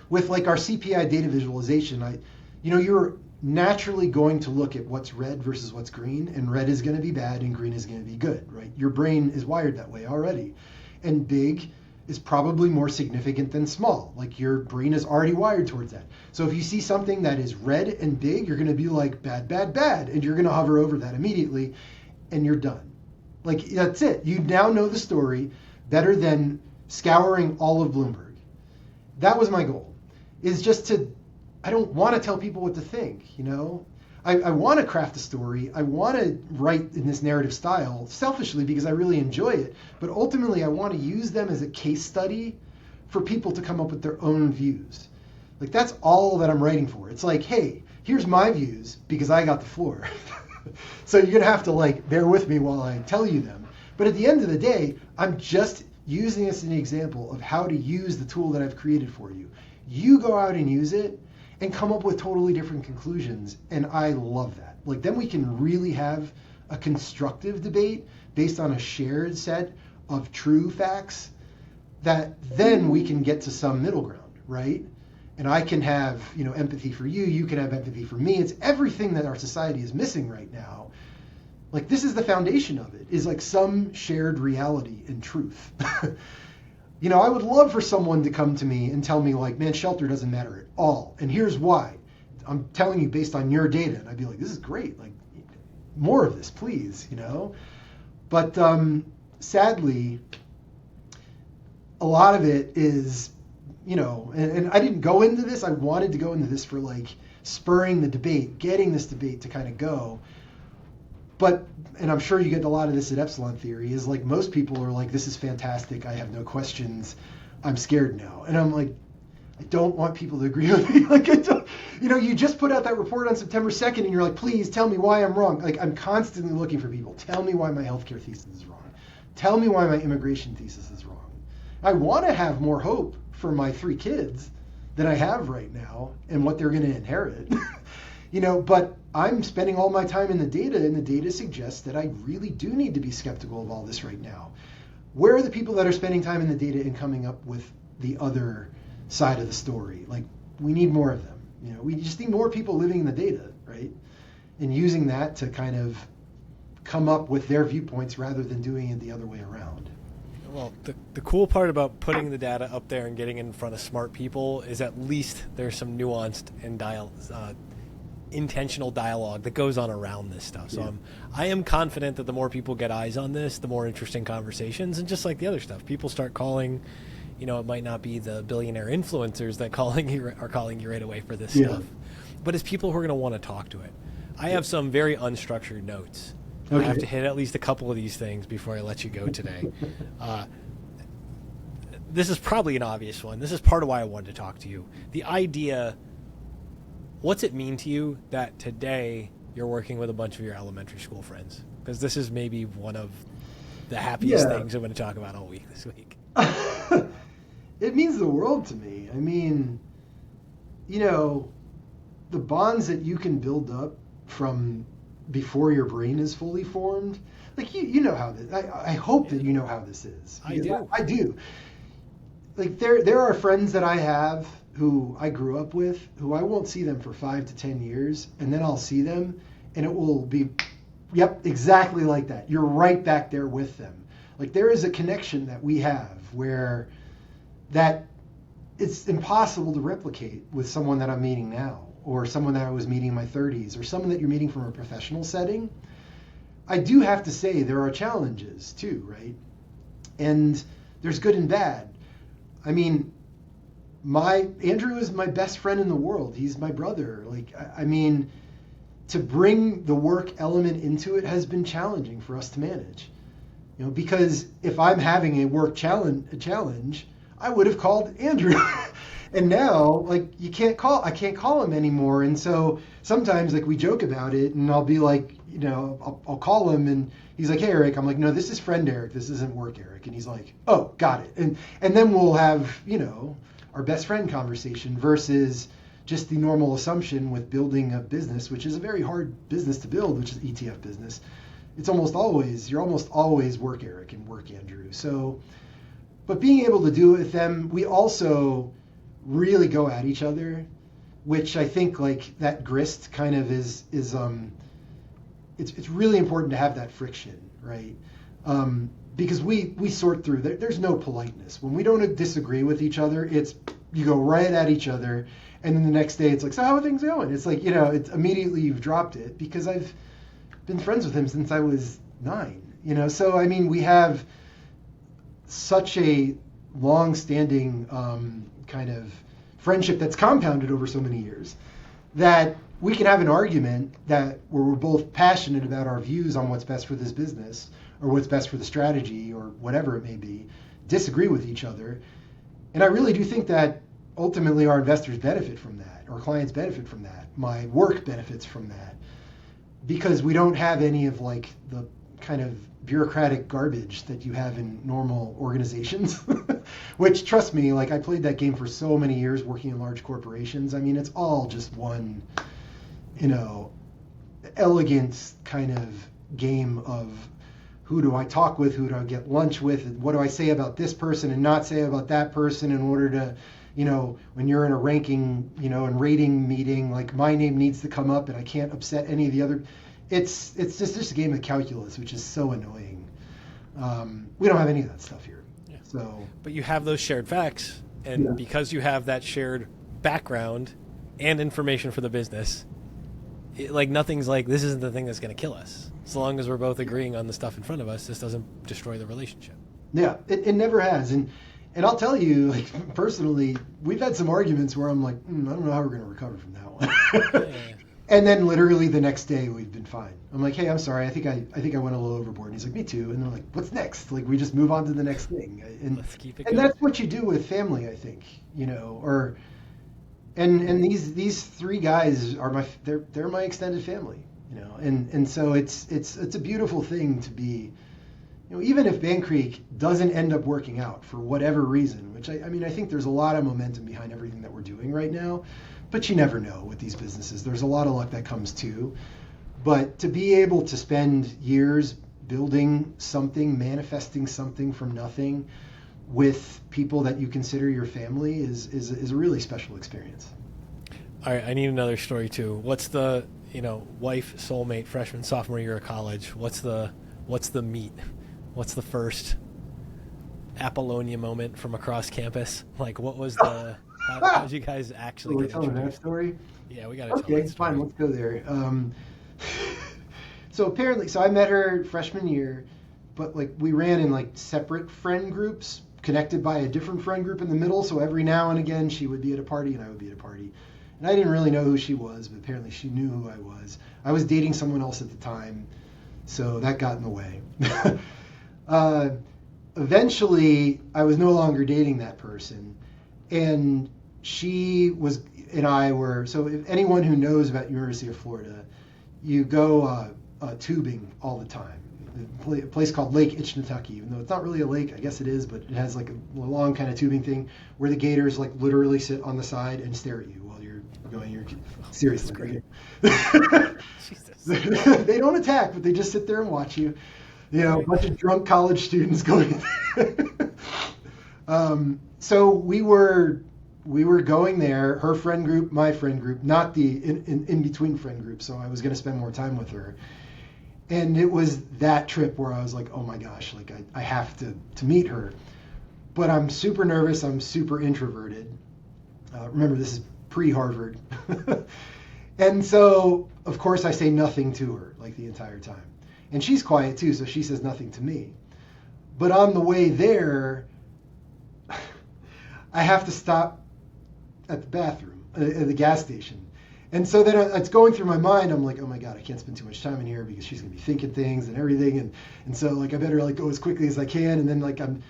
With like our CPI data visualization, you're naturally going to look at what's red versus what's green, and red is going to be bad and green is going to be good, right? Your brain is wired that way already. And big is probably more significant than small. Like, your brain is already wired towards that. So if you see something that is red and big, you're going to be like, bad, bad, bad. And you're going to hover over that immediately, and you're done. Like, that's it. You now know the story better than scouring all of Bloomberg. That was my goal, is just I don't want to tell people what to think, I want to craft a story. I want to write in this narrative style selfishly because I really enjoy it. But ultimately, I want to use them as a case study for people to come up with their own views. Like, that's all that I'm writing for. It's like, hey, here's my views because I got the floor. So you're going to have to bear with me while I tell you them. But at the end of the day, I'm just using this as an example of how to use the tool that I've created for you. You go out and use it and come up with totally different conclusions. And I love that. Then we can really have a constructive debate based on a shared set of true facts that then we can get to some middle ground, right? And I can have, empathy for you, you can have empathy for me. It's everything that our society is missing right now. This is the foundation of it, is some shared reality and truth. I would love for someone to come to me and tell me man, shelter doesn't matter at all. And here's why. I'm telling you based on your data. And I'd be like, this is great. More of this, please, But sadly, a lot of it is, and I didn't go into this. I wanted to go into this for spurring the debate, getting this debate to kind of go. But, and I'm sure you get a lot of this at Epsilon Theory, is most people are this is fantastic. I have no questions. I'm scared now. And I'm like, I don't want people to agree with me. You just put out that report on September 2nd and you're like, please tell me why I'm wrong. I'm constantly looking for people. Tell me why my healthcare thesis is wrong. Tell me why my immigration thesis is wrong. I want to have more hope for my 3 kids than I have right now and what they're going to inherit. But I'm spending all my time in the data, and the data suggests that I really do need to be skeptical of all this right now. Where are the people that are spending time in the data and coming up with the other side of the story? We need more of them. We just need more people living in the data, right? And using that to kind of come up with their viewpoints rather than doing it the other way around. Well, the cool part about putting the data up there and getting it in front of smart people is at least there's some nuanced and intentional dialogue that goes on around this stuff. So I am confident that the more people get eyes on this, the more interesting conversations, and just like the other stuff, people start calling, it might not be the billionaire influencers that are calling you right away for this stuff, but it's people who are going to want to talk to it. I have some very unstructured notes. Okay. I have to hit at least a couple of these things before I let you go today. This is probably an obvious one. This is part of why I wanted to talk to you. The idea, what's it mean to you that today you're working with a bunch of your elementary school friends? Because this is maybe one of the happiest things I'm going to talk about all week this week. It means the world to me. I mean, the bonds that you can build up from before your brain is fully formed, you know how this, I hope that you know how this is. I do. There are friends that I have who I grew up with, who I won't see them for 5 to 10 years, and then I'll see them, and it will be, exactly like that. You're right back there with them. There is a connection that we have where that it's impossible to replicate with someone that I'm meeting now, or someone that I was meeting in my 30s, or someone that you're meeting from a professional setting. I do have to say there are challenges too, right? And there's good and bad. I mean, Andrew is my best friend in the world. He's my brother. Like, I mean, to bring the work element into it has been challenging for us to manage. You know, because if I'm having a work challenge, I would have called Andrew. And now, like, I can't call him anymore. And so sometimes, like, we joke about it, and I'll be like, you know, I'll call him, and he's like, "Hey, Eric." I'm like, "No, this is friend Eric. This isn't work Eric." And he's like, "Oh, got it." And then we'll have, you know, our best friend conversation versus just the normal assumption with building a business, which is a very hard business to build, which is ETF business. You're almost always work Eric and work Andrew. So, but being able to do it with them, we also really go at each other, which I think, like, that grist kind of is it's really important to have that friction, right? Because we sort through, there's no politeness. When we don't disagree with each other, you go right at each other, and then the next day it's like, "So how are things going?" It's like, you know, it's immediately you've dropped it, because I've been friends with him since I was 9, you know? So, I mean, we have such a long-standing kind of friendship that's compounded over so many years that we can have an argument where we're both passionate about our views on what's best for this business or what's best for the strategy or whatever it may be, disagree with each other. And I really do think that ultimately our investors benefit from that, our clients benefit from that, my work benefits from that, because we don't have any of, like, the kind of bureaucratic garbage that you have in normal organizations, which, trust me, like, I played that game for so many years working in large corporations. I mean, it's all just one, you know, elegant kind of game of who do I talk with, who do I get lunch with, what do I say about this person and not say about that person in order to, you know, when you're in a ranking, you know, and rating meeting, like, my name needs to come up and I can't upset any of the other. It's just a game of calculus, which is so annoying. We don't have any of that stuff here. Yeah. So, but you have those shared facts, and because you have that shared background and information for the business, like, nothing's like, this isn't the thing that's going to kill us. So long as we're both agreeing on the stuff in front of us, this doesn't destroy the relationship. Yeah, it never has. And I'll tell you, like, personally, we've had some arguments where I'm like, I don't know how we're going to recover from that one. Yeah. And then literally the next day we've been fine. I'm like, "Hey, I'm sorry. I think I went a little overboard." And he's like, "Me too." And they're like, "What's next?" Like, we just move on to the next thing. And Let's keep it and going. that's what you do with family, I think, you know, and these 3 guys are they're my extended family, you know. And so it's a beautiful thing to be, you know, even if Bank Creek doesn't end up working out for whatever reason, which I mean, I think there's a lot of momentum behind everything that we're doing right now. But you never know with these businesses. There's a lot of luck that comes too. But to be able to spend years building something, manifesting something from nothing with people that you consider your family is a really special experience. All right, I need another story too. What's the, you know, wife, soulmate, freshman, sophomore year of college? What's the meet? What's the first Apollonia moment from across campus? Like, what was the... How did you guys actually get telling introduced? that story? Yeah, we got to tell Okay, that story. fine. Let's go there. So apparently, I met her freshman year, but, like, we ran in, like, separate friend groups connected by a different friend group in the middle. So every now and again, she would be at a party and I would be at a party. And I didn't really know who she was, but apparently she knew who I was. I was dating someone else at the time, so that got in the way. Eventually, I was no longer dating that person. And she and I were, so if anyone who knows about University of Florida, you go tubing all the time. A place called Lake Itchnatucky, even though it's not really a lake, I guess it is, but it has, like, a long kind of tubing thing where the gators, like, literally sit on the side and stare at you while you're going. Seriously. Jesus. They don't attack, but they just sit there and watch you. You know, a bunch of drunk college students going. So we were going there, her friend group, my friend group, not the in between friend group. So I was going to spend more time with her. And it was that trip where I was like, oh my gosh, like I have to meet her. But I'm super nervous. I'm super introverted. Remember, this is pre-Harvard. And so, of course, I say nothing to her like the entire time. And she's quiet too, so she says nothing to me. But on the way there, I have to stop at the bathroom, at the gas station. And so then it's going through my mind. I'm like, oh my God, I can't spend too much time in here because she's gonna be thinking things and everything. And so like, I better like go as quickly as I can. And then like, I'm,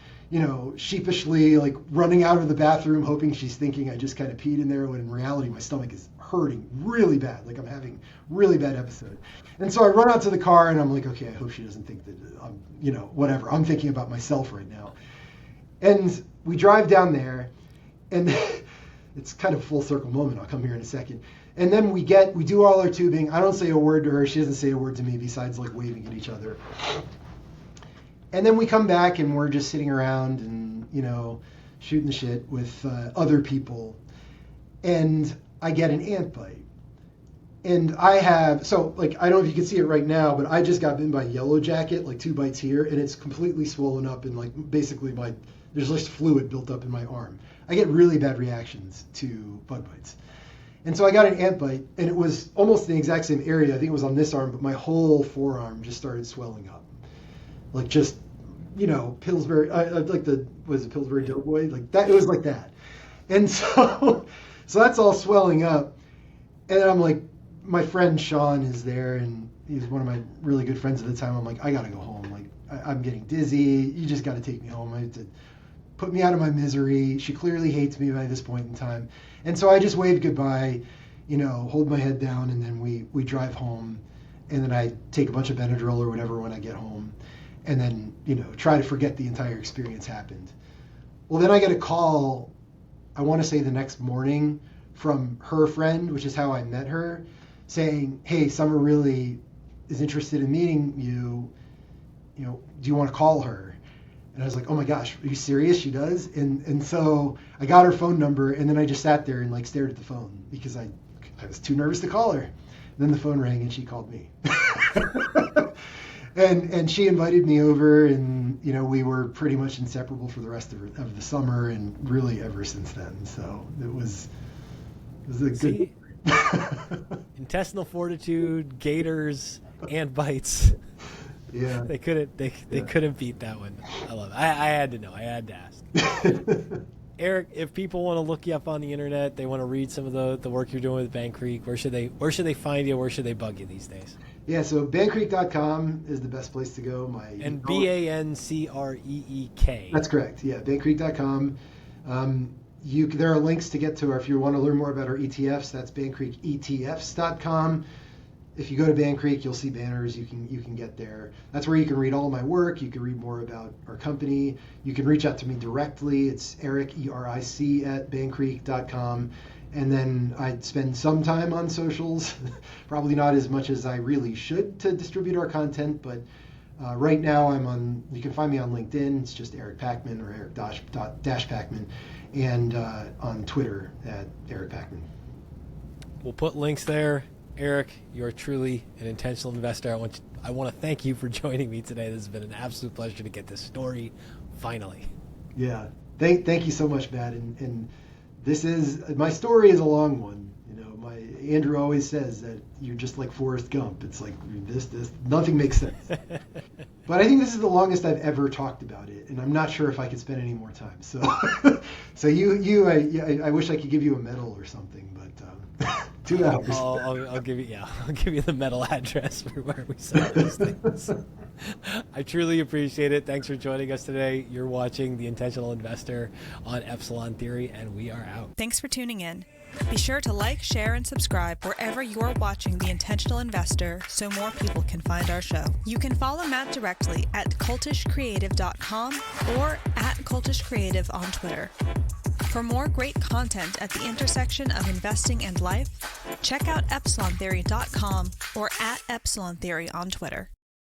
sheepishly like running out of the bathroom, hoping she's thinking I just kind of peed in there, when in reality, my stomach is hurting really bad. Like I'm having really bad episode. And so I run out to the car and I'm like, okay, I hope she doesn't think that I'm, whatever. I'm thinking about myself right now. And we drive down there, and it's kind of a full circle moment. I'll come here in a second. And then we do all our tubing. I don't say a word to her. She doesn't say a word to me besides like waving at each other. And then we come back and we're just sitting around and, shooting the shit with other people. And I get an ant bite. And I don't know if you can see it right now, but I just got bitten by a yellow jacket, like 2 bites here, and it's completely swollen up, and like basically there's just fluid built up in my arm. I get really bad reactions to bug bites. And so I got an ant bite, and it was almost the exact same area. I think it was on this arm, but my whole forearm just started swelling up. Like just, Pillsbury, was it Pillsbury Doughboy? Like that, it was like that. And so that's all swelling up. And I'm like, my friend Sean is there, and he's one of my really good friends at the time. I'm like, I gotta go home. Like, I'm getting dizzy. You just gotta take me home. I had to put me out of my misery. She clearly hates me by this point in time. And so I just waved goodbye, hold my head down, and then we drive home. And then I take a bunch of Benadryl or whatever when I get home. And then, try to forget the entire experience happened. Well, then I get a call, I want to say the next morning, from her friend, which is how I met her, saying, hey, Summer really is interested in meeting you. Do you want to call her? And I was like, oh my gosh, are you serious? She does? And so I got her phone number, and then I just sat there and like stared at the phone because I was too nervous to call her. And then the phone rang and she called me. And she invited me over, and we were pretty much inseparable for the rest of the summer, and really ever since then. So it was a good. Intestinal fortitude, gators, ant bites. Yeah. They couldn't beat that one. I love it. I had to know. I had to ask. Eric, if people want to look you up on the internet, they want to read some of the work you're doing with Bank Creek, where should they find you? Where should they bug you these days? Yeah, so bankcreek.com is the best place to go. And BANCREEK. That's correct. Yeah, bankcreek.com. There are links to get to if you want to learn more about our ETFs. That's bankcreeketfs.com. If you go to Bank Creek, you'll see banners. You can get there. That's where you can read all of my work. You can read more about our company. You can reach out to me directly. It's Eric, ERIC, at bankcreek.com. And then I spend some time on socials, probably not as much as I really should to distribute our content, but right now you can find me on LinkedIn. It's just Eric Pachman or Eric Pachman, and on Twitter at Eric Pachman. We'll put links there. Eric, you're truly an intentional investor. I want to thank you for joining me today. This has been an absolute pleasure to get this story finally. Yeah, thank you so much, Matt. And my story is a long one. Andrew always says that you're just like Forrest Gump. It's like this, nothing makes sense. But I think this is the longest I've ever talked about it, and I'm not sure if I could spend any more time. So, I wish I could give you a medal or something, but 2 hours. I'll give you the medal address for where we sell those things. I truly appreciate it. Thanks for joining us today. You're watching The Intentional Investor on Epsilon Theory, and we are out. Thanks for tuning in. Be sure to like, share, and subscribe wherever you're watching The Intentional Investor so more people can find our show. You can follow Matt directly at cultishcreative.com or at cultishcreative on Twitter. For more great content at the intersection of investing and life, check out EpsilonTheory.com or at Epsilon Theory on Twitter.